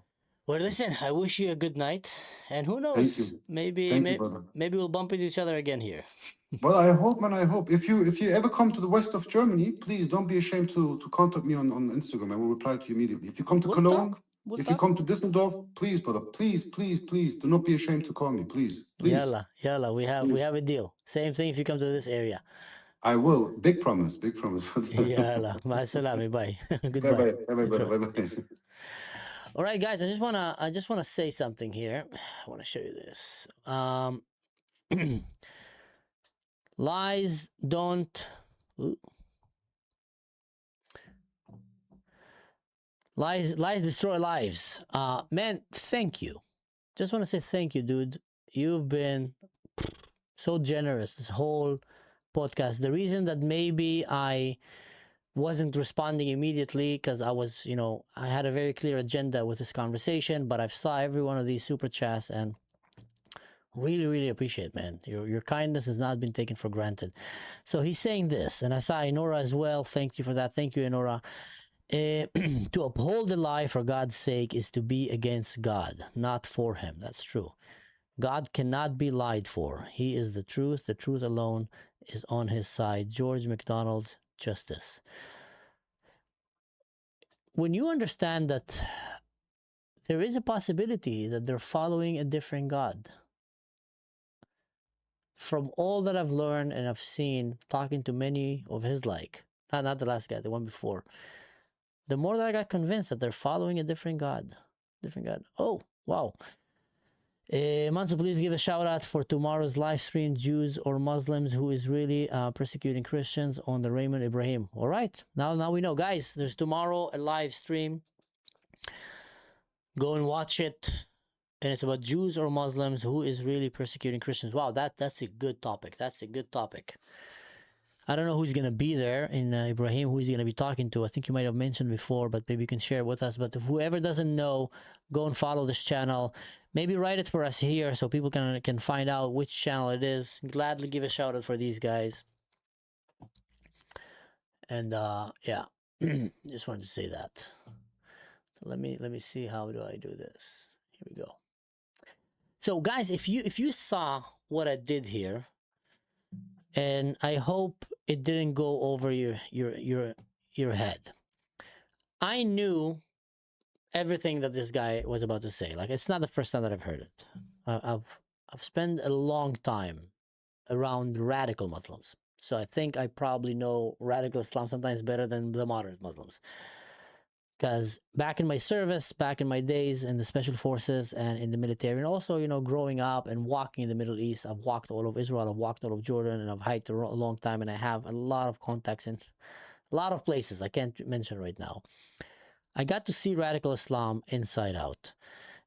Well, listen, I wish you a good night. And who knows? Thank you. Maybe, Thank you, brother. maybe we'll bump into each other again here. Well, I hope, man, I hope. If you ever come to the west of Germany, please don't be ashamed to contact me on Instagram. I will reply to you immediately. If you come to We'll Cologne, talk. We'll if you talk. come to Düsseldorf, please, brother, please, please, please, do not be ashamed to call me, please, please. Yalla. We Please. have a deal. Same thing if you come to this area. I will. Big promise, big promise. Yalla. Ma salami. Bye. Goodbye. Bye-bye, bye-bye, brother, bye-bye. All right, guys. I just wanna say something here. I wanna show you this. Lies don't. Ooh. Lies destroy lives. Man, thank you. Just want to say thank you, dude. You've been so generous this whole podcast. The reason that maybe I wasn't responding immediately because I was, I had a very clear agenda with this conversation, but I've saw every one of these super chats and really, really appreciate, man. Your kindness has not been taken for granted. So he's saying this, and I saw Enora as well. Thank you for that. Thank you, Enora. To uphold the lie for God's sake is to be against God, not for him. That's true. God cannot be lied for. He is the truth. The truth alone is on his side. George MacDonald's Justice. When you understand that there is a possibility that they're following a different God, from all that I've learned and I've seen talking to many of his like, not the last guy, the one before, the more that I got convinced that they're following a different God. Oh, wow. Manso, please give a shout out for tomorrow's live stream, Jews or Muslims who is really persecuting Christians on the Raymond Ibrahim. All right, now we know. Guys, there's tomorrow a live stream. Go and watch it. And it's about Jews or Muslims who is really persecuting Christians. Wow, that's a good topic. I don't know who's going to be there in Ibrahim, who he's going to be talking to. I think you might have mentioned before, but maybe you can share it with us. But if whoever doesn't know, go and follow this channel. Maybe write it for us here so people can find out which channel it is. Gladly give a shout out for these guys. And yeah, just wanted to say that. So let me see, how do I do this? Here we go. So guys, if you saw what I did here, and I hope it didn't go over your head. I knew everything that this guy was about to say. Like, it's not the first time that I've heard it. I've spent a long time around radical Muslims, so I think I probably know radical Islam sometimes better than the moderate Muslims. Because back in my service, back in my days in the special forces and in the military, and also, growing up and walking in the Middle East, I've walked all over Israel, I've walked all over Jordan, and I've hiked a long time, and I have a lot of contacts in a lot of places I can't mention right now. I got to see radical Islam inside out.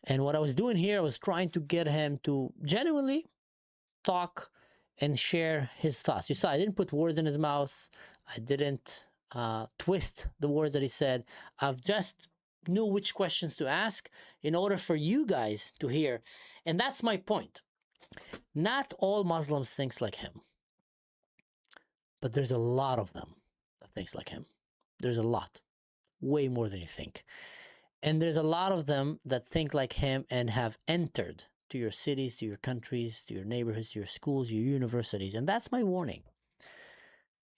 And what I was doing here, I was trying to get him to genuinely talk and share his thoughts. You saw, I didn't put words in his mouth. I didn't twist the words that he said. I've just knew which questions to ask in order for you guys to hear. And that's my point. Not all Muslims think like him, but there's a lot of them that thinks like him. There's a lot, way more than you think. And there's a lot of them that think like him and have entered to your cities, to your countries, to your neighborhoods, to your schools, your universities. And that's my warning.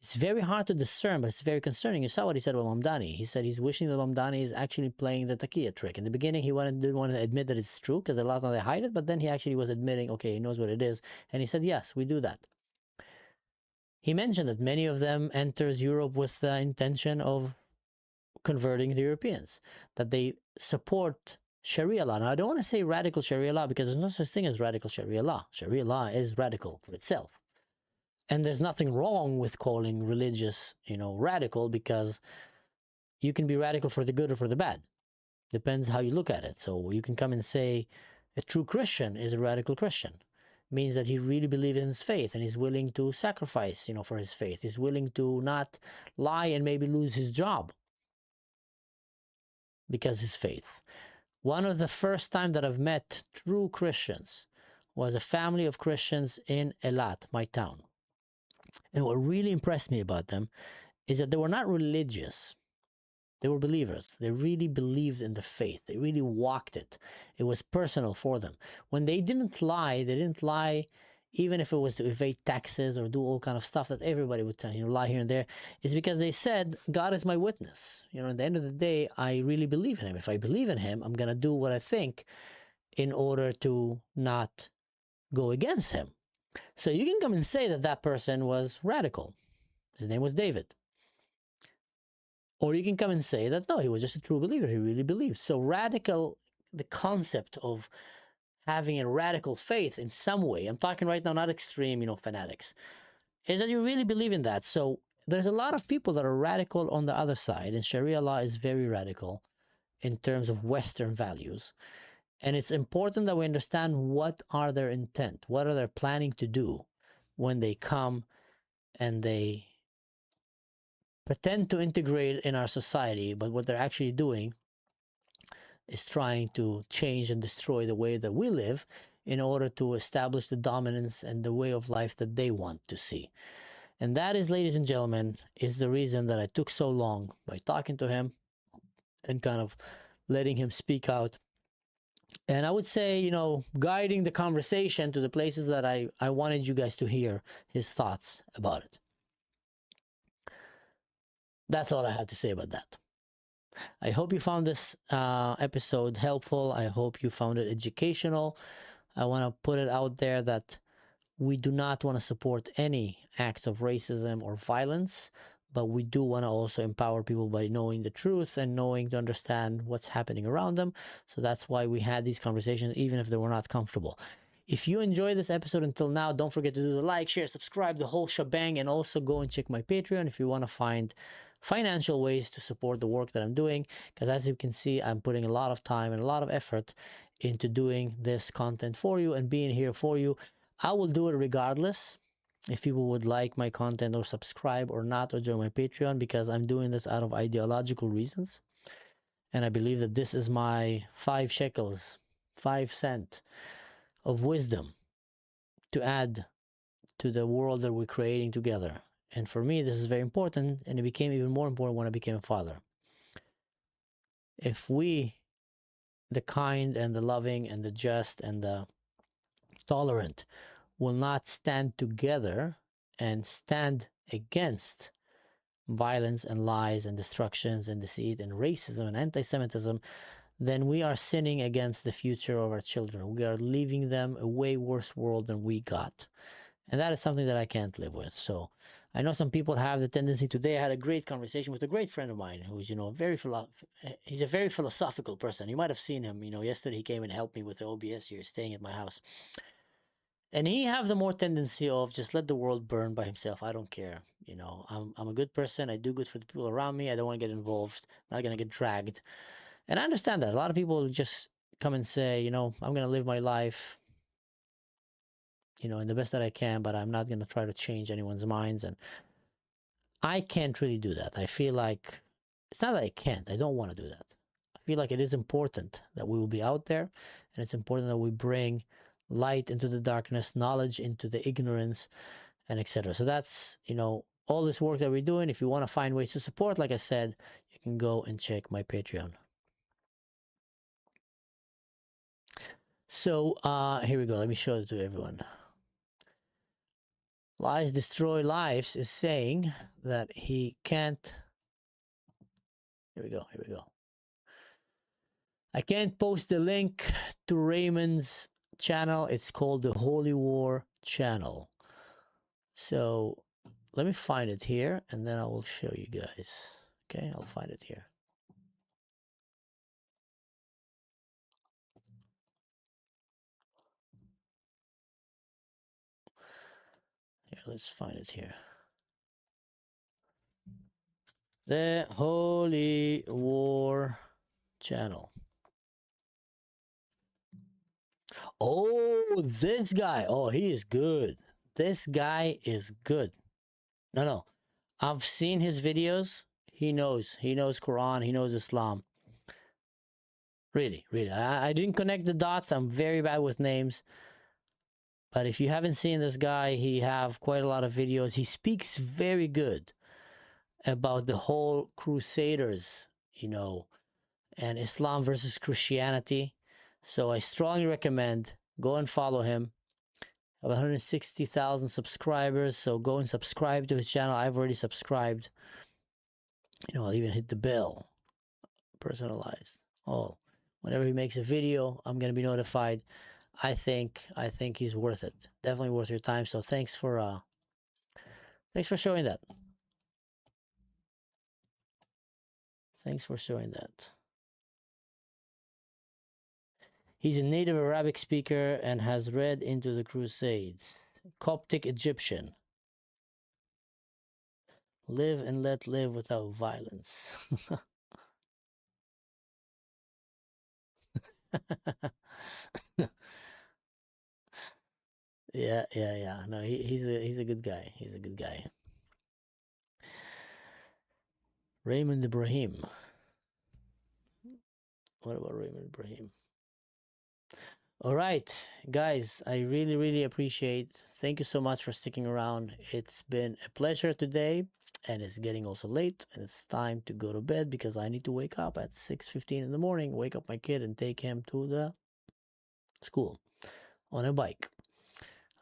It's very hard to discern, but it's very concerning. You saw what he said about Mamdani. He said he's wishing that Mamdani is actually playing the taqiyya trick. In the beginning, he didn't want to admit that it's true because a lot of them they hide it, but then he actually was admitting, okay, he knows what it is. And he said, yes, we do that. he mentioned that many of them enters Europe with the intention of converting the Europeans, that they support Sharia law. Now, I don't want to say radical Sharia law because there's no such thing as radical Sharia law. Sharia law is radical for itself. And there's nothing wrong with calling religious, radical, because you can be radical for the good or for the bad. Depends how you look at it. So you can come and say a true Christian is a radical Christian. Means that he really believes in his faith and he's willing to sacrifice, for his faith. He's willing to not lie and maybe lose his job because his faith. One of the first time that I've met true Christians was a family of Christians in Eilat, my town. And what really impressed me about them is that they were not religious. They were believers. They really believed in the faith. They really walked it. It was personal for them. When they didn't lie, even if it was to evade taxes or do all kind of stuff that everybody would lie here and there, is because they said, God is my witness. At the end of the day, I really believe in him. If I believe in him, I'm going to do what I think in order to not go against him. So you can come and say that that person was radical. His name was David. Or you can come and say that, no, he was just a true believer. He really believed. So radical, the concept of having a radical faith in some way, I'm talking right now, not extreme, fanatics, is that you really believe in that. So there's a lot of people that are radical on the other side, and Sharia law is very radical in terms of Western values. And it's important that we understand what are their intent, what are they planning to do when they come and they pretend to integrate in our society, but what they're actually doing is trying to change and destroy the way that we live in order to establish the dominance and the way of life that they want to see. And that is, ladies and gentlemen, is the reason that I took so long by talking to him and kind of letting him speak out. And I would say, guiding the conversation to the places that I wanted you guys to hear his thoughts about it. That's all I had to say about that. I hope you found this episode helpful. I hope you found it educational. I want to put it out there that we do not want to support any acts of racism or violence, but we do want to also empower people by knowing the truth and knowing to understand what's happening around them. So that's why we had these conversations, even if they were not comfortable. If you enjoyed this episode until now, don't forget to do the like, share, subscribe, the whole shebang, and also go and check my Patreon if you want to find financial ways to support the work that I'm doing, because as you can see, I'm putting a lot of time and a lot of effort into doing this content for you and being here for you. I will do it regardless if people would like my content or subscribe or not or join my Patreon, because I'm doing this out of ideological reasons. And I believe that this is my 5 shekels, 5 cents of wisdom to add to the world that we're creating together. And for me, this is very important, and it became even more important when I became a father. If we, the kind and the loving and the just and the tolerant, will not stand together and stand against violence and lies and destructions and deceit and racism and anti-Semitism, then we are sinning against the future of our children. We are leaving them a way worse world than we got. And that is something that I can't live with. So I know some people have the tendency. Today I had a great conversation with a great friend of mine who's, he's a very philosophical person. You might have seen him, yesterday he came and helped me with the OBS here, staying at my house. And he have the more tendency of just let the world burn by himself. I don't care. I'm a good person. I do good for the people around me. I don't want to get involved. I'm not going to get dragged. And I understand that. A lot of people just come and say, I'm going to live my life, in the best that I can, but I'm not going to try to change anyone's minds. And I can't really do that. I feel like, it's not that I can't, I don't want to do that. I feel like it is important that we will be out there, and it's important that we bring light into the darkness, knowledge into the ignorance, and etc. So that's, all this work that we're doing. If you want to find ways to support, like I said, you can go and check my Patreon. So here we go. Let me show it to everyone. Lies Destroy Lives is saying that he can't. Here we go. I can't post the link to Raymond's channel. It's called the Holy War channel. So let me find it here, and then I will show you guys. Okay, I'll find it here. Here, let's find it here. The Holy War channel. Oh, this guy. Oh, he is good. This guy is good. No. I've seen his videos. He knows Quran. He knows Islam. Really. I didn't connect the dots. I'm very bad with names. But if you haven't seen this guy, he have quite a lot of videos. He speaks very good about the whole Crusaders, you know, and Islam versus Christianity. So I strongly recommend go and follow him. I have 160,000 subscribers, so go and subscribe to his channel. I've already subscribed. You know, I'll even hit the bell. Personalized. Oh, whenever he makes a video, I'm gonna be notified. I think he's worth it. Definitely worth your time. So thanks for showing that. Thanks for showing that. He's a native Arabic speaker and has read into the Crusades. Coptic Egyptian. Live and let live without violence. Yeah. No, he's a good guy. He's a good guy. Raymond Ibrahim. What about Raymond Ibrahim? All right, guys, I really appreciate. Thank you so much for sticking around. It's been a pleasure today, and it's getting also late, and it's time to go to bed because I need to wake up at 6:15 in the morning, wake up my kid and take him to the school on a bike.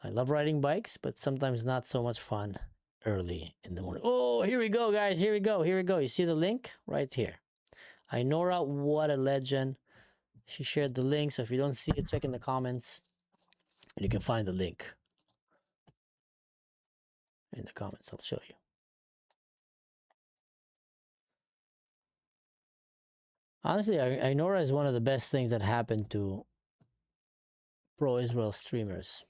I love riding bikes, but sometimes not so much fun early in the morning. Oh, here we go, guys. Here we go. You see the link right here. Ainora, what a legend. She shared the link, so if you don't see it, check in the comments. And you can find the link in the comments. I'll show you. Honestly, Ainora is one of the best things that happened to pro-Israel streamers.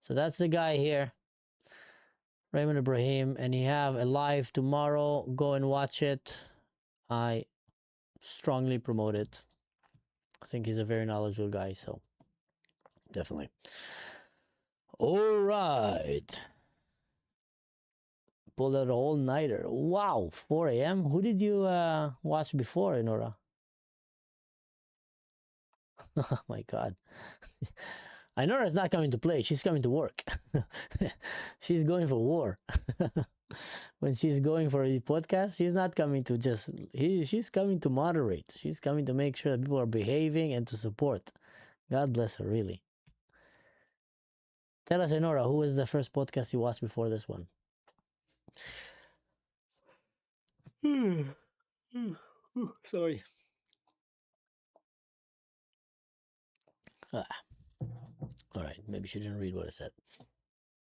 So that's the guy here, Raymond Ibrahim, and he have a live tomorrow. Go and watch it. I strongly promote it. I think he's a very knowledgeable guy, so definitely. All right. Pulled out an all-nighter. Wow, 4 a.m. Who did you watch before, Nora? Oh my God. Nora's not coming to play. She's coming to work. She's going for war. When she's going for a podcast, she's not coming to just... she's coming to moderate. She's coming to make sure that people are behaving and to support. God bless her, really. Tell us, Nora, who was the first podcast you watched before this one? Sorry. All right, maybe she didn't read what I said.